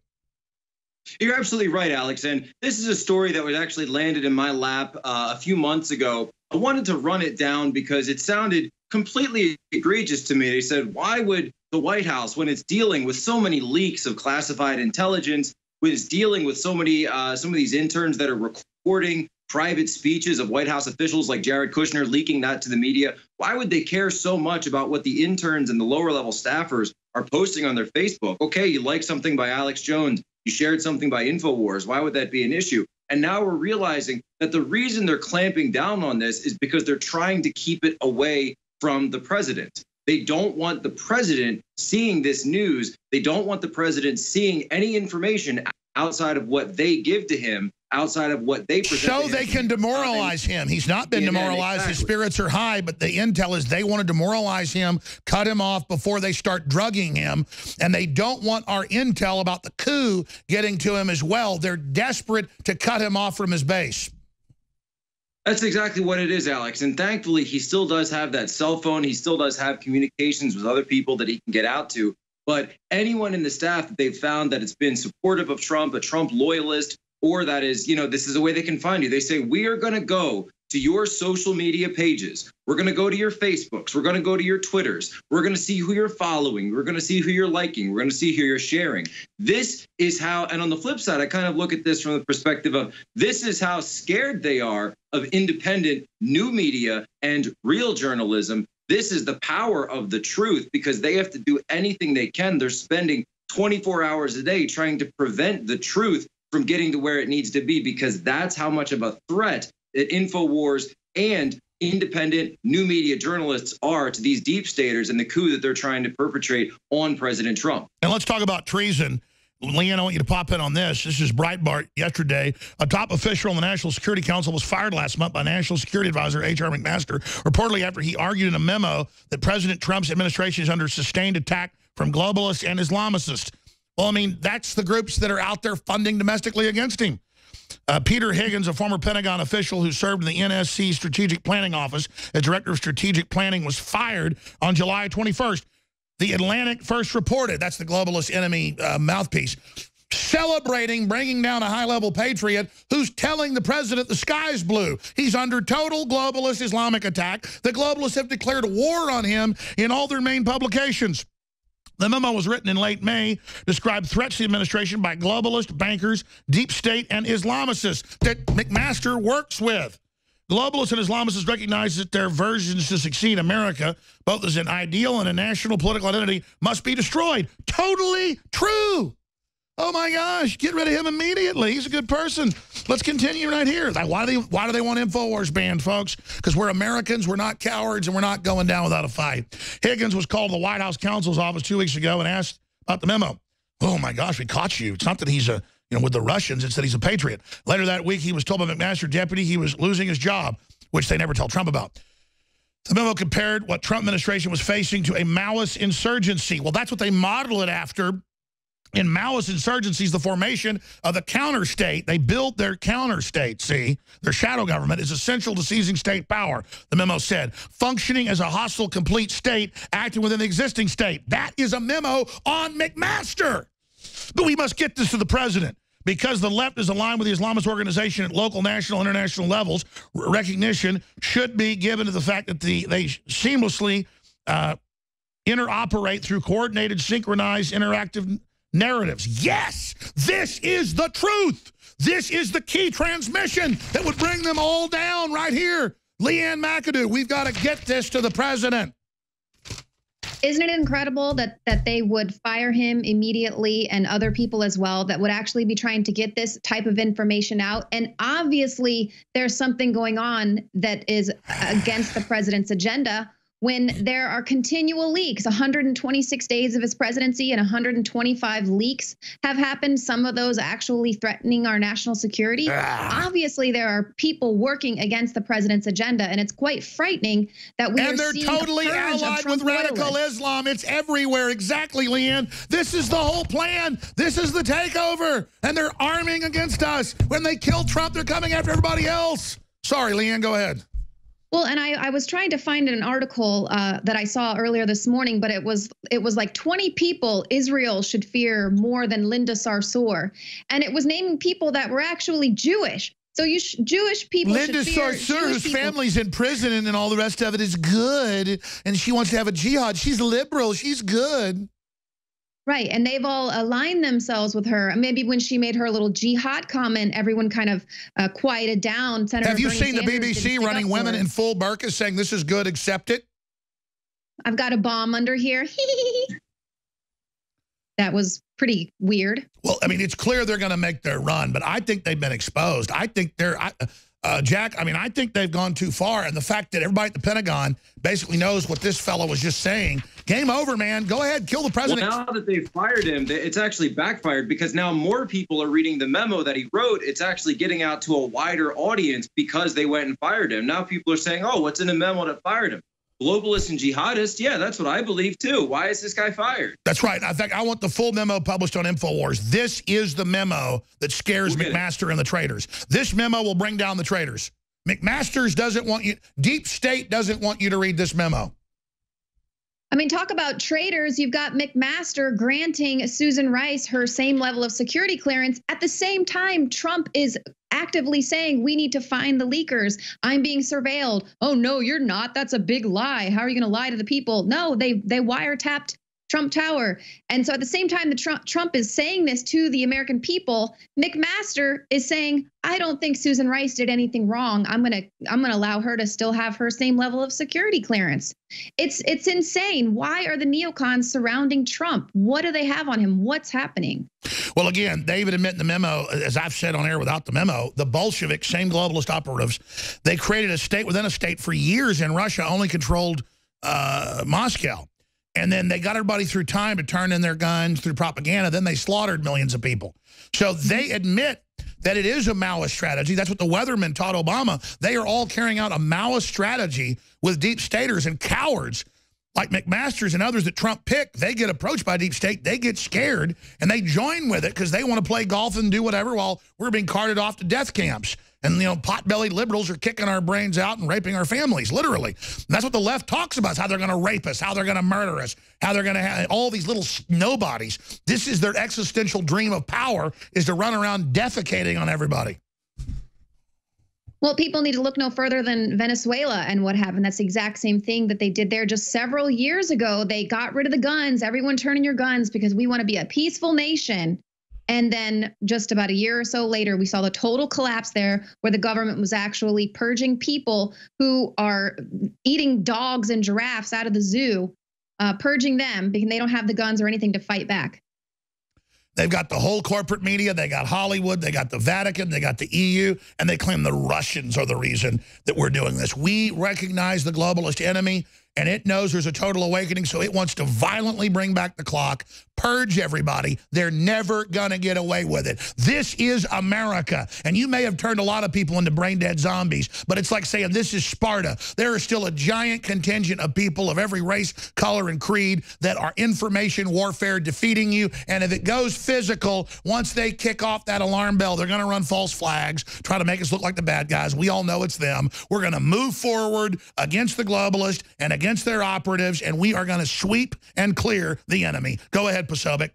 You're absolutely right, Alex. And this is a story that was actually landed in my lap a few months ago. I wanted to run it down because it sounded completely egregious to me. They said, why would the White House, when it's dealing with so many leaks of classified intelligence, when it's dealing with so many some of these interns that are recording private speeches of White House officials like Jared Kushner, leaking that to the media, why would they care so much about what the interns and the lower level staffers are posting on their Facebook? Okay, you like something by Alex Jones, you shared something by Infowars. Why would that be an issue? And now we're realizing that the reason they're clamping down on this is because they're trying to keep it away from the president. They don't want the president seeing this news. They don't want the president seeing any information outside of what they give to him, outside of what they present. So they can demoralize him. He's not been demoralized. Exactly. His spirits are high, but the intel is they want to demoralize him, cut him off before they start drugging him. And they don't want our intel about the coup getting to him as well. They're desperate to cut him off from his base. That's exactly what it is, Alex. And thankfully, he still does have that cell phone. He still does have communications with other people that he can get out to. But anyone in the staff that they've found that it's been supportive of Trump, a Trump loyalist, or that is, you know, this is a way they can find you. They say, we are going to go to your social media pages. We're going to go to your Facebooks. We're going to go to your Twitters. We're going to see who you're following. We're going to see who you're liking. We're going to see who you're sharing. This is how, and on the flip side, I kind of look at this from the perspective of this is how scared they are of independent new media and real journalism. This is the power of the truth because they have to do anything they can. They're spending 24 hours a day trying to prevent the truth from getting to where it needs to be, because that's how much of a threat that Infowars and independent new media journalists are to these deep staters and the coup that they're trying to perpetrate on President Trump. And let's talk about treason. Leanne, I want you to pop in on this. This is Breitbart yesterday. A top official in the National Security Council was fired last month by National Security Advisor H.R. McMaster, reportedly after he argued in a memo that President Trump's administration is under sustained attack from globalists and Islamicists. Well, I mean, that's the groups that are out there funding domestically against him. Peter Higgins, a former Pentagon official who served in the NSC Strategic Planning Office as Director of Strategic Planning, was fired on July 21st. The Atlantic first reported, that's the globalist enemy mouthpiece, celebrating bringing down a high-level patriot who's telling the president the sky's blue. He's under total globalist Islamic attack. The globalists have declared war on him in all their main publications. The memo was written in late May, described threats to the administration by globalist, bankers, deep state, and Islamicists that McMaster works with. Globalists and Islamicists recognize that their versions to succeed America, both as an ideal and a national political identity, must be destroyed. Totally true. Oh, my gosh, get rid of him immediately. He's a good person. Let's continue right here. Like, why do they want Infowars banned, folks? Because we're Americans, we're not cowards, and we're not going down without a fight. Higgins was called to the White House counsel's office 2 weeks ago and asked about the memo. Oh, my gosh, we caught you. It's not that he's with the Russians, it's that he's a patriot. Later that week, he was told by McMaster deputy he was losing his job, which they never tell Trump about. The memo compared what Trump administration was facing to a Maoist insurgency. Well, that's what they model it after. In Maoist insurgencies, the formation of the counter-state, they build their counter-state, see? Their shadow government is essential to seizing state power, the memo said. Functioning as a hostile, complete state, acting within the existing state. That is a memo on McMaster. But we must get this to the president. Because the left is aligned with the Islamist organization at local, national, international levels, recognition should be given to the fact that they seamlessly interoperate through coordinated, synchronized, interactive narratives. Yes, this is the truth. This is the key transmission that would bring them all down right here. Leanne McAdoo, we've got to get this to the president. Isn't it incredible that they would fire him immediately and other people as well that would actually be trying to get this type of information out? And obviously there's something going on that is against the president's agenda when there are continual leaks. 126 days of his presidency and 125 leaks have happened, some of those actually threatening our national security. Obviously, there are people working against the president's agenda, and it's quite frightening that we are seeing they're totally allied with radical Islam. It's everywhere. Exactly, Leanne. This is the whole plan. This is the takeover, and they're arming against us. When they kill Trump, they're coming after everybody else. Sorry, Leanne, go ahead. Well, and I was trying to find an article that I saw earlier this morning, but it was like 20 people Israel should fear more than Linda Sarsour, and it was naming people that were actually Jewish. So Jewish people Linda should fear Sarsour, whose family's in prison and all the rest of it, is good, and she wants to have a jihad. She's liberal. She's good. Right, and they've all aligned themselves with her. Maybe when she made her little jihad comment, everyone kind of quieted down. Senator Have you Bernie seen Sanders the BBC running women in full burqa saying this is good, accept it? I've got a bomb under here. That was pretty weird. Well, I mean, it's clear they're going to make their run, but I think they've been exposed. I think they're... Jack, I mean, I think they've gone too far. And the fact that everybody at the Pentagon basically knows what this fellow was just saying, game over, man. Go ahead, kill the president. Well, now that they've fired him, it's actually backfired because now more people are reading the memo that he wrote. It's actually getting out to a wider audience because they went and fired him. Now people are saying, oh, what's in the memo that fired him? Globalists and jihadists? Yeah, that's what I believe, too. Why is this guy fired? That's right. In fact, I want the full memo published on Infowars. This is the memo that scares McMaster and the traitors. This memo will bring down the traitors. McMaster's doesn't want you, Deep State doesn't want you to read this memo. I mean, talk about traitors. You've got McMaster granting Susan Rice her same level of security clearance. At the same time, Trump is actively saying we need to find the leakers. I'm being surveilled. Oh, no, you're not. That's a big lie. How are you going to lie to the people? No, they wiretapped Trump Tower. And so at the same time that Trump is saying this to the American people, McMaster is saying, I don't think Susan Rice did anything wrong. I'm gonna allow her to still have her same level of security clearance. It's insane. Why are the neocons surrounding Trump? What do they have on him? What's happening? Well, again, they even admit in the memo, as I've said on air without the memo, the Bolsheviks, same globalist operatives, they created a state within a state for years in Russia, only controlled Moscow. And then they got everybody through time to turn in their guns through propaganda. Then they slaughtered millions of people. So they admit that it is a Maoist strategy. That's what the weathermen taught Obama. They are all carrying out a Maoist strategy with deep staters and cowards like McMaster's and others that Trump picked. They get approached by deep state. They get scared and they join with it because they want to play golf and do whatever while we're being carted off to death camps. And, you know, pot-bellied liberals are kicking our brains out and raping our families, literally. And that's what the left talks about, is how they're going to rape us, how they're going to murder us, how they're going to have all these little nobodies. This is their existential dream of power, is to run around defecating on everybody. Well, people need to look no further than Venezuela and what happened. That's the exact same thing that they did there just several years ago. They got rid of the guns. Everyone turn in your guns because we want to be a peaceful nation. And then just about a year or so later, we saw the total collapse there, where the government was actually purging people who are eating dogs and giraffes out of the zoo, purging them because they don't have the guns or anything to fight back. They've got the whole corporate media, they got Hollywood, they got the Vatican, they got the EU, and they claim the Russians are the reason that we're doing this. We recognize the globalist enemy, and it knows there's a total awakening, so it wants to violently bring back the clock, purge everybody. They're never going to get away with it. This is America, and you may have turned a lot of people into brain-dead zombies, but it's like saying this is Sparta. There is still a giant contingent of people of every race, color, and creed that are information warfare defeating you, and if it goes physical, once they kick off that alarm bell, they're going to run false flags, try to make us look like the bad guys. We all know it's them. We're going to move forward against the globalist and against their operatives, and we are going to sweep and clear the enemy. Go ahead, Posobiec.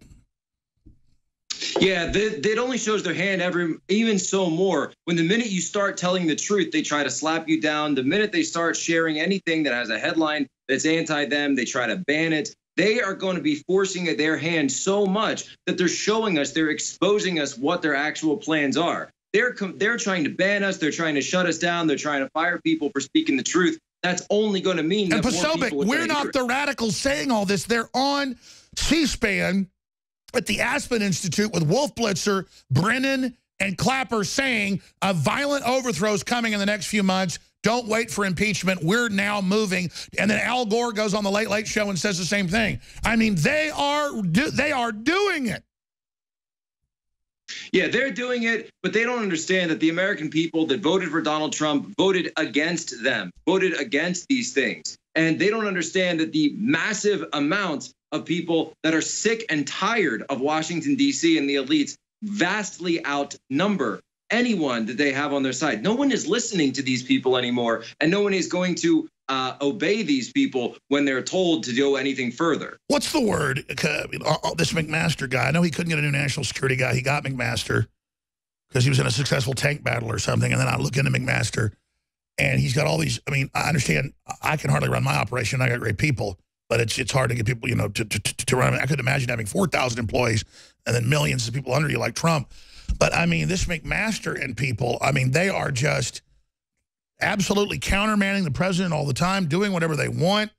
Yeah, it only shows their hand even so more. When the minute you start telling the truth, they try to slap you down. The minute they start sharing anything that has a headline that's anti-them, they try to ban it. They are going to be forcing their hand so much that they're showing us, they're exposing us what their actual plans are. They're trying to ban us. They're trying to shut us down. They're trying to fire people for speaking the truth. That's only going to mean that more people we're not the radicals saying all this. They're on C-SPAN at the Aspen Institute with Wolf Blitzer, Brennan, and Clapper saying a violent overthrow is coming in the next few months. Don't wait for impeachment. We're now moving. And then Al Gore goes on the Late Late Show and says the same thing. I mean, they are doing it. Yeah, they're doing it, but they don't understand that the American people that voted for Donald Trump voted against them, voted against these things. And they don't understand that the massive amounts of people that are sick and tired of Washington, D.C. and the elites vastly outnumber anyone that they have on their side. No one is listening to these people anymore, and no one is going to obey these people when they're told to go anything further. What's the word? This McMaster guy, I know he couldn't get a new national security guy. He got McMaster because he was in a successful tank battle or something, and then I look into McMaster, and he's got all these, I mean, I understand I can hardly run my operation. I got great people, but it's hard to get people, you know, to run. I could imagine having 4,000 employees and then millions of people under you like Trump. But, I mean, this McMaster and people, I mean, they are just absolutely countermanding the president all the time, doing whatever they want,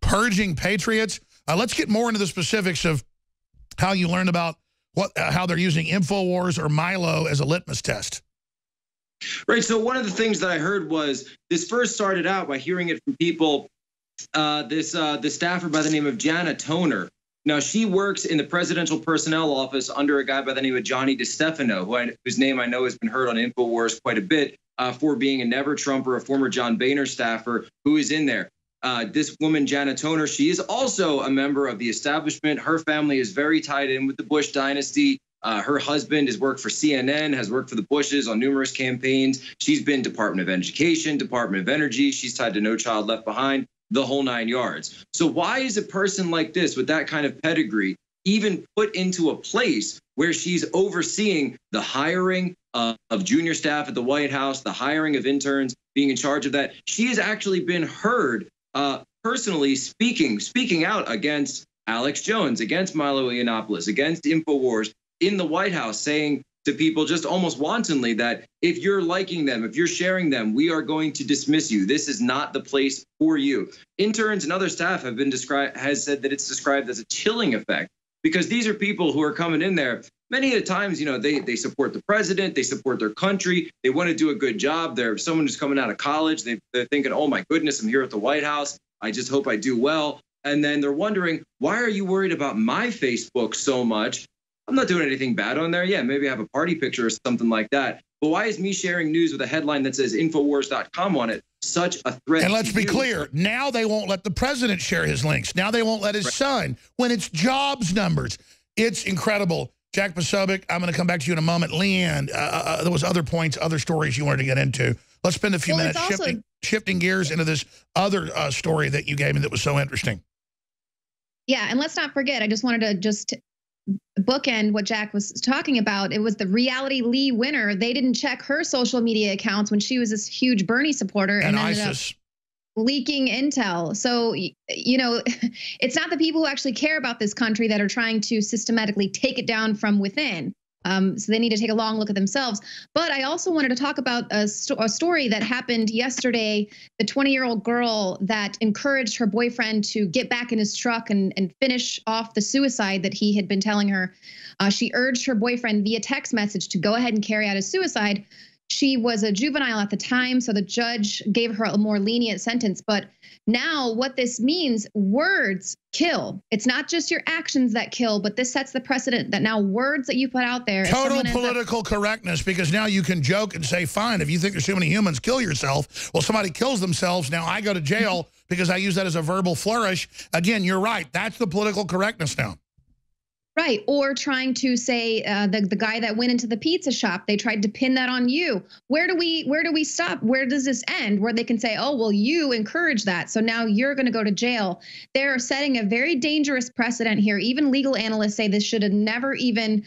purging patriots. Let's get more into the specifics of how you learned about how they're using Infowars or Milo as a litmus test. Right. So one of the things that I heard was this first started out by hearing it from people, this staffer by the name of Jana Toner. Now, she works in the presidential personnel office under a guy by the name of Johnny DeStefano, whose name I know has been heard on Infowars quite a bit for being a never Trumper, a former John Boehner staffer who is in there. This woman, Jana Toner, she is also a member of the establishment. Her family is very tied in with the Bush dynasty. Her husband has worked for CNN, has worked for the Bushes on numerous campaigns. She's been Department of Education, Department of Energy. She's tied to No Child Left Behind, the whole 9 yards. So why is a person like this with that kind of pedigree even put into a place where she's overseeing the hiring of junior staff at the White House, the hiring of interns, being in charge of that? She has actually been heard personally speaking out against Alex Jones, against Milo Yiannopoulos, against Infowars in the White House, saying to people just almost wantonly that if you're liking them, if you're sharing them, we are going to dismiss you. This is not the place for you. Interns and other staff have said that it's described as a chilling effect, because these are people who are coming in there. Many of the times, you know, they support the president, they support their country, they want to do a good job. They're someone who's coming out of college. They're thinking, oh my goodness, I'm here at the White House. I just hope I do well. And then they're wondering, why are you worried about my Facebook so much? I'm not doing anything bad on there. Yeah, maybe I have a party picture or something like that. But why is me sharing news with a headline that says Infowars.com on it such a threat? And let's be clear, now they won't let the president share his links. Now they won't let his son when it's jobs numbers. It's incredible. Jack Posobiec, I'm going to come back to you in a moment. Leanne, there was other points, other stories you wanted to get into. Let's spend a few minutes shifting gears into this other story that you gave me that was so interesting. Yeah, and let's not forget, I just wanted to just bookend what Jack was talking about. It was the Reality Lee winner. They didn't check her social media accounts when she was this huge Bernie supporter and ended up leaking intel. So, you know, it's not the people who actually care about this country that are trying to systematically take it down from within. So they need to take a long look at themselves. But I also wanted to talk about a story that happened yesterday. The 20-year-old girl that encouraged her boyfriend to get back in his truck and finish off the suicide that he had been telling her. She urged her boyfriend via text message to go ahead and carry out his suicide. She was a juvenile at the time, so the judge gave her a more lenient sentence. But now what this means, words kill. It's not just your actions that kill, but this sets the precedent that now words that you put out there. Total political correctness, because now you can joke and say, fine, if you think there's too many humans, kill yourself. Well, somebody kills themselves. Now I go to jail because I use that as a verbal flourish. Again, you're right. That's the political correctness now. Right. Or trying to say the guy that went into the pizza shop, they tried to pin that on you. Where do we stop? Where does this end? Where they can say, oh, well, you encourage that, so now you're going to go to jail. They're setting a very dangerous precedent here. Even legal analysts say this should have never even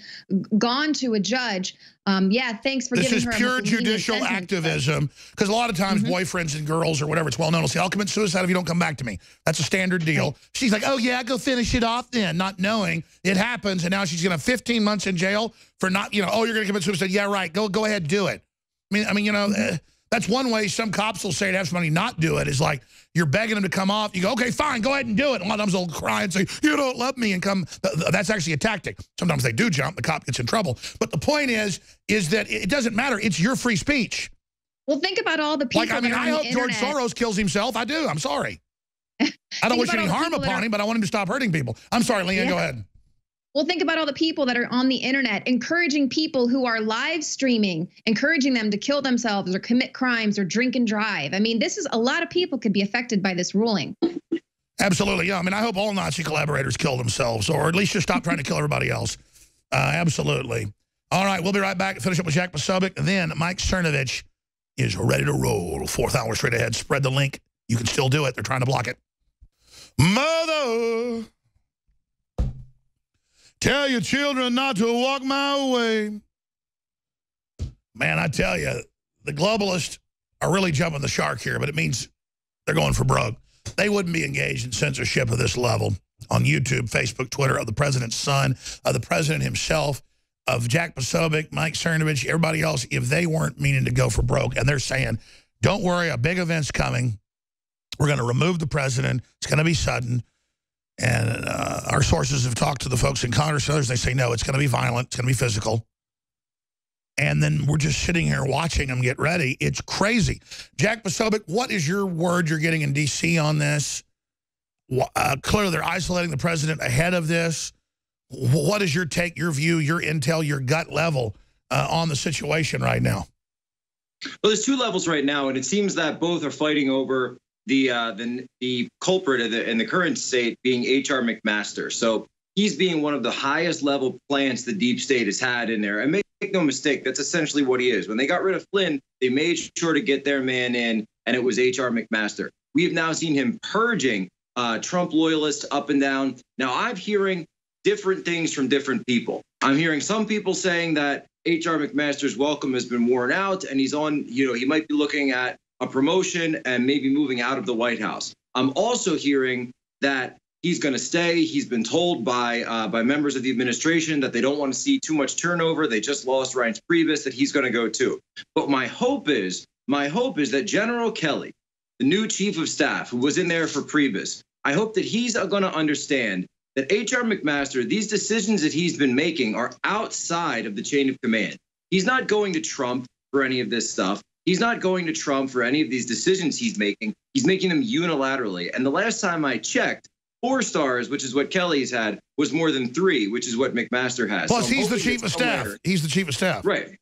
gone to a judge. Yeah, thanks for giving her. This is pure judicial activism, because a lot of times boyfriends and girls or whatever, it's well known, will say, I'll commit suicide if you don't come back to me. That's a standard deal. Right. She's like, oh, yeah, go finish it off then, not knowing it happens. And now she's going to have 15 months in jail for not, you know, oh, you're going to commit suicide. Yeah, right. Go ahead, do it. I mean, you know, that's one way some cops will say to have somebody not do it is like you're begging them to come off. You go, okay, fine, go ahead and do it. And a lot of times they'll cry and say, you don't love me, and come. That's actually a tactic. Sometimes they do jump. The cop gets in trouble. But the point is that it doesn't matter. It's your free speech. Well, think about all the people. Like, I mean, I hope George Soros kills himself. I do. I'm sorry. I don't wish any harm upon him, but I want him to stop hurting people. I'm sorry, Leanne, go ahead. Well, think about all the people that are on the internet encouraging people who are live streaming, encouraging them to kill themselves or commit crimes or drink and drive. I mean, this is a lot of people could be affected by this ruling. Absolutely. Yeah. I mean, I hope all Nazi collaborators kill themselves, or at least just stop trying to kill everybody else. Absolutely. All right. We'll be right back to finish up with Jack Posobiec. Then Mike Cernovich is ready to roll. Fourth hour straight ahead. Spread the link. You can still do it. They're trying to block it. Mother, tell your children not to walk my way. Man, I tell you, the globalists are really jumping the shark here, but it means they're going for broke. They wouldn't be engaged in censorship of this level on YouTube, Facebook, Twitter, of the president's son, of the president himself, of Jack Posobiec, Mike Cernovich, everybody else, if they weren't meaning to go for broke. And they're saying, don't worry, a big event's coming. We're going to remove the president. It's going to be sudden. And our sources have talked to the folks in Congress and others. They say, no, it's going to be violent. It's going to be physical. And then we're just sitting here watching them get ready. It's crazy. Jack Posobiec, what is your word you're getting in D.C. on this? Clearly, they're isolating the president ahead of this. What is your take, your view, your intel, your gut level on the situation right now? Well, there's two levels right now, and it seems that both are fighting over the culprit in the current state being H.R. McMaster. So he's being one of the highest level plants the deep state has had in there. And make no mistake, that's essentially what he is. When they got rid of Flynn, they made sure to get their man in, and it was H.R. McMaster. We have now seen him purging Trump loyalists up and down. Now, I'm hearing different things from different people. I'm hearing some people saying that H.R. McMaster's welcome has been worn out, and he's on, he might be looking at a promotion and maybe moving out of the White House. I'm also hearing that he's going to stay. He's been told by members of the administration that they don't want to see too much turnover. They just lost Reince Priebus, that he's going to go too. But my hope is that General Kelly, the new chief of staff who was in there for Priebus, I hope that he's going to understand that H.R. McMaster, these decisions that he's been making are outside of the chain of command. He's not going to Trump for any of this stuff. He's not going to Trump for any of these decisions he's making. He's making them unilaterally. And the last time I checked, 4 stars, which is what Kelly's had, was more than 3, which is what McMaster has. Plus, so he's the chief of staff. He's the chief of staff. Right.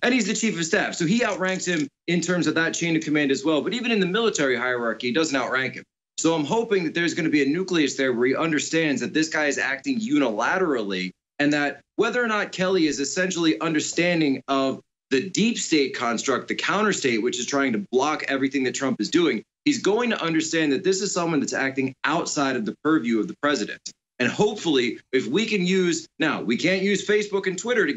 And he's the chief of staff. So he outranks him in terms of that chain of command as well. But even in the military hierarchy, he doesn't outrank him. So I'm hoping that there's going to be a nucleus there where he understands that this guy is acting unilaterally and that whether or not Kelly is essentially understanding of the deep state construct, the counter state, which is trying to block everything that Trump is doing, he's going to understand that this is someone that's acting outside of the purview of the president. And hopefully, if we can use, now we can't use Facebook and Twitter to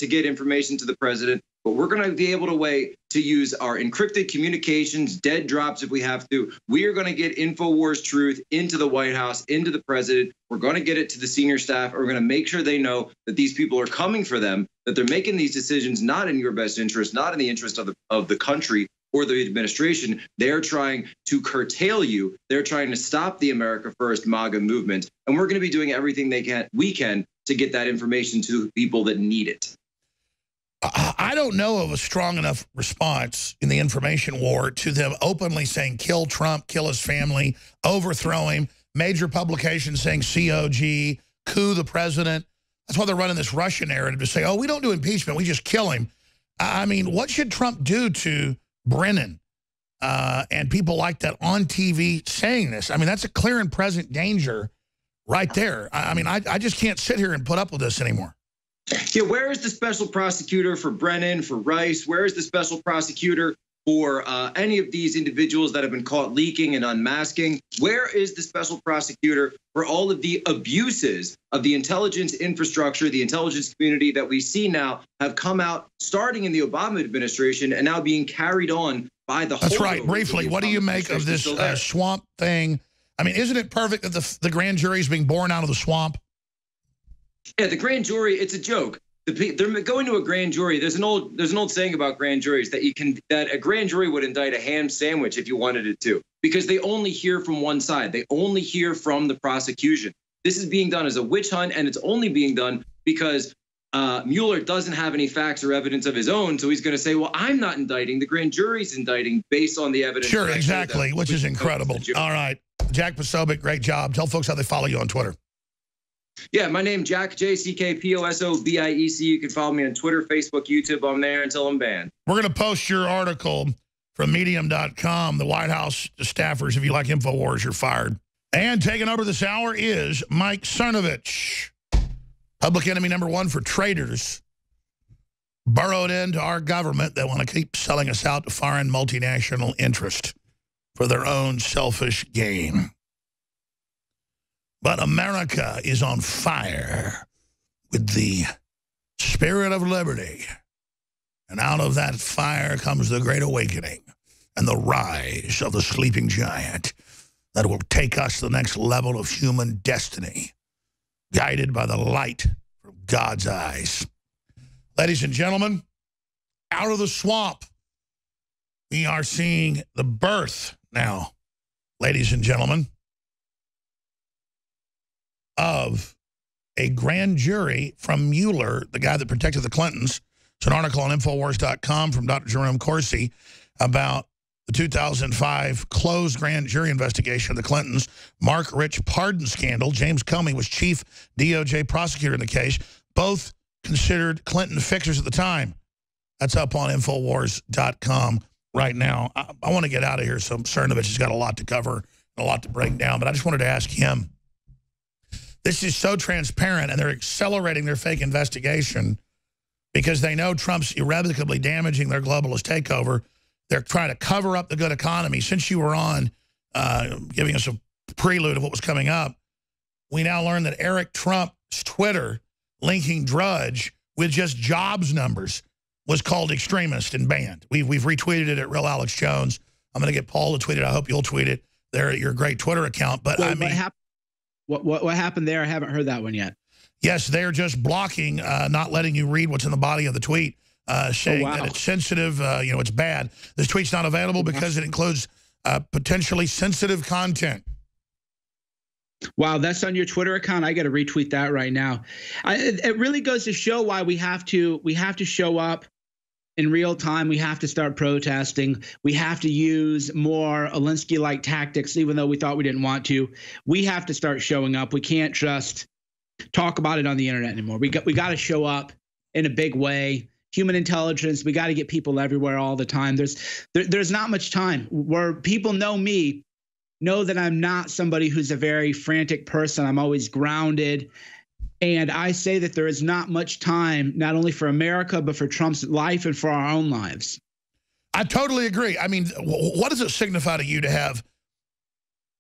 get information to the president, but we're going to be able to use our encrypted communications, dead drops if we have to. We are going to get Infowars truth into the White House, into the president. We're going to get it to the senior staff. We're going to make sure they know that these people are coming for them, that they're making these decisions not in your best interest, not in the interest of the country or the administration. They're trying to curtail you. They're trying to stop the America First MAGA movement. And we're going to be doing everything we can to get that information to people that need it. I don't know of a strong enough response in the information war to them openly saying, kill Trump, kill his family, overthrow him, major publications saying COG, coup the president. That's why they're running this Russian narrative to say, oh, we don't do impeachment, we just kill him. I mean, what should Trump do to Brennan and people like that on TV saying this? I mean, that's a clear and present danger right there. I mean, I just can't sit here and put up with this anymore. Yeah, where is the special prosecutor for Brennan, for Rice? Where is the special prosecutor for any of these individuals that have been caught leaking and unmasking? Where is the special prosecutor for all of the abuses of the intelligence infrastructure, the intelligence community that we see now have come out starting in the Obama administration and now being carried on by the That's right. Briefly, what do you make of this swamp thing? I mean, isn't it perfect that the grand jury is being born out of the swamp? Yeah, the grand jury, it's a joke. They're going to a grand jury. There's an old saying about grand juries that that a grand jury would indict a ham sandwich if you wanted it to, because they only hear from one side. They only hear from the prosecution. This is being done as a witch hunt, and it's only being done because Mueller doesn't have any facts or evidence of his own. So he's going to say, well, I'm not indicting. The grand jury's indicting based on the evidence. Sure, exactly, which is incredible. All right. Jack Posobiec, great job. Tell folks how they follow you on Twitter. Yeah, my name Jack, JCKPOSOBIEC. You can follow me on Twitter, Facebook, YouTube. I'm there until I'm banned. We're going to post your article from Medium.com, the White House staffers. If you like Infowars, you're fired. And taking over this hour is Mike Cernovich, public enemy #1 for traitors, burrowed into our government that want to keep selling us out to foreign multinational interest for their own selfish gain. But America is on fire with the spirit of liberty. And out of that fire comes the Great Awakening and the rise of the sleeping giant that will take us to the next level of human destiny, guided by the light from God's eyes. Ladies and gentlemen, out of the swamp, we are seeing the birth now, ladies and gentlemen, of a grand jury from Mueller, the guy that protected the Clintons. It's an article on Infowars.com from Dr. Jerome Corsi about the 2005 closed grand jury investigation of the Clintons, Mark Rich pardon scandal. James Comey was chief DOJ prosecutor in the case, both considered Clinton fixers at the time. That's up on Infowars.com right now. I want to get out of here, so Cernovich has got a lot to cover and a lot to break down, but I just wanted to ask him. This is so transparent, and they're accelerating their fake investigation because they know Trump's irrevocably damaging their globalist takeover. They're trying to cover up the good economy. Since you were on giving us a prelude of what was coming up, we now learn that Eric Trump's Twitter linking Drudge with just jobs numbers was called extremist and banned. We've retweeted it at Real Alex Jones. I'm going to get Paul to tweet it. I hope you'll tweet it there at your great Twitter account. But I mean, what happened there? I haven't heard that one yet. Yes, they're just blocking, not letting you read what's in the body of the tweet, saying that it's sensitive, you know, it's bad. This tweet's not available because it includes potentially sensitive content. Wow, that's on your Twitter account. I got to retweet that right now. It really goes to show why we have to show up in real time. We have to start protesting. We have to use more Alinsky-like tactics, even though we thought we didn't want to. We have to start showing up. We can't just talk about it on the internet anymore. We got to show up in a big way. Human intelligence. We got to get people everywhere all the time. There's not much time where people know me, know that I'm not somebody who's a very frantic person. I'm always grounded. And I say that there is not much time, not only for America, but for Trump's life and for our own lives. I totally agree. I mean, what does it signify to you to have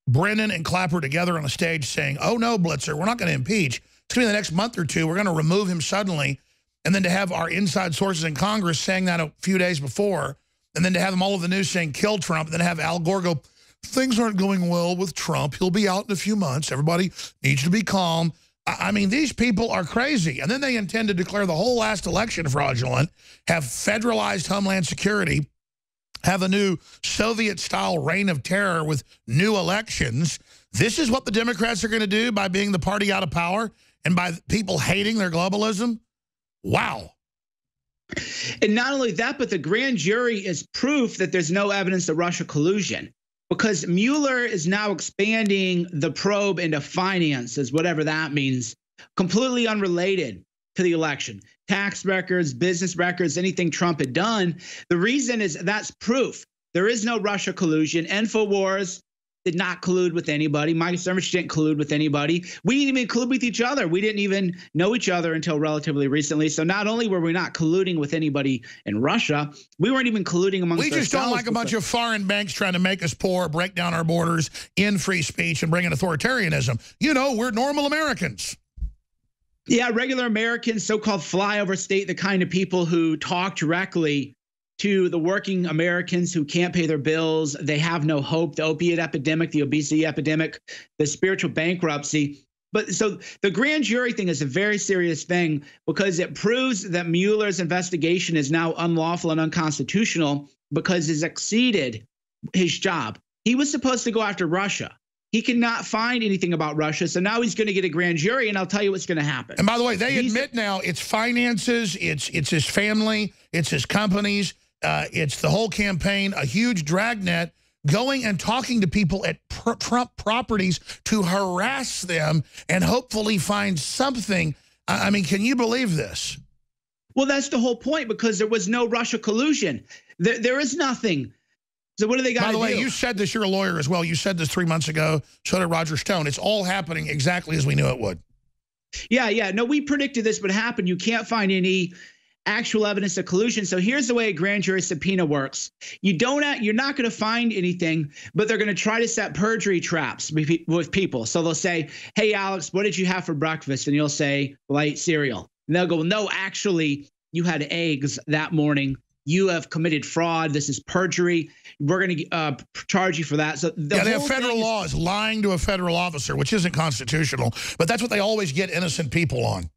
Brennan and Clapper together on a stage saying, oh, no, Blitzer, we're not going to impeach. It's going to be the next month or two. We're going to remove him suddenly. And then to have our inside sources in Congress saying that a few days before, and then to have them all over the news saying kill Trump, and then have Al Gore go, things aren't going well with Trump. He'll be out in a few months. Everybody needs to be calm. I mean, these people are crazy. And then they intend to declare the whole last election fraudulent, have federalized Homeland Security, have a new Soviet-style reign of terror with new elections. This is what the Democrats are going to do by being the party out of power and by people hating their globalism? Wow. And not only that, but the grand jury is proof that there's no evidence of Russia collusion, because Mueller is now expanding the probe into finances, whatever that means, completely unrelated to the election. Tax records, business records, anything Trump had done. The reason is that's proof. There is no Russia collusion. Infowars did not collude with anybody. Mike Cernovich didn't collude with anybody. We didn't even collude with each other. We didn't even know each other until relatively recently. So not only were we not colluding with anybody in Russia, we weren't even colluding amongst ourselves. We just don't like a bunch of foreign banks trying to make us poor, break down our borders, end free speech, and bring in authoritarianism. You know, we're normal Americans. Yeah, regular Americans, so-called flyover state, the kind of people who talk directly to the working Americans who can't pay their bills. They have no hope. The opiate epidemic, the obesity epidemic, the spiritual bankruptcy. But so the grand jury thing is a very serious thing because it proves that Mueller's investigation is now unlawful and unconstitutional because he's exceeded his job. He was supposed to go after Russia. He cannot find anything about Russia, so now he's going to get a grand jury, and I'll tell you what's going to happen. And by the way, they admit now it's finances, it's his family, it's his companies, it's the whole campaign, a huge dragnet going and talking to people at Trump properties to harass them and hopefully find something. I mean, can you believe this? Well, that's the whole point, because there was no Russia collusion. There is nothing. So what do they got to do? By the way, you said this, you're a lawyer as well. You said this 3 months ago, so did Roger Stone. It's all happening exactly as we knew it would. Yeah. No, we predicted this would happen. You can't find any actual evidence of collusion. So here's the way a grand jury subpoena works. You're not going to find anything, but they're going to try to set perjury traps with people. So they'll say, hey, Alex, what did you have for breakfast? And you'll say, well, I ate cereal. And they'll go, no, actually, you had eggs that morning. You have committed fraud. This is perjury. We're going to charge you for that. So they have federal laws, lying to a federal officer, which isn't constitutional, but that's what they always get innocent people on.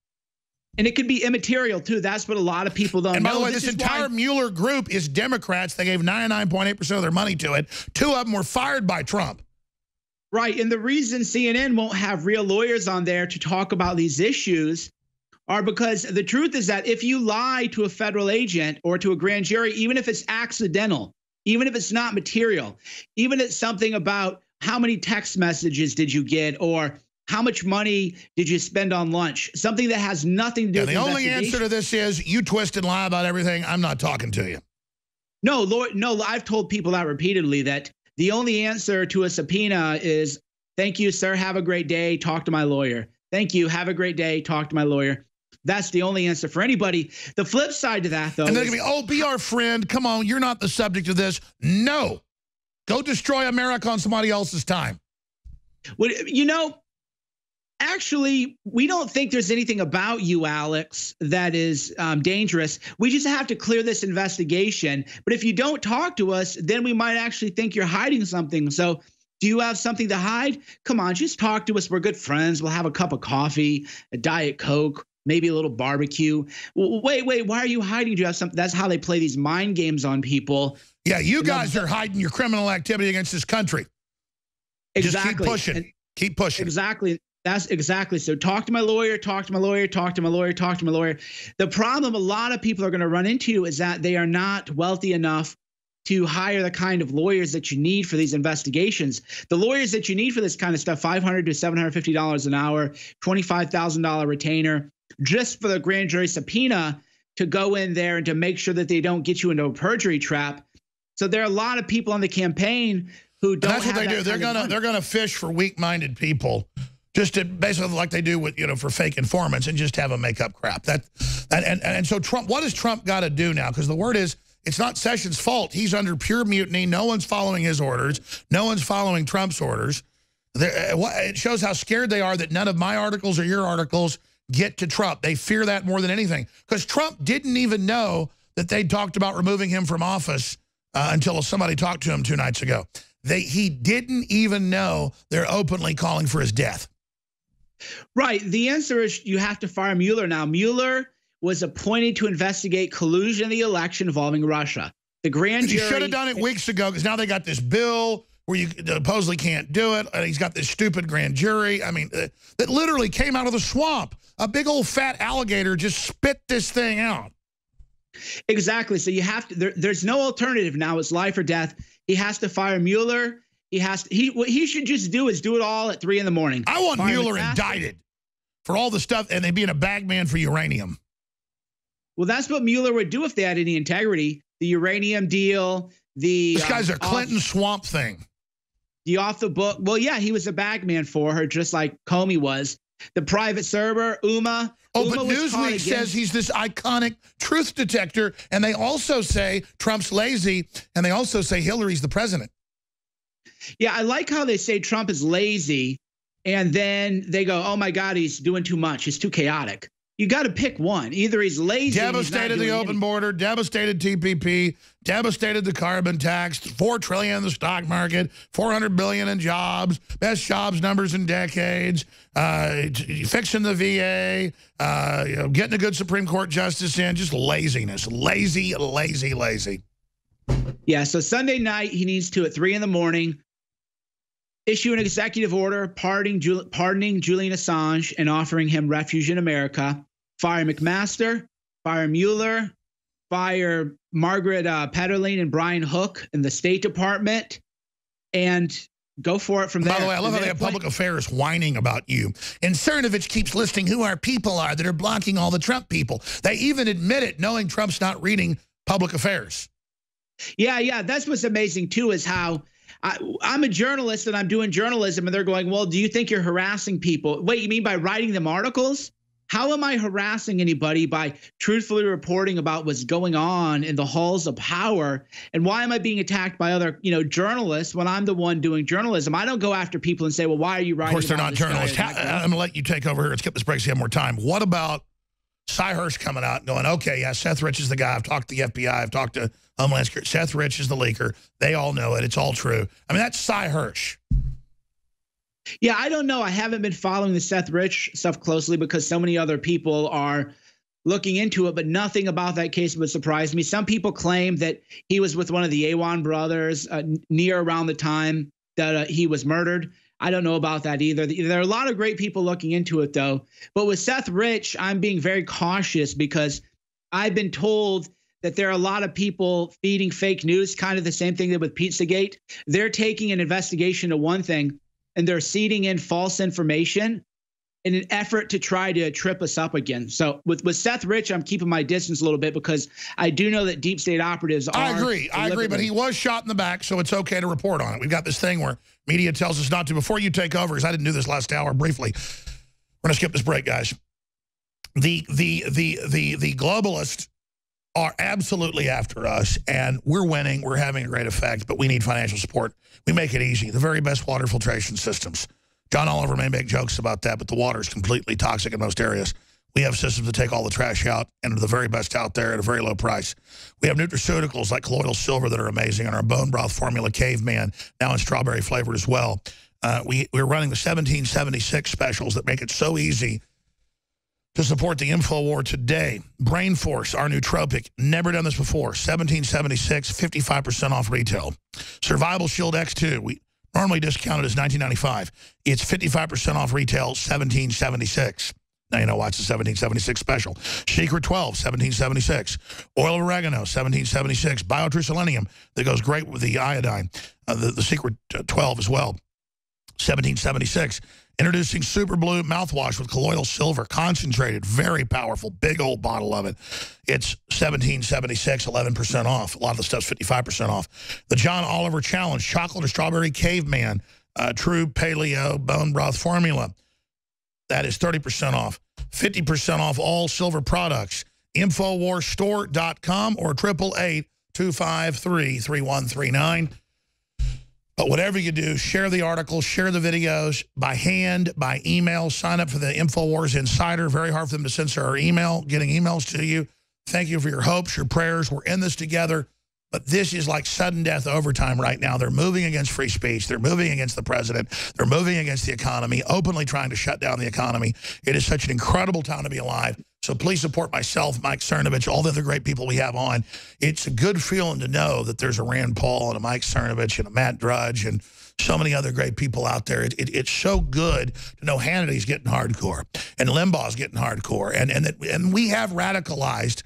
And it could be immaterial, too. That's what a lot of people don't know. And by the way, this entire Mueller group is Democrats. They gave 99.8% of their money to it. 2 of them were fired by Trump. Right. And the reason CNN won't have real lawyers on there to talk about these issues are because the truth is that if you lie to a federal agent or to a grand jury, even if it's accidental, even if it's not material, even if it's something about how many text messages did you get or how much money did you spend on lunch, something that has nothing to do with the only answer to this is you twist and lie about everything. I'm not talking to you. No, Lord, no, I've told people that repeatedly, that the only answer to a subpoena is, thank you, sir. Have a great day. Talk to my lawyer. Thank you. Have a great day. Talk to my lawyer. That's the only answer for anybody. The flip side to that, though, and they're going to be, oh, be our friend. Come on, you're not the subject of this. No. Go destroy America on somebody else's time. Well, you know, actually, we don't think there's anything about you, Alex, that is dangerous. We just have to clear this investigation. But if you don't talk to us, then we might actually think you're hiding something. So do you have something to hide? Come on, just talk to us. We're good friends. We'll have a cup of coffee, a Diet Coke, maybe a little barbecue. Wait, why are you hiding? Do you have something? That's how they play these mind games on people. Yeah, you guys are hiding your criminal activity against this country. Exactly. Just keep pushing. Keep pushing. Exactly. That's exactly. So talk to my lawyer, talk to my lawyer, talk to my lawyer, talk to my lawyer. The problem a lot of people are going to run into is that they are not wealthy enough to hire the kind of lawyers that you need for these investigations. The lawyers that you need for this kind of stuff, $500 to $750 an hour, $25,000 retainer, just for the grand jury subpoena to go in there and to make sure that they don't get you into a perjury trap. So there are a lot of people on the campaign who don't. And that's what they do. They're gonna fish for weak-minded people Just to basically like they do with, for fake informants and just have them make up crap. And so Trump, what does Trump got to do now? Because the word is, it's not Sessions' fault. He's under pure mutiny. No one's following his orders. No one's following Trump's orders. It shows how scared they are that none of my articles or your articles get to Trump. They fear that more than anything. Because Trump didn't even know that they talked about removing him from office until somebody talked to him 2 nights ago. He didn't even know they're openly calling for his death. Right. The answer is you have to fire Mueller now. Mueller was appointed to investigate collusion in the election involving Russia. The grand jury... He should have done it weeks ago because now they got this bill where you supposedly can't do it. And he's got this stupid grand jury. I mean, that literally came out of the swamp. A big old fat alligator just spit this thing out. Exactly. So you have to... There's no alternative now. It's life or death. He has to fire Mueller. What he should just do is do it all at 3 in the morning. I want Mueller indicted for all the stuff and they being a bagman for uranium. Well, that's what Mueller would do if they had any integrity. The uranium deal, This guy's a Clinton swamp thing. The off the book. Well, yeah, he was a bagman for her, just like Comey was. The private server, Uma. Oh, but Newsweek says he's this iconic truth detector, and they also say Trump's lazy, and they also say Hillary's the president. Yeah, I like how they say Trump is lazy, and then they go, oh, my God, he's doing too much. He's too chaotic. You got to pick one. Either he's lazy. Devastated the open border, devastated TPP, devastated the carbon tax, $4 trillion in the stock market, $400 billion in jobs, best jobs numbers in decades, fixing the VA, getting a good Supreme Court justice in, just laziness. Lazy, lazy, lazy. Yeah, so Sunday night, he needs to, at 3 in the morning, issue an executive order pardoning Julian Assange and offering him refuge in America, fire McMaster, fire Mueller, fire Margaret Petterling and Brian Hook in the State Department, and go for it from there. By the way, I love how they have public affairs whining about you. And Cernovich keeps listing who our people are that are blocking all the Trump people. They even admit it, knowing Trump's not reading public affairs. Yeah, that's what's amazing, too, is how I'm a journalist and I'm doing journalism and they're going, well, do you think you're harassing people? Wait, you mean by writing them articles? How am I harassing anybody by truthfully reporting about what's going on in the halls of power? And why am I being attacked by other, journalists when I'm the one doing journalism? I don't go after people and say, well, why are you writing? Of course, they're not journalists. I'm going to let you take over here and skip this break so you have more time. What about Cy Hirsch coming out and going, okay, yeah, Seth Rich is the guy. I've talked to the FBI. I've talked to Homeland Security. Seth Rich is the leaker. They all know it. It's all true. I mean, that's Cy Hirsch. Yeah, I don't know. I haven't been following the Seth Rich stuff closely because so many other people are looking into it, but nothing about that case would surprise me. Some people claim that he was with one of the Awan brothers near around the time that he was murdered. I don't know about that either. There are a lot of great people looking into it, though. But with Seth Rich, I'm being very cautious because I've been told that there are a lot of people feeding fake news, kind of the same thing that with Pizzagate. They're taking an investigation to one thing, and they're seeding in false information in an effort to try to trip us up again. So with Seth Rich, I'm keeping my distance a little bit because I do know that deep state operatives are. I agree, but he was shot in the back, so it's okay to report on it. We've got this thing where media tells us not to. Before you take over, because I didn't do this last hour briefly, we're going to skip this break, guys. The globalists are absolutely after us, and we're winning. We're having a great effect, but we need financial support. We make it easy. The very best water filtration systems. John Oliver may make jokes about that, but the water is completely toxic in most areas. We have systems to take all the trash out and are the very best out there at a very low price. We have nutraceuticals like colloidal silver that are amazing, and our bone broth formula Caveman, now in strawberry flavored as well. We're running the 1776 specials that make it so easy to support the InfoWar today. Brain Force, our nootropic, never done this before. 1776, 55% off retail. Survival Shield X2, we normally discounted as $19.95. It's 55% off retail, $17.76. Now you know why it's a 1776 special. Secret 12, $17.76. Oil of oregano, $17.76. Biotrue selenium that goes great with the iodine. The Secret 12 as well, $17.76. Introducing Super Blue mouthwash with colloidal silver, concentrated, very powerful, big old bottle of it. It's $17.76, 11% off. A lot of the stuff's 55% off. The John Oliver Challenge, chocolate or strawberry caveman, true paleo bone broth formula. That is 30% off. 50% off all silver products. Infowarsstore.com or 888-253-3139. But whatever you do, share the articles, share the videos by hand, by email. Sign up for the Infowars Insider. Very hard for them to censor our email, getting emails to you. Thank you for your hopes, your prayers. We're in this together. But this is like sudden death overtime right now. They're moving against free speech. They're moving against the president. They're moving against the economy, openly trying to shut down the economy. It is such an incredible time to be alive. So please support myself, Mike Cernovich, all the other great people we have on. It's a good feeling to know that there's a Rand Paul and a Mike Cernovich and a Matt Drudge and so many other great people out there. It's so good to know Hannity's getting hardcore and Limbaugh's getting hardcore. And we have radicalized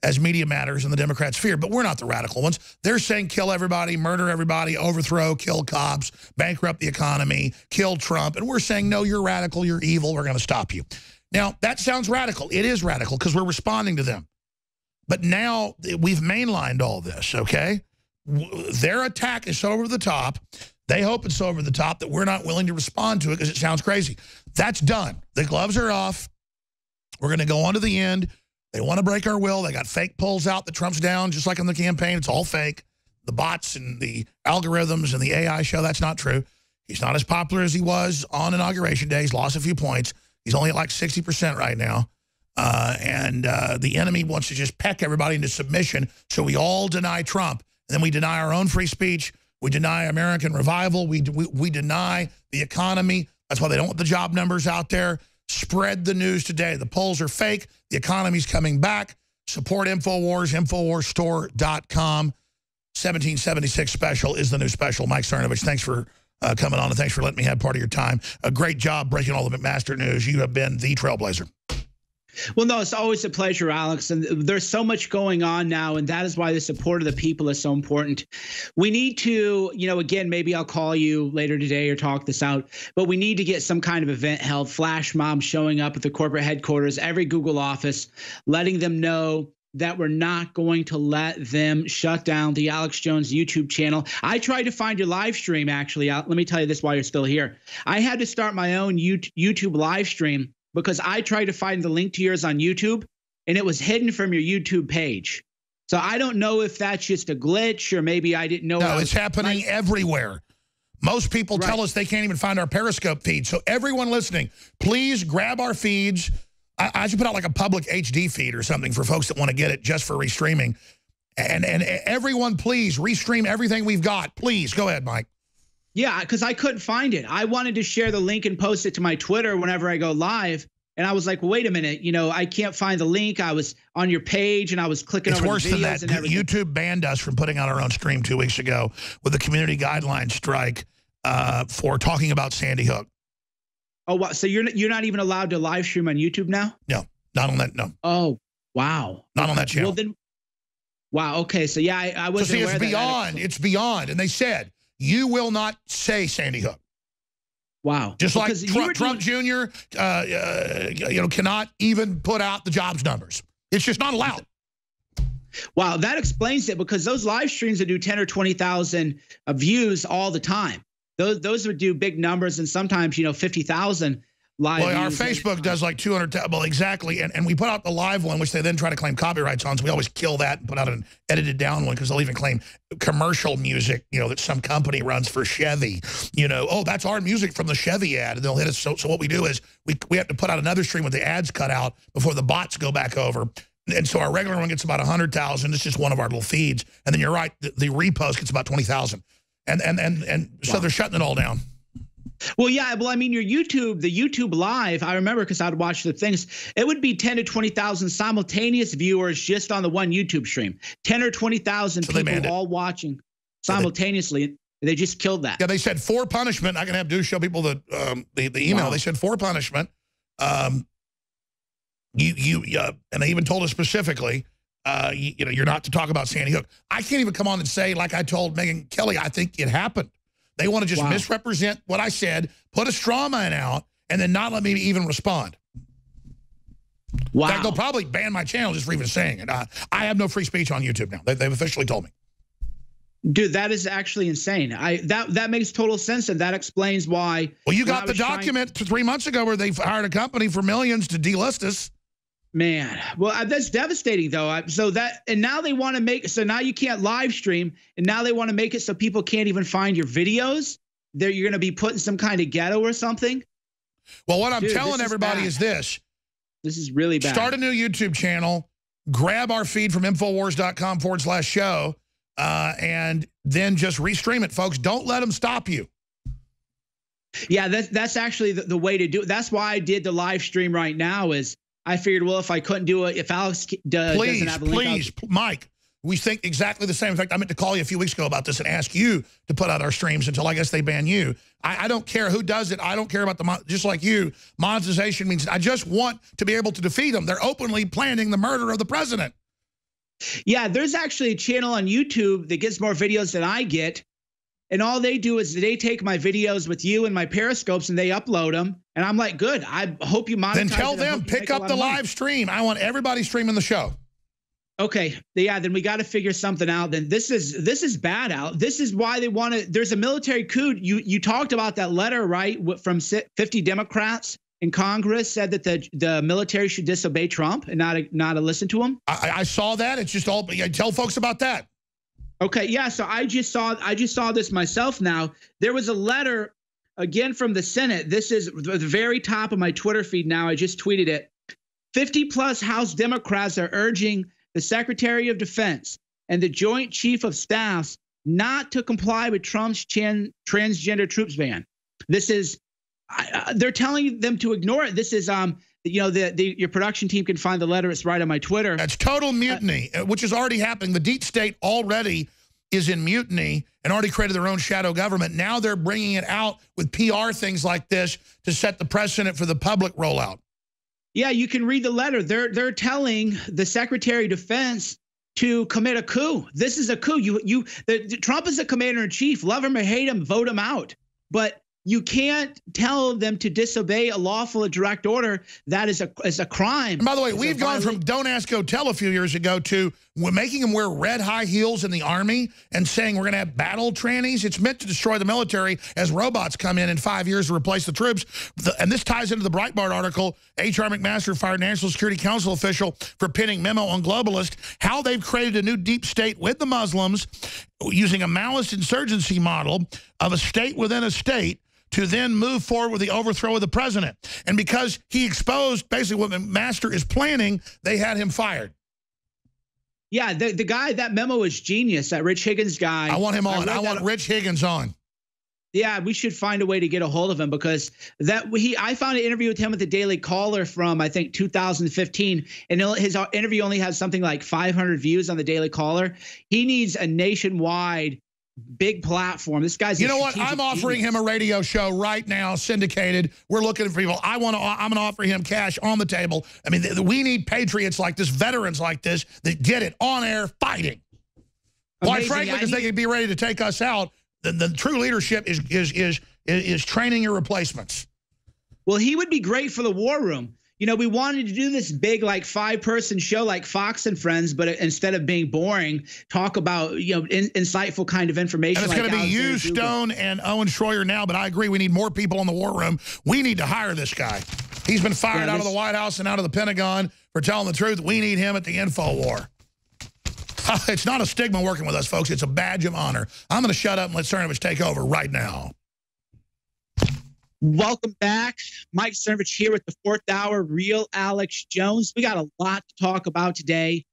as Media Matters and the Democrats fear, but we're not the radical ones. They're saying kill everybody, murder everybody, overthrow, kill cops, bankrupt the economy, kill Trump. And we're saying, no, you're radical, you're evil, we're going to stop you. Now, that sounds radical. It is radical because we're responding to them. But now we've mainlined all this, okay? Their attack is so over the top. They hope it's so over the top that we're not willing to respond to it because it sounds crazy. That's done. The gloves are off. We're going to go on to the end. They want to break our will. They got fake polls out that Trump's down, just like in the campaign. It's all fake. The bots and the algorithms and the AI show, that's not true. He's not as popular as he was on Inauguration Day. He's lost a few points. He's only at like 60% right now. The enemy wants to just peck everybody into submission, so we all deny Trump. And then we deny our own free speech. We deny American revival. We deny the economy. That's why they don't want the job numbers out there. Spread the news today. The polls are fake. The economy's coming back. Support Infowars, Infowarsstore.com. 1776 special is the new special. Mike Cernovich, thanks for coming on, and thanks for letting me have part of your time. A great job breaking all the McMaster news. You have been the trailblazer. Well, no, it's always a pleasure, Alex. And there's so much going on now, and that is why the support of the people is so important. We need to, again, maybe I'll call you later today or talk this out, but we need to get some kind of event held, flash mobs showing up at the corporate headquarters, every Google office, letting them know that we're not going to let them shut down the Alex Jones YouTube channel. I tried to find your live stream, actually. Let me tell you this while you're still here. I had to start my own YouTube live stream because I tried to find the link to yours on YouTube, and it was hidden from your YouTube page. So I don't know if that's just a glitch or maybe I didn't know. No, it's happening everywhere. Most people tell us they can't even find our Periscope feed. So everyone listening, please grab our feeds. I should put out like a public HD feed or something for folks that want to get it just for restreaming. And everyone, please, restream everything we've got. Please, go ahead, Mike. Yeah, because I couldn't find it. I wanted to share the link and post it to my Twitter whenever I go live. And I was like, well, wait a minute, I can't find the link. I was on your page and I was clicking over the videos. It's worse than that. YouTube banned us from putting out our own stream 2 weeks ago with the community guidelines strike for talking about Sandy Hook. Oh, wow. So you're not even allowed to live stream on YouTube now? No, not on that. No. Oh, wow. Not on that channel. Well, then, wow. Okay. So yeah, I wasn't aware of that. It's beyond. And they said, you will not say Sandy Hook. Wow. Just like Trump Jr. Cannot even put out the jobs numbers. It's just not allowed. Wow, that explains it, because those live streams that do 10 or 20,000 views all the time, those would do big numbers, and sometimes 50,000 live. Well, our Facebook does like 200. Well, exactly, and we put out the live one, which they then try to claim copyrights on. So we always kill that and put out an edited down one, because they'll even claim commercial music, that some company runs for Chevy. Oh, that's our music from the Chevy ad, and they'll hit us. So what we do is we have to put out another stream with the ads cut out before the bots go back over. And so our regular one gets about 100,000. It's just one of our little feeds. And then you're right, the repost gets about 20,000. And so they're shutting it all down. Well, yeah. Well, I mean, the YouTube live, I remember, because I'd watch the things, it would be 10 to 20,000 simultaneous viewers just on the one YouTube stream. 10 or 20,000 people all watching simultaneously. They just killed that. Yeah, they said for punishment. I can have show people the email. Wow. They said for punishment. And they even told us specifically, you're not to talk about Sandy Hook. I can't even come on and say, like I told Megyn Kelly, I think it happened. They want to just misrepresent what I said, put a straw man out, and then not let me even respond. Wow. In fact, they'll probably ban my channel just for even saying it. I have no free speech on YouTube now. They've officially told me. Dude, that is actually insane. That makes total sense, and that explains why. Well, you got the document 3 months ago where they hired a company for millions to delist us. Man, well, that's devastating, though. And now they want to make so now you can't live stream, and now they want to make it so people can't even find your videos. You're going to be put in some kind of ghetto or something. Well, what I'm telling everybody is this. This is really bad. Start a new YouTube channel, grab our feed from Infowars.com/show, and then just restream it, folks. Don't let them stop you. Yeah, that's actually the way to do it. That's why I did the live stream right now is I figured, well, if I couldn't do it, if Alex doesn't have a link. Please, Mike, we think exactly the same. In fact, I meant to call you a few weeks ago about this and ask you to put out our streams until I guess they ban you. I don't care who does it. I don't care about just like you. Monetization means I just want to be able to defeat them. They're openly planning the murder of the president. Yeah, there's actually a channel on YouTube that gets more videos than I get. And all they do is they take my videos with you and my periscopes and they upload them. And I'm like, good. I hope you monetize. Then tell them, pick up the live stream. I want everybody streaming the show. Okay. Yeah, then we got to figure something out. Then this is bad out. This is why they want to. There's a military coup. You talked about that letter, right? From 50 Democrats in Congress said that the military should disobey Trump and not listen to him. I saw that. It's just all. Tell folks about that. Okay, yeah, so I just saw this myself now. There was a letter, again, from the Senate. This is the very top of my Twitter feed now. I just tweeted it. 50-plus House Democrats are urging the Secretary of Defense and the Joint Chief of Staffs not to comply with Trump's transgender troops ban. This is they're telling them to ignore it. This is your production team can find the letter. It's right on my Twitter. That's total mutiny, which is already happening. The deep state already is in mutiny and already created their own shadow government. Now they're bringing it out with PR things like this to set the precedent for the public rollout. Yeah, you can read the letter. They're telling the Secretary of Defense to commit a coup. This is a coup. Trump is a commander-in-chief. Love him or hate him, vote him out. But you can't tell them to disobey a lawful direct order. That is a crime. And by the way, we've gone from don't ask, go tell a few years ago to we're making them wear red high heels in the Army and saying we're going to have battle trannies. It's meant to destroy the military as robots come in 5 years to replace the troops. And this ties into the Breitbart article, H.R. McMaster fired National Security Council official for pinning memo on globalist, how they've created a new deep state with the Muslims using a Maoist insurgency model of a state within a state to then move forward with the overthrow of the president. And because he exposed basically what McMaster is planning, they had him fired. Yeah, the guy, that memo is genius, that Rich Higgins guy. I want him on. I want Rich Higgins on. Yeah, we should find a way to get a hold of him because I found an interview with him at the Daily Caller from, I think, 2015. And his interview only has something like 500 views on the Daily Caller. He needs a nationwide big platform. This guy's. You know what? I'm offering him a radio show right now, syndicated. We're looking for people. I'm going to offer him cash on the table. I mean, we need patriots like this, veterans like this that get it on air fighting. Quite frankly, because they could be ready to take us out. The true leadership is training your replacements. Well, he would be great for the war room. You know, we wanted to do this big, like 5-person show like Fox and Friends, but instead of being boring, talk about, insightful kind of information. And it's going to be you, Stone, and Owen Schroyer now, but I agree we need more people in the war room. We need to hire this guy. He's been fired out of the White House and out of the Pentagon for telling the truth. We need him at the InfoWar. It's not a stigma working with us, folks. It's a badge of honor. I'm going to shut up and let Cernovich take over right now. Welcome back. Mike Cernovich here with the 4th hour, Real Alex Jones. We got a lot to talk about today.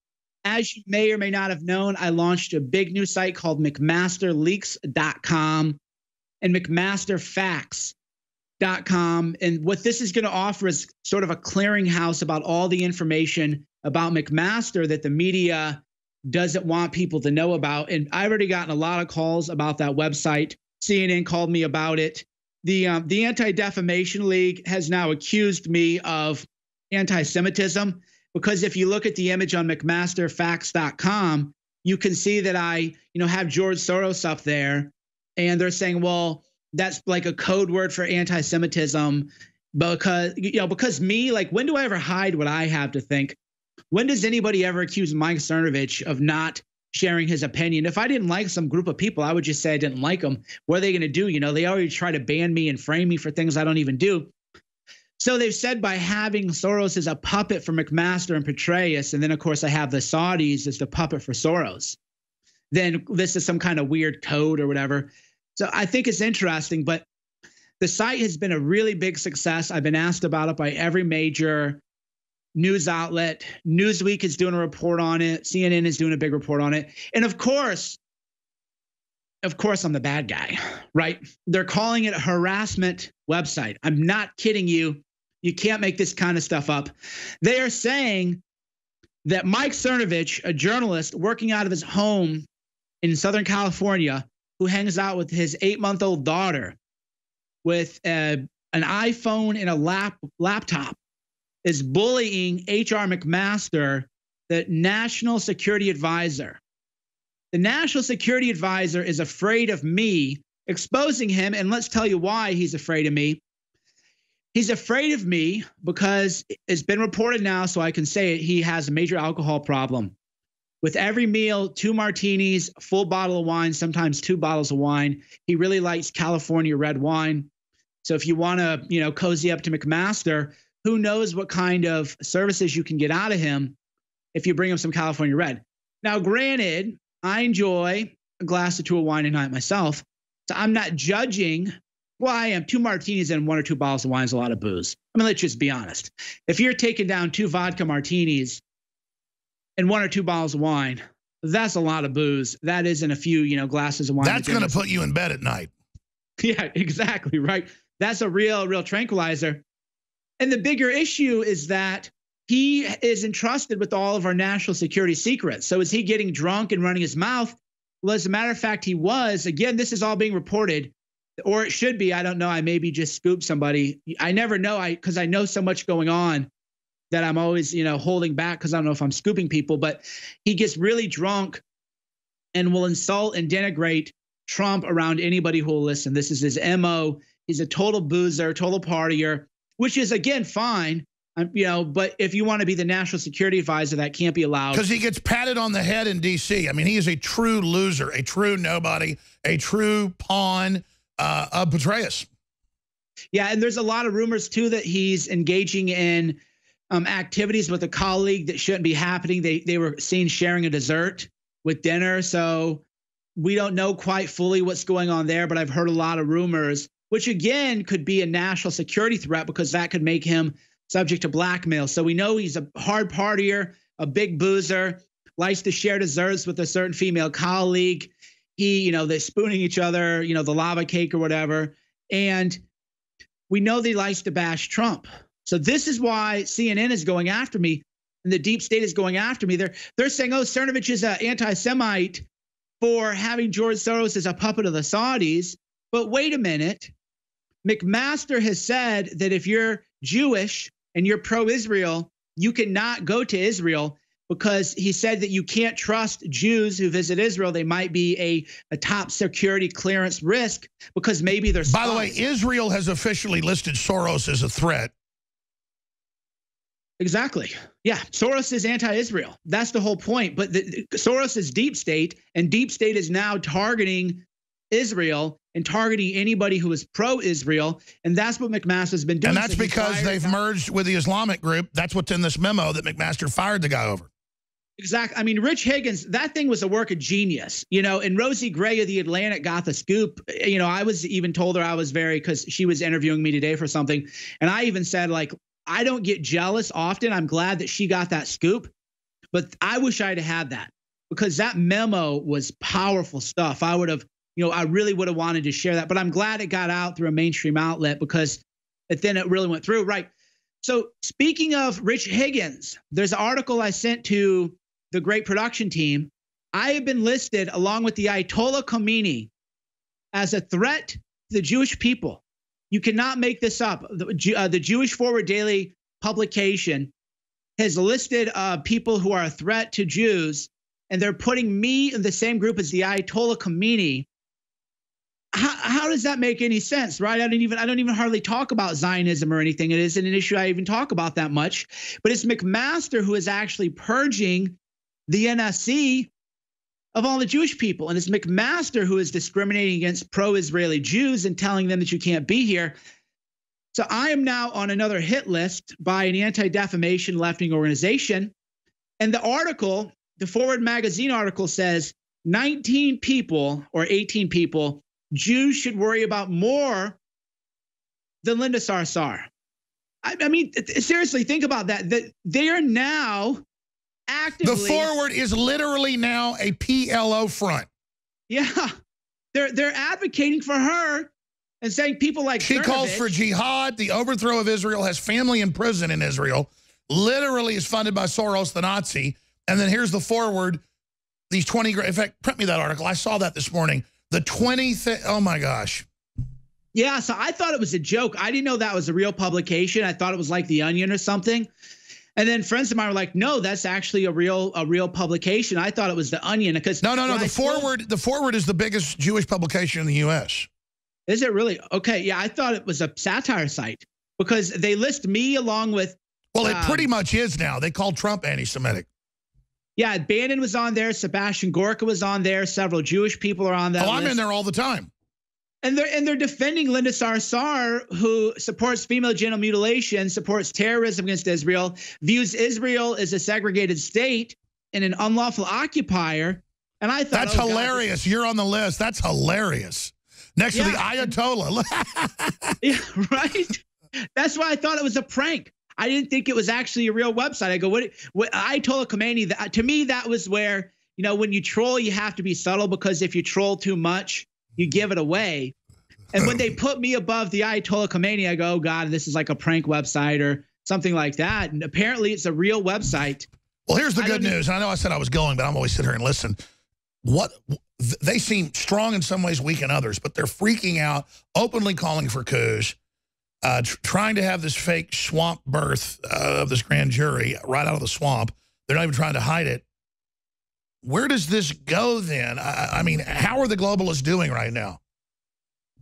As you may or may not have known, I launched a big new site called McMasterLeaks.com and McMasterFacts.com. And what this is going to offer is sort of a clearinghouse about all the information about McMaster that the media doesn't want people to know about. And I've already gotten a lot of calls about that website. CNN called me about it. The Anti-Defamation League has now accused me of anti-Semitism because if you look at the image on McMasterFacts.com, you can see that I, have George Soros up there, and they're saying, well, that's like a code word for anti-Semitism because me, like, when do I ever hide what I have to think? When does anybody ever accuse Mike Cernovich of not sharing his opinion. If I didn't like some group of people, I would just say I didn't like them. What are they going to do? You know, they already try to ban me and frame me for things I don't even do. So they've said by having Soros as a puppet for McMaster and Petraeus, and then, of course, I have the Saudis as the puppet for Soros, then this is some kind of weird code or whatever. So I think it's interesting, but the site has been a really big success. I've been asked about it by every major news outlet. Newsweek is doing a report on it. CNN is doing a big report on it. And of course, I'm the bad guy, right? They're calling it a harassment website. I'm not kidding you. You can't make this kind of stuff up. They are saying that Mike Cernovich, a journalist working out of his home in Southern California, who hangs out with his 8-month-old daughter with an iPhone and a laptop, is bullying H.R. McMaster, the National Security Advisor. The National Security Advisor is afraid of me exposing him, and let's tell you why he's afraid of me. He's afraid of me because it's been reported now, so I can say it, he has a major alcohol problem. With every meal, 2 martinis, a full bottle of wine, sometimes 2 bottles of wine. He really likes California red wine. So if you want to, you know, cozy up to McMaster, who knows what kind of services you can get out of him if you bring him some California red. Now, granted, I enjoy a glass or 2 of wine a night myself, so I'm not judging. Well, I am. 2 martinis and 1 or 2 bottles of wine is a lot of booze. I mean, let's just be honest. If you're taking down 2 vodka martinis and 1 or 2 bottles of wine, that's a lot of booze. That isn't a few, you know, glasses of wine. That's going to put you in bed at night. Yeah, exactly, right? That's a real tranquilizer. And the bigger issue is that he is entrusted with all of our national security secrets. So is he getting drunk and running his mouth? Well, as a matter of fact, he was. Again, this is all being reported, or it should be. I don't know. I maybe just scooped somebody. I never know, because I know so much going on that I'm always, you know, holding back because I don't know if I'm scooping people. But he gets really drunk and will insult and denigrate Trump around anybody who will listen. This is his MO. He's a total boozer, total partier, which is, again, fine. You know, but if you want to be the national security advisor, that can't be allowed. Because he gets patted on the head in D.C. I mean, he is a true loser, a true nobody, a true pawn of Petraeus. Yeah, and there's a lot of rumors, too, that he's engaging in activities with a colleague that shouldn't be happening. They were seen sharing a dessert with dinner. So we don't know quite fully what's going on there, but I've heard a lot of rumors, which, again, could be a national security threat because that could make him subject to blackmail. So we know he's a hard partier, a big boozer, likes to share desserts with a certain female colleague. He, you know, they're spooning each other, you know, the lava cake or whatever. And we know that he likes to bash Trump. So this is why CNN is going after me and the deep state is going after me. They're saying, oh, Cernovich is an anti-Semite for having George Soros as a puppet of the Saudis. But wait a minute. McMaster has said that if you're Jewish and you're pro-Israel, you cannot go to Israel because he said that you can't trust Jews who visit Israel. They might be a top security clearance risk because maybe they're spies. By the way, Israel has officially listed Soros as a threat. Exactly. Yeah, Soros is anti-Israel. That's the whole point. But Soros is deep state, and deep state is now targeting Israel and targeting anybody who is pro-Israel, and that's what McMaster's been doing. And that's because they've merged with the Islamic group. That's what's in this memo that McMaster fired the guy over. Exactly. I mean, Rich Higgins, that thing was a work of genius, you know, and Rosie Gray of The Atlantic got the scoop. You know, I was even told her I was because she was interviewing me today for something, and I even said, like, I don't get jealous often. I'm glad that she got that scoop, but I wish I'd had that because that memo was powerful stuff. I would have, you know, I really would have wanted to share that, but I'm glad it got out through a mainstream outlet because then it really went through. Right. So speaking of Rich Higgins, there's an article I sent to the great production team. I have been listed along with the Ayatollah Khomeini as a threat to the Jewish people. You cannot make this up. The Jewish Forward Daily publication has listed people who are a threat to Jews, and they're putting me in the same group as the Ayatollah Khomeini. How does that make any sense, right? I don't even hardly talk about Zionism or anything. It isn't an issue I even talk about that much. But it's McMaster who is actually purging the NSC of all the Jewish people. And it's McMaster who is discriminating against pro-Israeli Jews and telling them that you can't be here. So I am now on another hit list by an anti-defamation left-wing organization. And the article, the Forward Magazine article, says 19 people or 18 people Jews should worry about more than Linda Sarsour. I mean, seriously, think about that. That they are now actively. The Forward is literally now a PLO front. Yeah, they're advocating for her and saying people like she calls for jihad. The overthrow of Israel, has family in prison in Israel. Literally is funded by Soros, the Nazi. And then here's the Forward. These 20. In fact, print me that article. I saw that this morning. The 20. Oh my gosh. Yeah, so I thought it was a joke. I didn't know that was a real publication. I thought it was like The Onion or something. And then friends of mine were like, "No, that's actually a real publication." I thought it was The Onion because no. The Forward is the biggest Jewish publication in the U.S. Is it really? Okay, yeah, I thought it was a satire site because they list me along with. Well, it pretty much is now. They call Trump anti-Semitic. Yeah, Bannon was on there. Sebastian Gorka was on there. Several Jewish people are on that list. I'm in there all the time. And they're defending Linda Sarsour, who supports female genital mutilation, supports terrorism against Israel, views Israel as a segregated state and an unlawful occupier. And I thought that's hilarious. You're on the list. That's hilarious. Next to the Ayatollah. Yeah, right. That's why I thought it was a prank. I didn't think it was actually a real website. I go, what Ayatollah Khomeini? To me, that was where, you know, when you troll, you have to be subtle because if you troll too much, you give it away. And when they put me above the Ayatollah Khomeini, I go, oh God, this is like a prank website or something like that. And apparently it's a real website. Well, here's the good news. And I know I said I was going, but I'm always sit here and listen. They seem strong in some ways, weak in others, but they're freaking out, openly calling for coups, trying to have this fake swamp birth of this grand jury right out of the swamp. They're not even trying to hide it. Where does this go then? I mean, how are the globalists doing right now?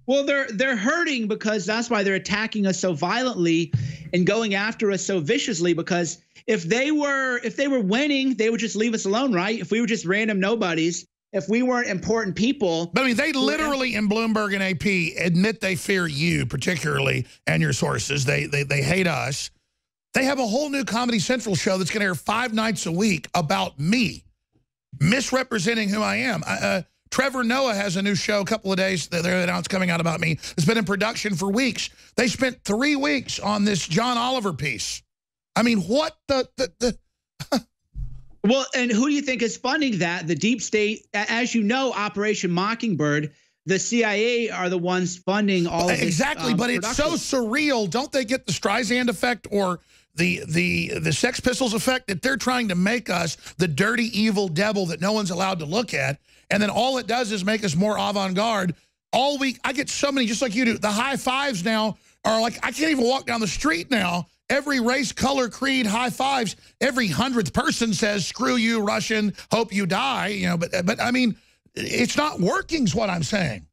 Well, they're hurting because that's why they're attacking us so violently and going after us so viciously. Because if they were winning, they would just leave us alone, right? If we were just random nobodies, if we weren't important people. But I mean, they literally in Bloomberg and AP admit they fear you particularly and your sources. They hate us. They have a whole new Comedy Central show that's going to air 5 nights a week about me, misrepresenting who I am. Trevor Noah has a new show a couple of days that they're announced coming out about me. It's been in production for weeks. They spent 3 weeks on this John Oliver piece. I mean, what the Well, and who do you think is funding that? The deep state, as you know, Operation Mockingbird, the CIA are the ones funding all of this. Exactly, but it's so surreal. Don't they get the Streisand effect or the Sex Pistols effect that they're trying to make us the dirty, evil devil that no one's allowed to look at? And then all it does is make us more avant-garde. All week, I get so many, just like you do. The high fives now are like, I can't even walk down the street now. Every race, color, creed, high fives. Every 100th person says, screw you, Russian, hope you die. You know, but I mean, it's not working is what I'm saying.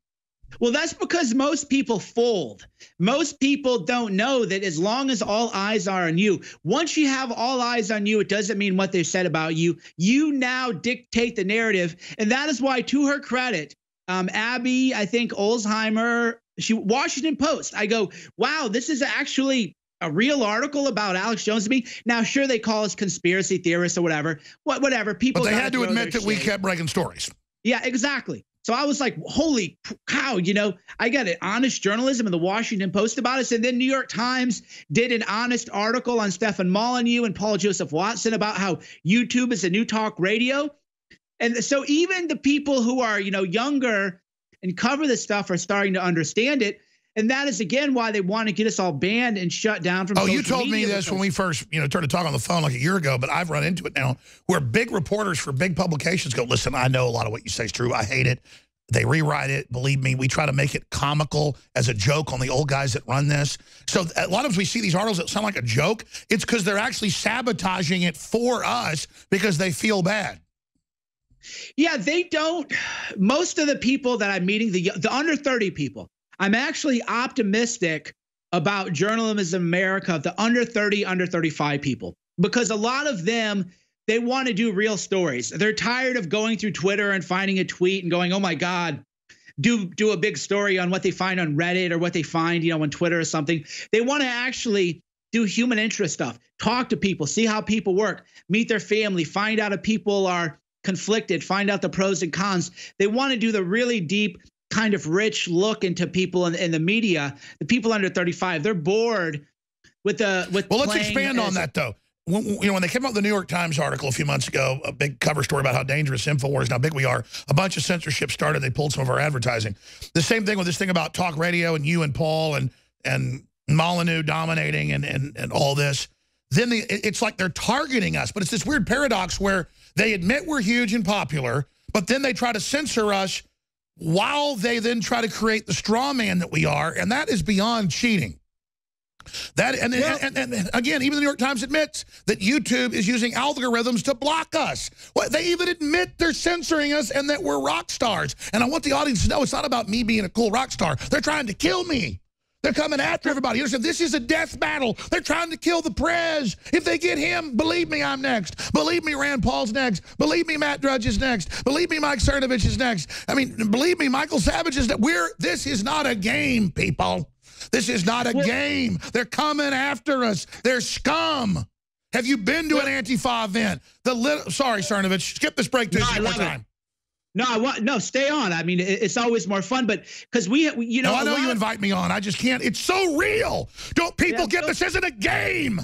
Well, that's because most people fold. Most people don't know that as long as all eyes are on you, once you have all eyes on you, it doesn't mean what they've said about you. You now dictate the narrative. And that is why, to her credit, Abby, I think Olsheimer, Washington Post, I go, wow, this is actually a real article about Alex Jones to me. Now, sure, they call us conspiracy theorists or whatever. Whatever. People, but they had to admit that we kept breaking stories. Yeah, exactly. So I was like, holy cow, you know, I got an honest journalism in the Washington Post about us. And then New York Times did an honest article on Stefan Molyneux and Paul Joseph Watson about how YouTube is a new talk radio. And so even the people who are, you know, younger and cover this stuff are starting to understand it. And that is, again, why they want to get us all banned and shut down from social media. Oh, you told me this when we first, you know, started talking on the phone like a year ago, but I've run into it now where big reporters for big publications go, listen, I know a lot of what you say is true. I hate it. They rewrite it. Believe me, we try to make it comical as a joke on the old guys that run this. So a lot of times we see these articles that sound like a joke. It's because they're actually sabotaging it for us because they feel bad. Yeah, they don't. Most of the people that I'm meeting, the under 30 people, I'm actually optimistic about journalism in America, the under 30, under 35 people, because a lot of them They want to do real stories. They're tired of going through Twitter and finding a tweet and going, oh my God, do a big story on what they find on Reddit or what they find, on Twitter or something. They want to actually do human interest stuff, talk to people, see how people work, meet their family, find out if people are conflicted, find out the pros and cons. They want to do the really deep, kind of rich look into people in the media. The people under 35, they're bored with the Well, let's expand on that though. When they came out with the New York Times article a few months ago, a big cover story about how dangerous Infowars and how big we are, a bunch of censorship started. They pulled some of our advertising. The same thing with this thing about talk radio and you and Paul and Molyneux dominating and all this. Then it's like they're targeting us. But it's this weird paradox where they admit we're huge and popular, but then they try to censor us while they then try to create the straw man that we are. And that is beyond cheating. That and again, even the New York Times admits that YouTube is using algorithms to block us. Well, they even admit they're censoring us and that we're rock stars. And I want the audience to know it's not about me being a cool rock star. They're trying to kill me. They're coming after everybody. You understand? This is a death battle. They're trying to kill the prez. If they get him, believe me, I'm next. Believe me, Rand Paul's next. Believe me, Matt Drudge is next. Believe me, Mike Cernovich is next. I mean, believe me, Michael Savage is next. This is not a game, people. This is not a game. They're coming after us. They're scum. Have you been to an Antifa event? Sorry, Cernovich. Skip this break one more time. No, stay on. I mean, it's always more fun, but because I know you invite me on. I just can't. It's so real. Don't people get this isn't a game?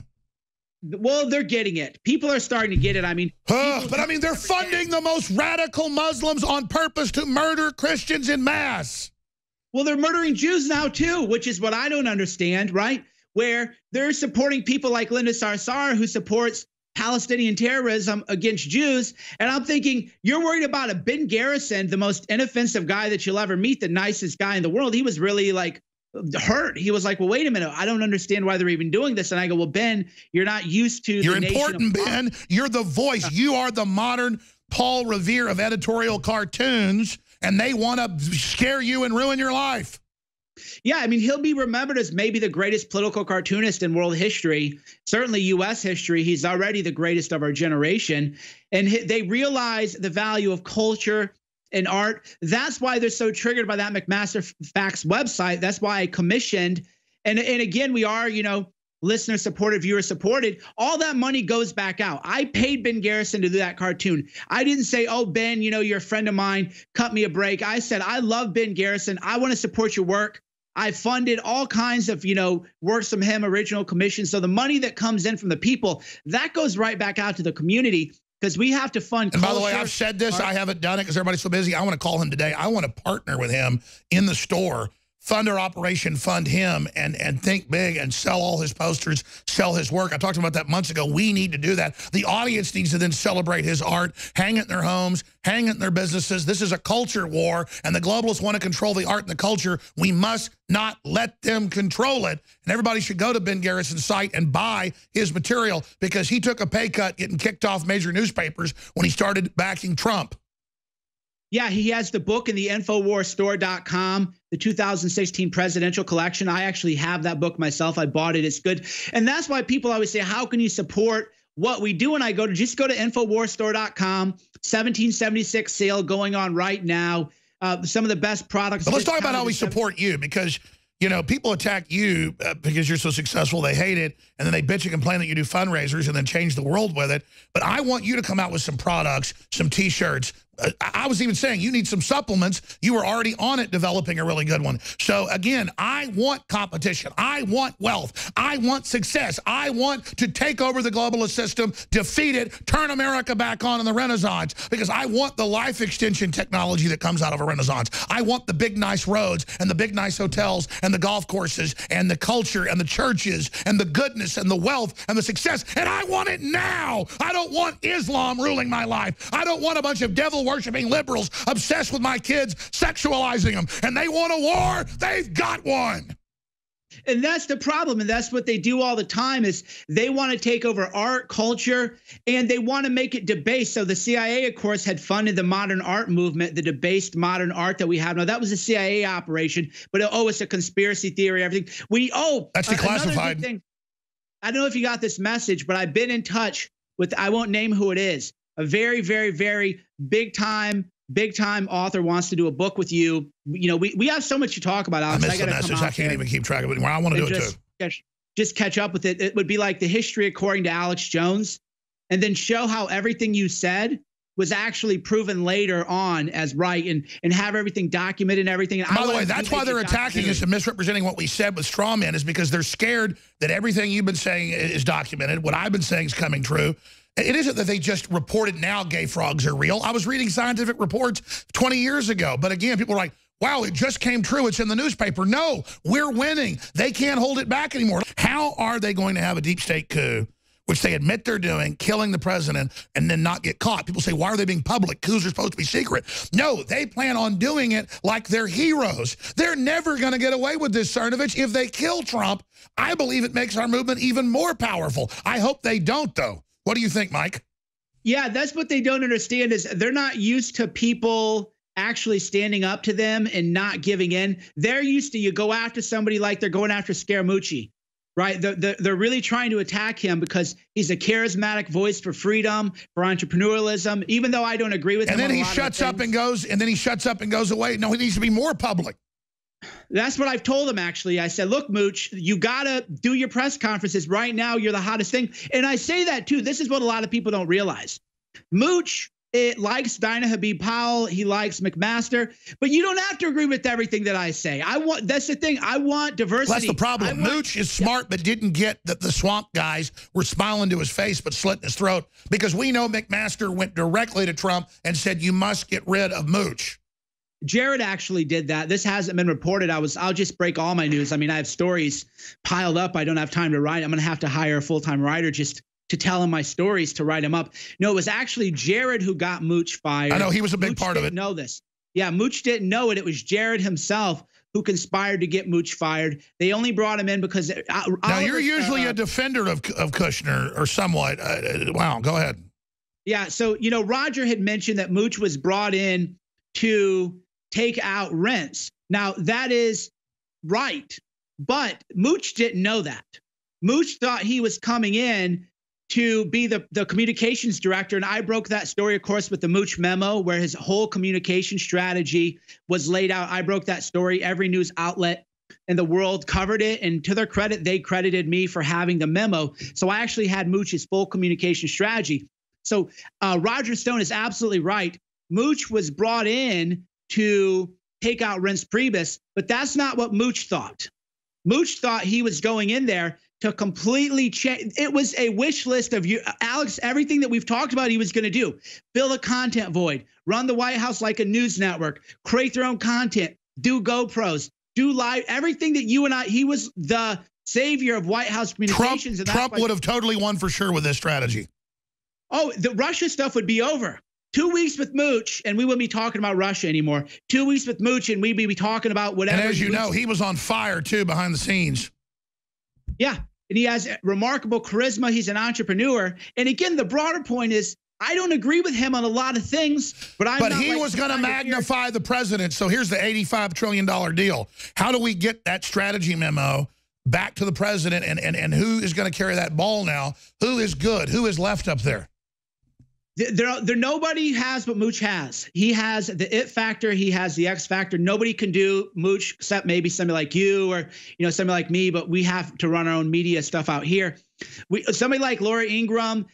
Well, they're getting it. People are starting to get it. I mean, they're funding the most radical Muslims on purpose to murder Christians in mass. Well, they're murdering Jews now, too, which is what I don't understand, right? Where they're supporting people like Linda Sarsour, who supports Palestinian terrorism against Jews. And I'm thinking, you're worried about a Ben Garrison, the most inoffensive guy that you'll ever meet, the nicest guy in the world. He was really like hurt. He was like, well, wait a minute. I don't understand why they're even doing this. And I go, well, Ben, you're not used to You're important, Ben. You're the voice. You are the modern Paul Revere of editorial cartoons. And they want to scare you and ruin your life. Yeah, I mean, he'll be remembered as maybe the greatest political cartoonist in world history, certainly U.S. history. He's already the greatest of our generation. And they realize the value of culture and art. That's why they're so triggered by that McMaster Facts website. That's why I commissioned. And again, we are, listener supported, viewer supported. All that money goes back out. I paid Ben Garrison to do that cartoon. I didn't say, oh, Ben, you're a friend of mine, cut me a break. I said, I love Ben Garrison. I want to support your work. I funded all kinds of, works from him, original commissions. So the money that comes in from the people, that goes right back out to the community because we have to fund culture. And by the way, I've said this. I haven't done it because everybody's so busy. I want to call him today. I want to partner with him in the store. Fund our operation, fund him, and think big and sell all his posters, sell his work. I talked about that months ago. We need to do that. The audience needs to then celebrate his art, hang it in their homes, hang it in their businesses. This is a culture war, and the globalists want to control the art and the culture. We must not let them control it. And everybody should go to Ben Garrison's site and buy his material because he took a pay cut getting kicked off major newspapers when he started backing Trump. Yeah, he has the book in the InfoWarsStore.com, the 2016 presidential collection. I actually have that book myself. I bought it. It's good. And that's why people always say, how can you support what we do? And I go to InfoWarsStore.com, 1776 sale going on right now. Some of the best products. But let's talk about how we support you because, people attack you because you're so successful. They hate it. And then they bitch and complain that you do fundraisers and then change the world with it. But I want you to come out with some products, some T-shirts. I was even saying you need some supplements. You were already on it developing a really good one. So, again, I want competition. I want wealth. I want success. I want to take over the globalist system, defeat it, turn America back on in the Renaissance because I want the life extension technology that comes out of a Renaissance. I want the big, nice roads and the big, nice hotels and the golf courses and the culture and the churches and the goodness and the wealth and the success. And I want it now. I don't want Islam ruling my life. I don't want a bunch of devil-worshipping liberals obsessed with my kids, sexualizing them. And they want a war. They've got one. And that's the problem. And that's what they do all the time is they want to take over art, culture, and they want to make it debased. So the CIA, of course, had funded the modern art movement, the debased modern art that we have now. That was a CIA operation, but it's a conspiracy theory, everything. That's declassified. I don't know if you got this message, but I've been in touch with, I won't name who it is, a very, very, very big time author wants to do a book with you. You know, we have so much to talk about, Alex. I missed the message. I can't even keep track of it anymore. I want to do it too. Just catch up with it. It would be like the history according to Alex Jones, and then show how everything you said was actually proven later on as right, and have everything documented and everything. And by the way, that's why they're attacking us and misrepresenting what we said with straw men, is because they're scared that everything you've been saying is documented. What I've been saying is coming true. It isn't that they just reported now gay frogs are real. I was reading scientific reports 20 years ago. But again, people are like, wow, it just came true. It's in the newspaper. No, we're winning. They can't hold it back anymore. How are they going to have a deep state coup, which they admit they're doing, killing the president, and then not get caught? People say, why are they being public? Coups are supposed to be secret. No, they plan on doing it like they're heroes. They're never going to get away with this, Cernovich. If they kill Trump, I believe it makes our movement even more powerful. I hope they don't, though. What do you think, Mike? Yeah, that's what they don't understand, is they're not used to people actually standing up to them and not giving in. They're used to, you go after somebody like they're going after Scaramucci, right? They're really trying to attack him because he's a charismatic voice for freedom, for entrepreneurialism, even though I don't agree with him. And then he shuts up and goes, away. No, he needs to be more public. That's what I've told him, actually. I said, look, Mooch, you got to do your press conferences right now. You're the hottest thing. And I say that, too. This is what a lot of people don't realize. Mooch, it likes Dinah Habib Powell. He likes McMaster. But you don't have to agree with everything that I say. That's the thing. I want diversity. That's the problem. Mooch is smart, but didn't get that the swamp guys were smiling to his face but slitting his throat, because we know McMaster went directly to Trump and said, you must get rid of Mooch. Jared actually did that. This hasn't been reported. I'll just break all my news. I mean, I have stories piled up. I don't have time to write. I'm going to have to hire a full-time writer just to tell him my stories, to write them up. No, it was actually Jared who got Mooch fired. I know, he was a big part of it. Know this. Yeah, Mooch didn't know it. It was Jared himself who conspired to get Mooch fired. They only brought him in because now you're usually a defender of Kushner, or somewhat. Wow, go ahead. Yeah, so you know, Roger had mentioned that Mooch was brought in to take out rents. Now, that is right, but Mooch didn't know that. Mooch thought he was coming in to be the communications director, and I broke that story, of course, with the Mooch memo, where his whole communication strategy was laid out. I broke that story. Every news outlet in the world covered it, and to their credit, they credited me for having the memo. So I actually had Mooch's full communication strategy. So Roger Stone is absolutely right. Mooch was brought in to take out Reince Priebus, but that's not what Mooch thought. Mooch thought he was going in there to completely change. It was a wish list of you, Alex, everything that we've talked about he was going to do. Fill a content void, run the White House like a news network, create their own content, do GoPros, do live, everything that you and I, he was the savior of White House communications. Trump would have totally won for sure with this strategy. Oh, the Russia stuff would be over. 2 weeks with Mooch, and we wouldn't be talking about Russia anymore. 2 weeks with Mooch, and we'd be talking about whatever. And as you know, he was on fire, too, behind the scenes. Yeah, and he has remarkable charisma. He's an entrepreneur. And again, the broader point is, I don't agree with him on a lot of things, but he was going to magnify the president. So here's the $85 trillion deal. How do we get that strategy memo back to the president, and who is going to carry that ball now? Who is good? Who is left up there? There nobody has what Mooch has. He has the it factor. He has the X factor. Nobody can do Mooch except maybe somebody like you, or somebody like me. But we have to run our own media stuff out here. Somebody like Laura Ingraham.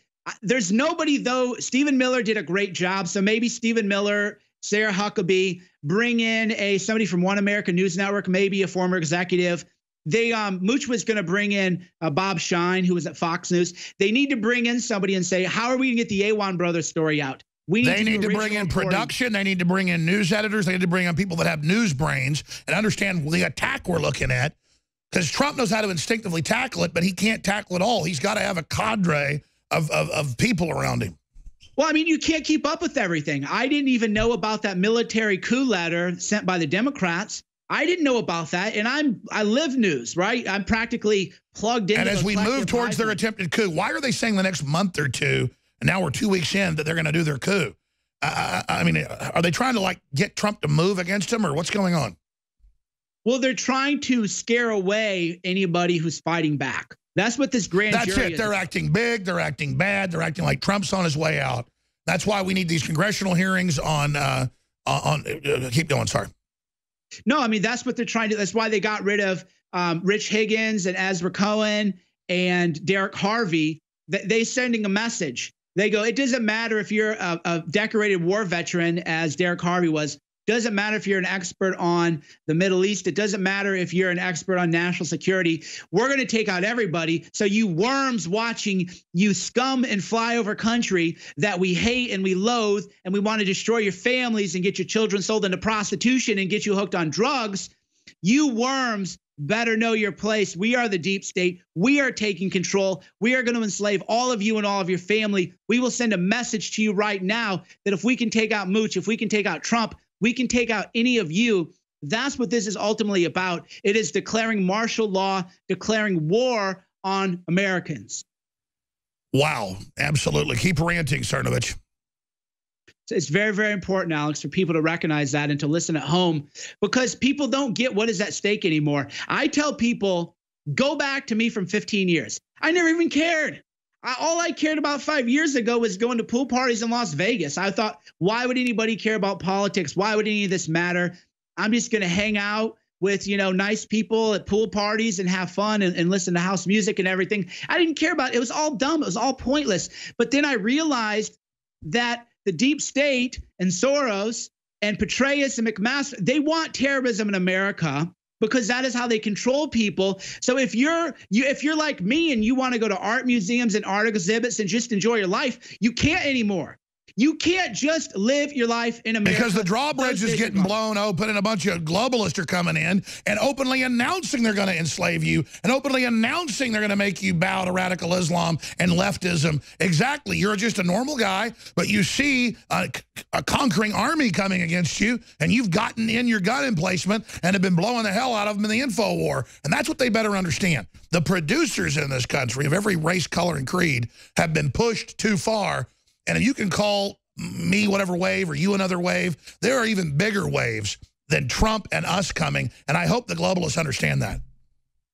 There's nobody, though. Stephen Miller did a great job. So maybe Stephen Miller, Sarah Huckabee, bring in somebody from One American News Network, maybe a former executive. Mooch was going to bring in Bob Shine, who was at Fox News. They need to bring in somebody and say, how are we going to get the Awan Brothers story out? They need to bring in production. They need to bring in news editors. They need to bring in people that have news brains and understand the attack we're looking at. Because Trump knows how to instinctively tackle it, but he can't tackle it all. He's got to have a cadre of people around him. Well, I mean, you can't keep up with everything. I didn't even know about that military coup letter sent by the Democrats. I didn't know about that, and I live news, right? I'm practically plugged in. And as we move towards their attempted coup, why are they saying the next month or two, and now we're 2 weeks in, that they're going to do their coup? I mean, are they trying to get Trump to move against him, or what's going on? Well, they're trying to scare away anybody who's fighting back. That's what this grand jury is. That's it. They're acting big. They're acting bad. They're acting like Trump's on his way out. That's why we need these congressional hearings on keep going, sorry. No, I mean, that's what they're trying to, that's why they got rid of Rich Higgins and Ezra Cohen and Derek Harvey. They sending a message. They go, it doesn't matter if you're a decorated war veteran, as Derek Harvey was. Doesn't matter if you're an expert on the Middle East. It doesn't matter if you're an expert on national security. We're going to take out everybody. So you worms watching, you scum and flyover country that we hate and we loathe, and we want to destroy your families and get your children sold into prostitution and get you hooked on drugs. You worms better know your place. We are the deep state. We are taking control. We are going to enslave all of you and all of your family. We will send a message to you right now that if we can take out Mooch, if we can take out Trump, we can take out any of you. That's what this is ultimately about. It is declaring martial law, declaring war on Americans. Wow, absolutely. Keep ranting, Cernovich. It's very, very important, Alex, for people to recognize that and to listen at home, because people don't get what is at stake anymore. I tell people, go back to me from 15 years. I never even cared. All I cared about 5 years ago was going to pool parties in Las Vegas. I thought, why would anybody care about politics? Why would any of this matter? I'm just going to hang out with, you know, nice people at pool parties and have fun and listen to house music and everything. I didn't care about it. It was all dumb. It was all pointless. But then I realized that the deep state and Soros and Petraeus and McMaster, they want terrorism in America, because that is how they control people. So if you're like me and you want to go to art museums and art exhibits and just enjoy your life, you can't anymore. You can't just live your life in America. Because the drawbridge is getting blown open and a bunch of globalists are coming in and openly announcing they're going to enslave you and openly announcing they're going to make you bow to radical Islam and leftism. Exactly. You're just a normal guy, but you see a conquering army coming against you, and you've gotten in your gun emplacement and have been blowing the hell out of them in the info war. And that's what they better understand. The producers in this country of every race, color, and creed have been pushed too far. And if you can call me whatever wave or you another wave, there are even bigger waves than Trump and us coming. And I hope the globalists understand that.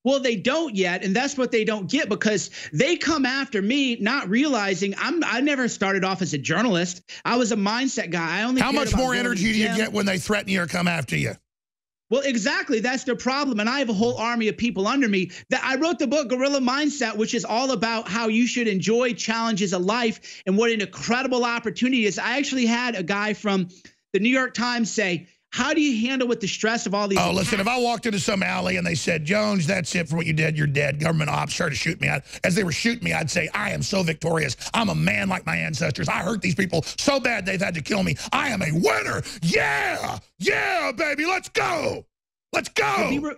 Well, they don't yet, and that's what they don't get, because they come after me not realizing I never started off as a journalist. I was a mindset guy. I only How much more energy do you get when they threaten you or come after you? Well, exactly. That's their problem. And I have a whole army of people under me. That I wrote the book Guerrilla Mindset, which is all about how you should enjoy challenges of life and what an incredible opportunity is. I actually had a guy from the New York Times say, how do you handle with the stress of all these attacks? Listen, if I walked into some alley and they said, Jones, that's it for what you did, you're dead, government ops started to shoot me. As they were shooting me, I'd say, I am so victorious. I'm a man like my ancestors. I hurt these people so bad they've had to kill me. I am a winner. Yeah, yeah, baby, let's go. Let's go.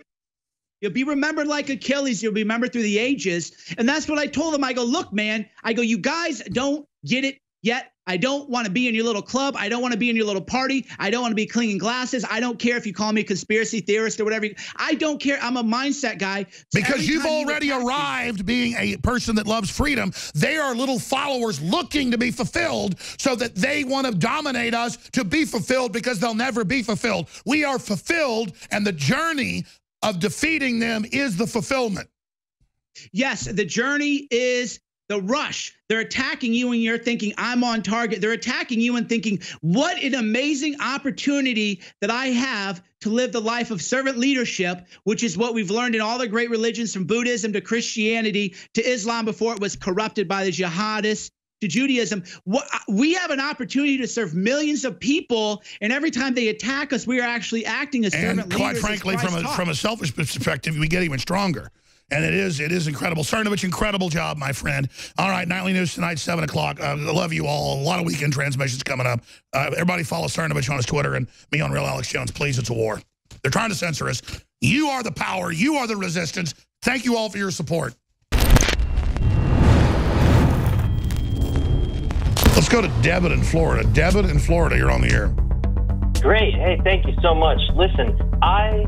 You'll be remembered like Achilles. You'll be remembered through the ages. And that's what I told him. I go, look, man, I go, you guys don't get it yet. I don't want to be in your little club. I don't want to be in your little party. I don't want to be cleaning glasses. I don't care if you call me a conspiracy theorist or whatever. I don't care. I'm a mindset guy. So because you've already arrived being a person that loves freedom. They are little followers looking to be fulfilled so that they want to dominate us to be fulfilled, because they'll never be fulfilled. We are fulfilled, and the journey of defeating them is the fulfillment. Yes, the journey is the rush. They're attacking you and you're thinking, I'm on target. They're attacking you and thinking, what an amazing opportunity that I have to live the life of servant leadership, which is what we've learned in all the great religions, from Buddhism to Christianity to Islam before it was corrupted by the jihadists, to Judaism. We have an opportunity to serve millions of people, and every time they attack us, we are actually acting as servant leaders. And quite frankly, from a selfish perspective, we get even stronger. And it is incredible. Cernovich, incredible job, my friend. All right, Nightly News tonight, 7 o'clock. I love you all. A lot of weekend transmissions coming up. Everybody follow Cernovich on his Twitter and me on Real Alex Jones. Please, it's a war. They're trying to censor us. You are the power. You are the resistance. Thank you all for your support. Let's go to Debit in Florida. Debit in Florida, you're on the air. Great. Hey, thank you so much. Listen, I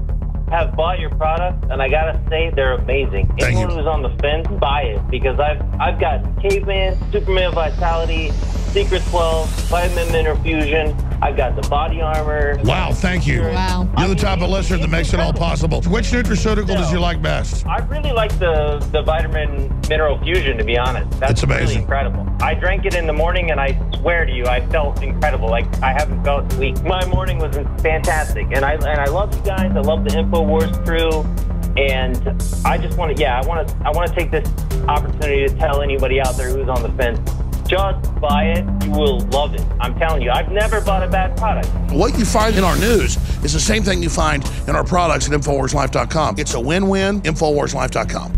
have bought your product, and I gotta say they're amazing. Anyone who's on the fence, buy it, because I've got Caveman, Superman Vitality, Secret 12, Vitamin Mineral Fusion. I've got the body armor. Wow, thank you. Wow. You're the type of listener that makes it all possible. Which nutraceutical does you like best? I really like the Vitamin Mineral Fusion, to be honest. That's amazing. Really incredible. I drank it in the morning, and I swear to you, I felt incredible. Like I haven't felt in a week. My morning was fantastic, and I love you guys. I love the Infowars crew, and I just want to, I want to take this opportunity to tell anybody out there who's on the fence. Just buy it. You will love it. I'm telling you, I've never bought a bad product. What you find in our news is the same thing you find in our products at InfoWarsLife.com. It's a win-win, InfoWarsLife.com.